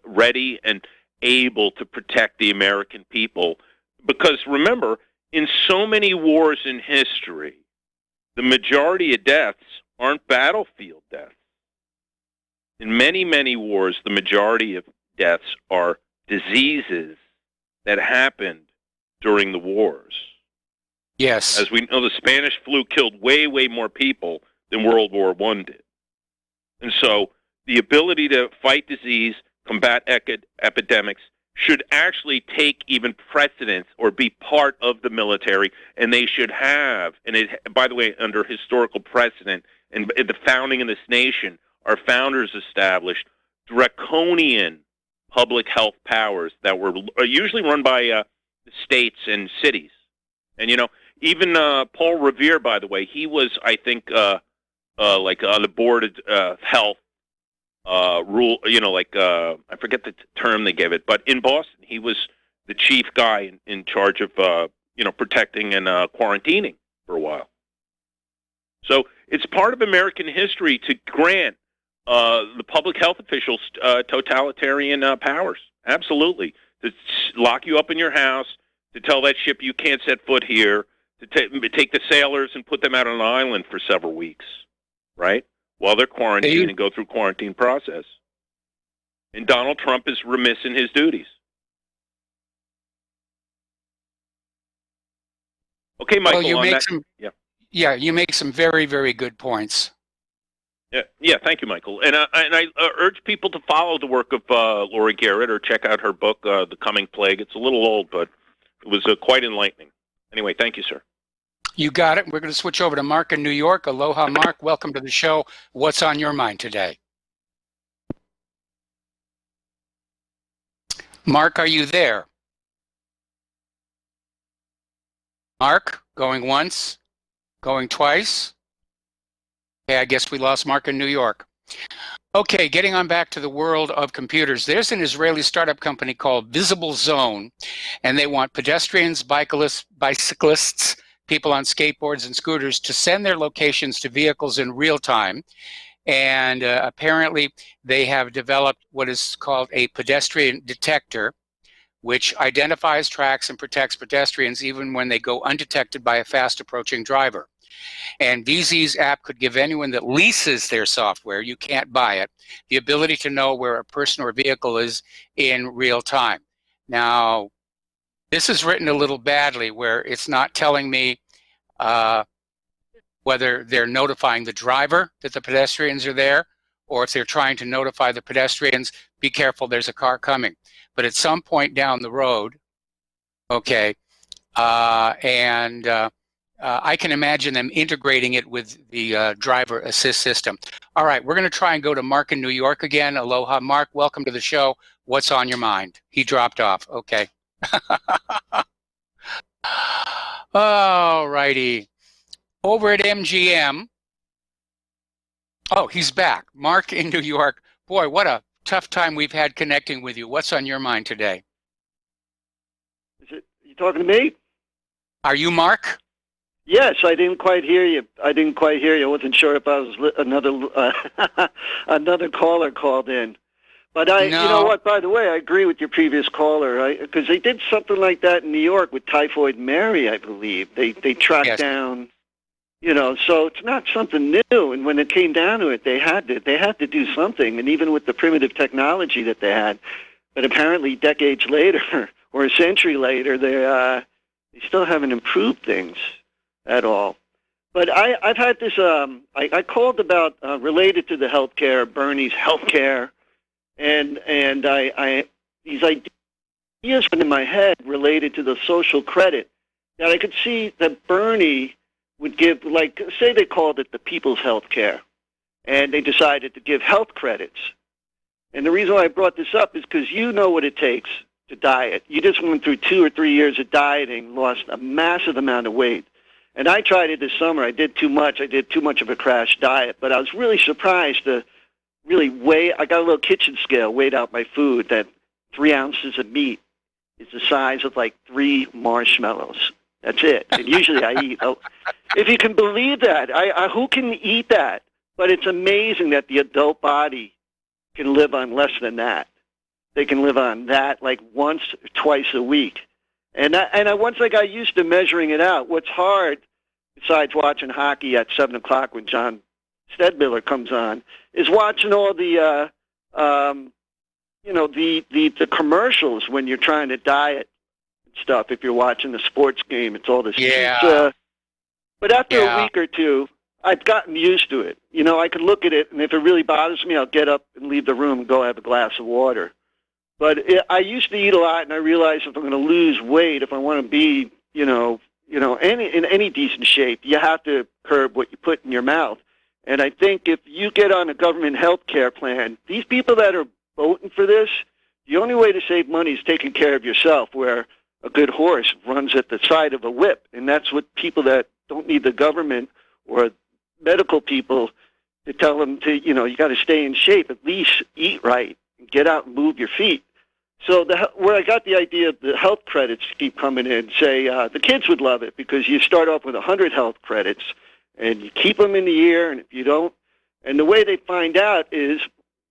ready and able to protect the American people. Because remember, in so many wars in history, the majority of deaths aren't battlefield deaths. In many, many wars, the majority of deaths are diseases that happened during the wars. Yes. As we know, the Spanish flu killed way, way more people than World War I did. And so the ability to fight disease, combat epidemics, should actually take even precedence or be part of the military, and they should have, and it, by the way, under historical precedent and the founding of this nation, our founders established draconian public health powers that were usually run by the states and cities. And, you know, even Paul Revere, by the way, he was, I think, like on the board of health, rule, you know, like, I forget the term they gave it, but in Boston, he was the chief guy in charge of, you know, protecting and quarantining for a while. So it's part of American history to grant the public health officials totalitarian powers. Absolutely. To lock you up in your house, to tell that ship you can't set foot here, to take the sailors and put them out on an island for several weeks, right? While they're quarantined and go through quarantine process. And Donald Trump is remiss in his duties. Okay, Michael, well, you make some very, very good points. Yeah, thank you, Michael. And I urge people to follow the work of Lori Garrett or check out her book, The Coming Plague. It's a little old, but it was quite enlightening. Anyway, thank you, sir. You got it. We're going to switch over to Mark in New York. Aloha, Mark. Welcome to the show. What's on your mind today? Mark, are you there? Mark, going once, going twice. Okay, I guess we lost Mark in New York. Okay, getting on back to the world of computers. There's an Israeli startup company called Visible Zone, and they want pedestrians, bicyclists, people on skateboards and scooters to send their locations to vehicles in real time. And apparently they have developed what is called a pedestrian detector, which identifies, tracks, and protects pedestrians even when they go undetected by a fast approaching driver. And VZ's app could give anyone that leases their software, you can't buy it, the ability to know where a person or vehicle is in real time. Now, this is written a little badly where it's not telling me whether they're notifying the driver that the pedestrians are there or if they're trying to notify the pedestrians, be careful, there's a car coming. But at some point down the road, okay, I can imagine them integrating it with the driver assist system. All right, we're going to try and go to Mark in New York again. Aloha, Mark. Welcome to the show. What's on your mind? He dropped off. Okay. All righty. Over at MGM. Oh, he's back. Mark in New York. Boy, what a tough time we've had connecting with you. What's on your mind today? You talking to me? Are you Mark? Yes, I didn't quite hear you. I wasn't sure if I was another caller called in. But you know what? By the way, I agree with your previous caller, because they did something like that in New York with Typhoid Mary, I believe. They tracked down, so it's not something new. And when it came down to it, they had to do something. And even with the primitive technology that they had, but apparently decades later or a century later, they still haven't improved things at all. But I've had this, I called about related to the healthcare, Bernie's healthcare, and these ideas went in my head related to the social credit that I could see that Bernie would give, like, say they called it the people's healthcare, and they decided to give health credits. And the reason why I brought this up is because you know what it takes to diet. You just went through 2 or 3 years of dieting, lost a massive amount of weight. And I tried it this summer. I did too much. I did too much of a crash diet. But I was really surprised to really weigh. I got a little kitchen scale, weighed out my food, that 3 ounces of meat is the size of like 3 marshmallows. That's it. And usually I eat. If you can believe that, who can eat that? But it's amazing that the adult body can live on less than that. They can live on that like once or twice a week. And once I got used to measuring it out, what's hard, besides watching hockey at 7 o'clock when John Stedmiller comes on, is watching all the, the commercials when you're trying to diet and stuff. If you're watching a sports game, it's all this. Yeah. But after a week or two, I've gotten used to it. I could look at it, and if it really bothers me, I'll get up and leave the room and go have a glass of water. But I used to eat a lot, and I realized if I'm going to lose weight, if I want to be, in any decent shape, you have to curb what you put in your mouth. And I think if you get on a government health care plan, these people that are voting for this, the only way to save money is taking care of yourself, where a good horse runs at the side of a whip. And that's what people that don't need the government or medical people to tell them to, you got to stay in shape, at least eat right, and get out and move your feet. So where I got the idea of the health credits keep coming in, say the kids would love it because you start off with 100 health credits and you keep them in the year, and if you don't, and the way they find out is,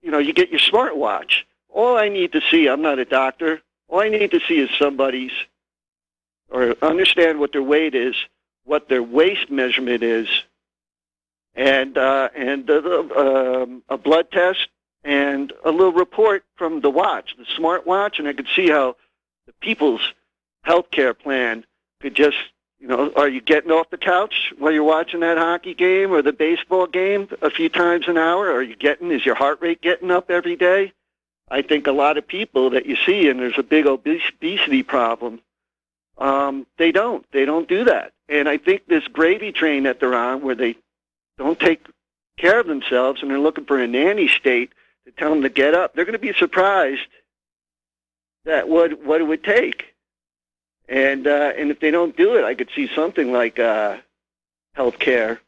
you get your smartwatch. All I need to see, I'm not a doctor, all I need to see is somebody's, or understand what their weight is, what their waist measurement is, and a blood test, and a little report from the watch, the smartwatch, and I could see how the people's health care plan could just, are you getting off the couch while you're watching that hockey game or the baseball game a few times an hour? Is your heart rate getting up every day? I think a lot of people that you see, and there's a big obesity problem, they don't do that. And I think this gravy train that they're on, where they don't take care of themselves and they're looking for a nanny state to tell them to get up, they're going to be surprised that what it would take. And if they don't do it, I could see something like health care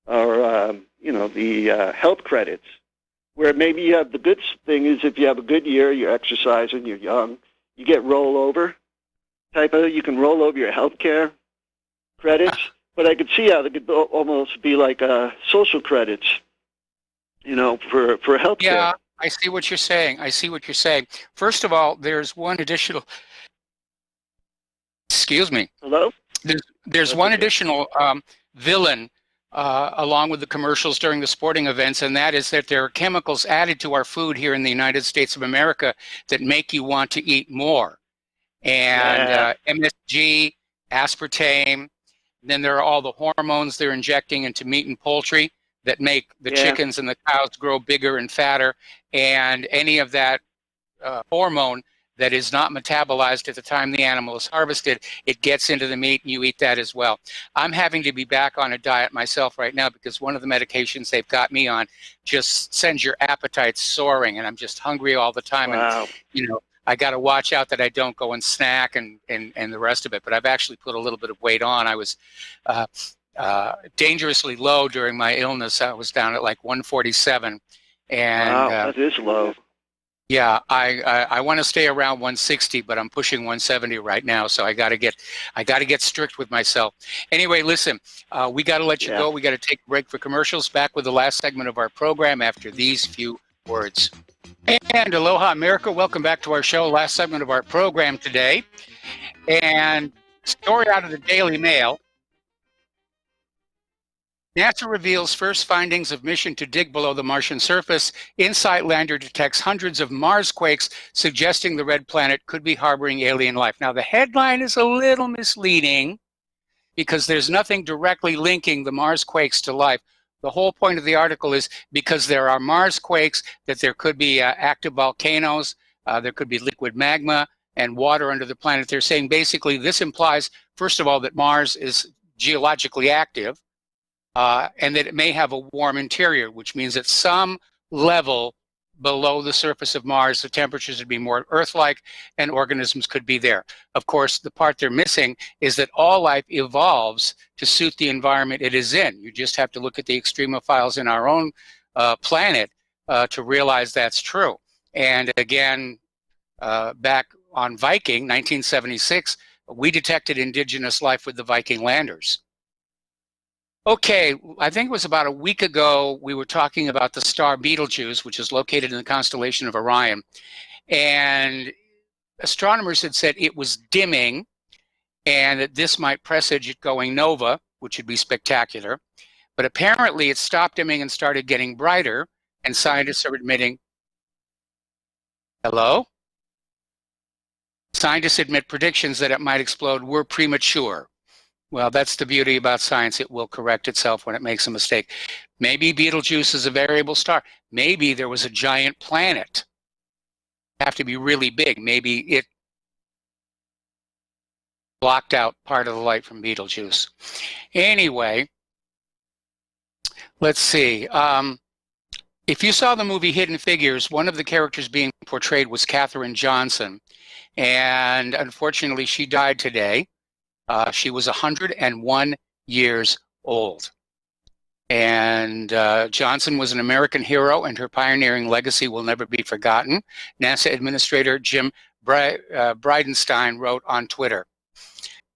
or, the health credits, where maybe you have the good thing is if you have a good year, you're exercising, you're young, you get rollover you can roll over your health care credits. But I could see how they could almost be like social credits, for health care. Yeah, I see what you're saying. First of all, there's one additional. Excuse me. Hello? There's one additional villain along with the commercials during the sporting events, and that is that there are chemicals added to our food here in the United States of America that make you want to eat more. And MSG, aspartame, then there are all the hormones they're injecting into meat and poultry that make the chickens and the cows grow bigger and fatter, and any of that hormone that is not metabolized at the time the animal is harvested, it gets into the meat and you eat that as well. I'm having to be back on a diet myself right now because one of the medications they've got me on just sends your appetite soaring, and I'm just hungry all the time. Wow. And, I got to watch out that I don't go and snack and the rest of it. But I've actually put a little bit of weight on. I was dangerously low during my illness. I was down at like 147. And wow, that is low. Yeah, I want to stay around 160, but I'm pushing 170 right now, so I got to get strict with myself. Anyway, listen, we got to let you go. We got to take a break for commercials. Back with the last segment of our program after these few words. And aloha, America. Welcome back to our show. Last segment of our program today, and story out of the Daily Mail. NASA reveals first findings of mission to dig below the Martian surface. InSight lander detects hundreds of Mars quakes, suggesting the red planet could be harboring alien life. Now, the headline is a little misleading because there's nothing directly linking the Mars quakes to life. The whole point of the article is because there are Mars quakes, that there could be active volcanoes, there could be liquid magma and water under the planet. They're saying basically this implies, first of all, that Mars is geologically active, and that it may have a warm interior, which means at some level below the surface of Mars, the temperatures would be more Earth-like and organisms could be there. Of course, the part they're missing is that all life evolves to suit the environment it is in. You just have to look at the extremophiles in our own planet to realize that's true. And again, back on Viking, 1976, we detected indigenous life with the Viking landers. Okay, I think it was about a week ago, we were talking about the star Betelgeuse, which is located in the constellation of Orion. And astronomers had said it was dimming and that this might presage it going nova, which would be spectacular. But apparently it stopped dimming and started getting brighter, and scientists are admitting, hello? Scientists admit predictions that it might explode were premature. Well, that's the beauty about science. It will correct itself when it makes a mistake. Maybe Betelgeuse is a variable star. Maybe there was a giant planet. Have to be really big. Maybe it blocked out part of the light from Betelgeuse. Anyway, let's see. If you saw the movie Hidden Figures, one of the characters being portrayed was Katherine Johnson. And unfortunately, she died today. She was 101 years old. And Johnson was an American hero, and her pioneering legacy will never be forgotten. NASA Administrator Jim Bridenstine wrote on Twitter.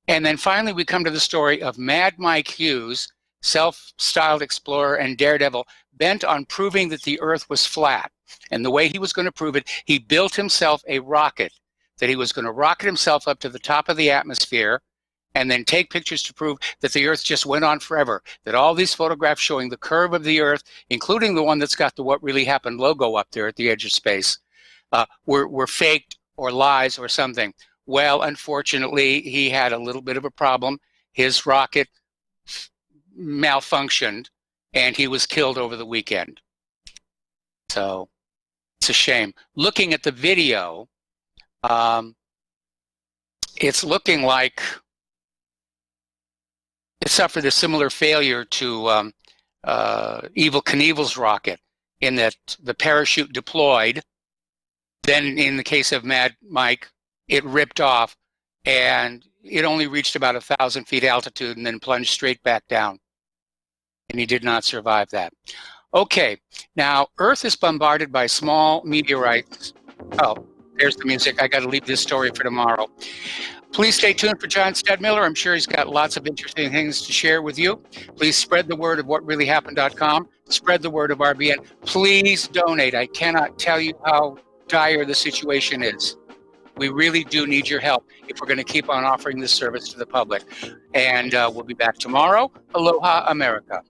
And then finally, we come to the story of Mad Mike Hughes, self-styled explorer and daredevil, bent on proving that the Earth was flat. And the way he was going to prove it, he built himself a rocket, that he was going to rocket himself up to the top of the atmosphere and then take pictures to prove that the Earth just went on forever, that all these photographs showing the curve of the Earth, including the one that's got the What Really Happened logo up there at the edge of space, were faked or lies or something. Well, unfortunately, he had a little bit of a problem. His rocket malfunctioned, and he was killed over the weekend. So it's a shame. Looking at the video, it's looking like it suffered a similar failure to Evel Knievel's rocket, in that the parachute deployed. Then in the case of Mad Mike, it ripped off, and it only reached about 1,000 feet altitude and then plunged straight back down. And he did not survive that. Okay, now Earth is bombarded by small meteorites. Oh, there's the music. I got to leave this story for tomorrow. Please stay tuned for John Stedmiller. I'm sure he's got lots of interesting things to share with you. Please spread the word of whatreallyhappened.com. Spread the word of RBN. Please donate. I cannot tell you how dire the situation is. We really do need your help if we're going to keep on offering this service to the public. And we'll be back tomorrow. Aloha, America.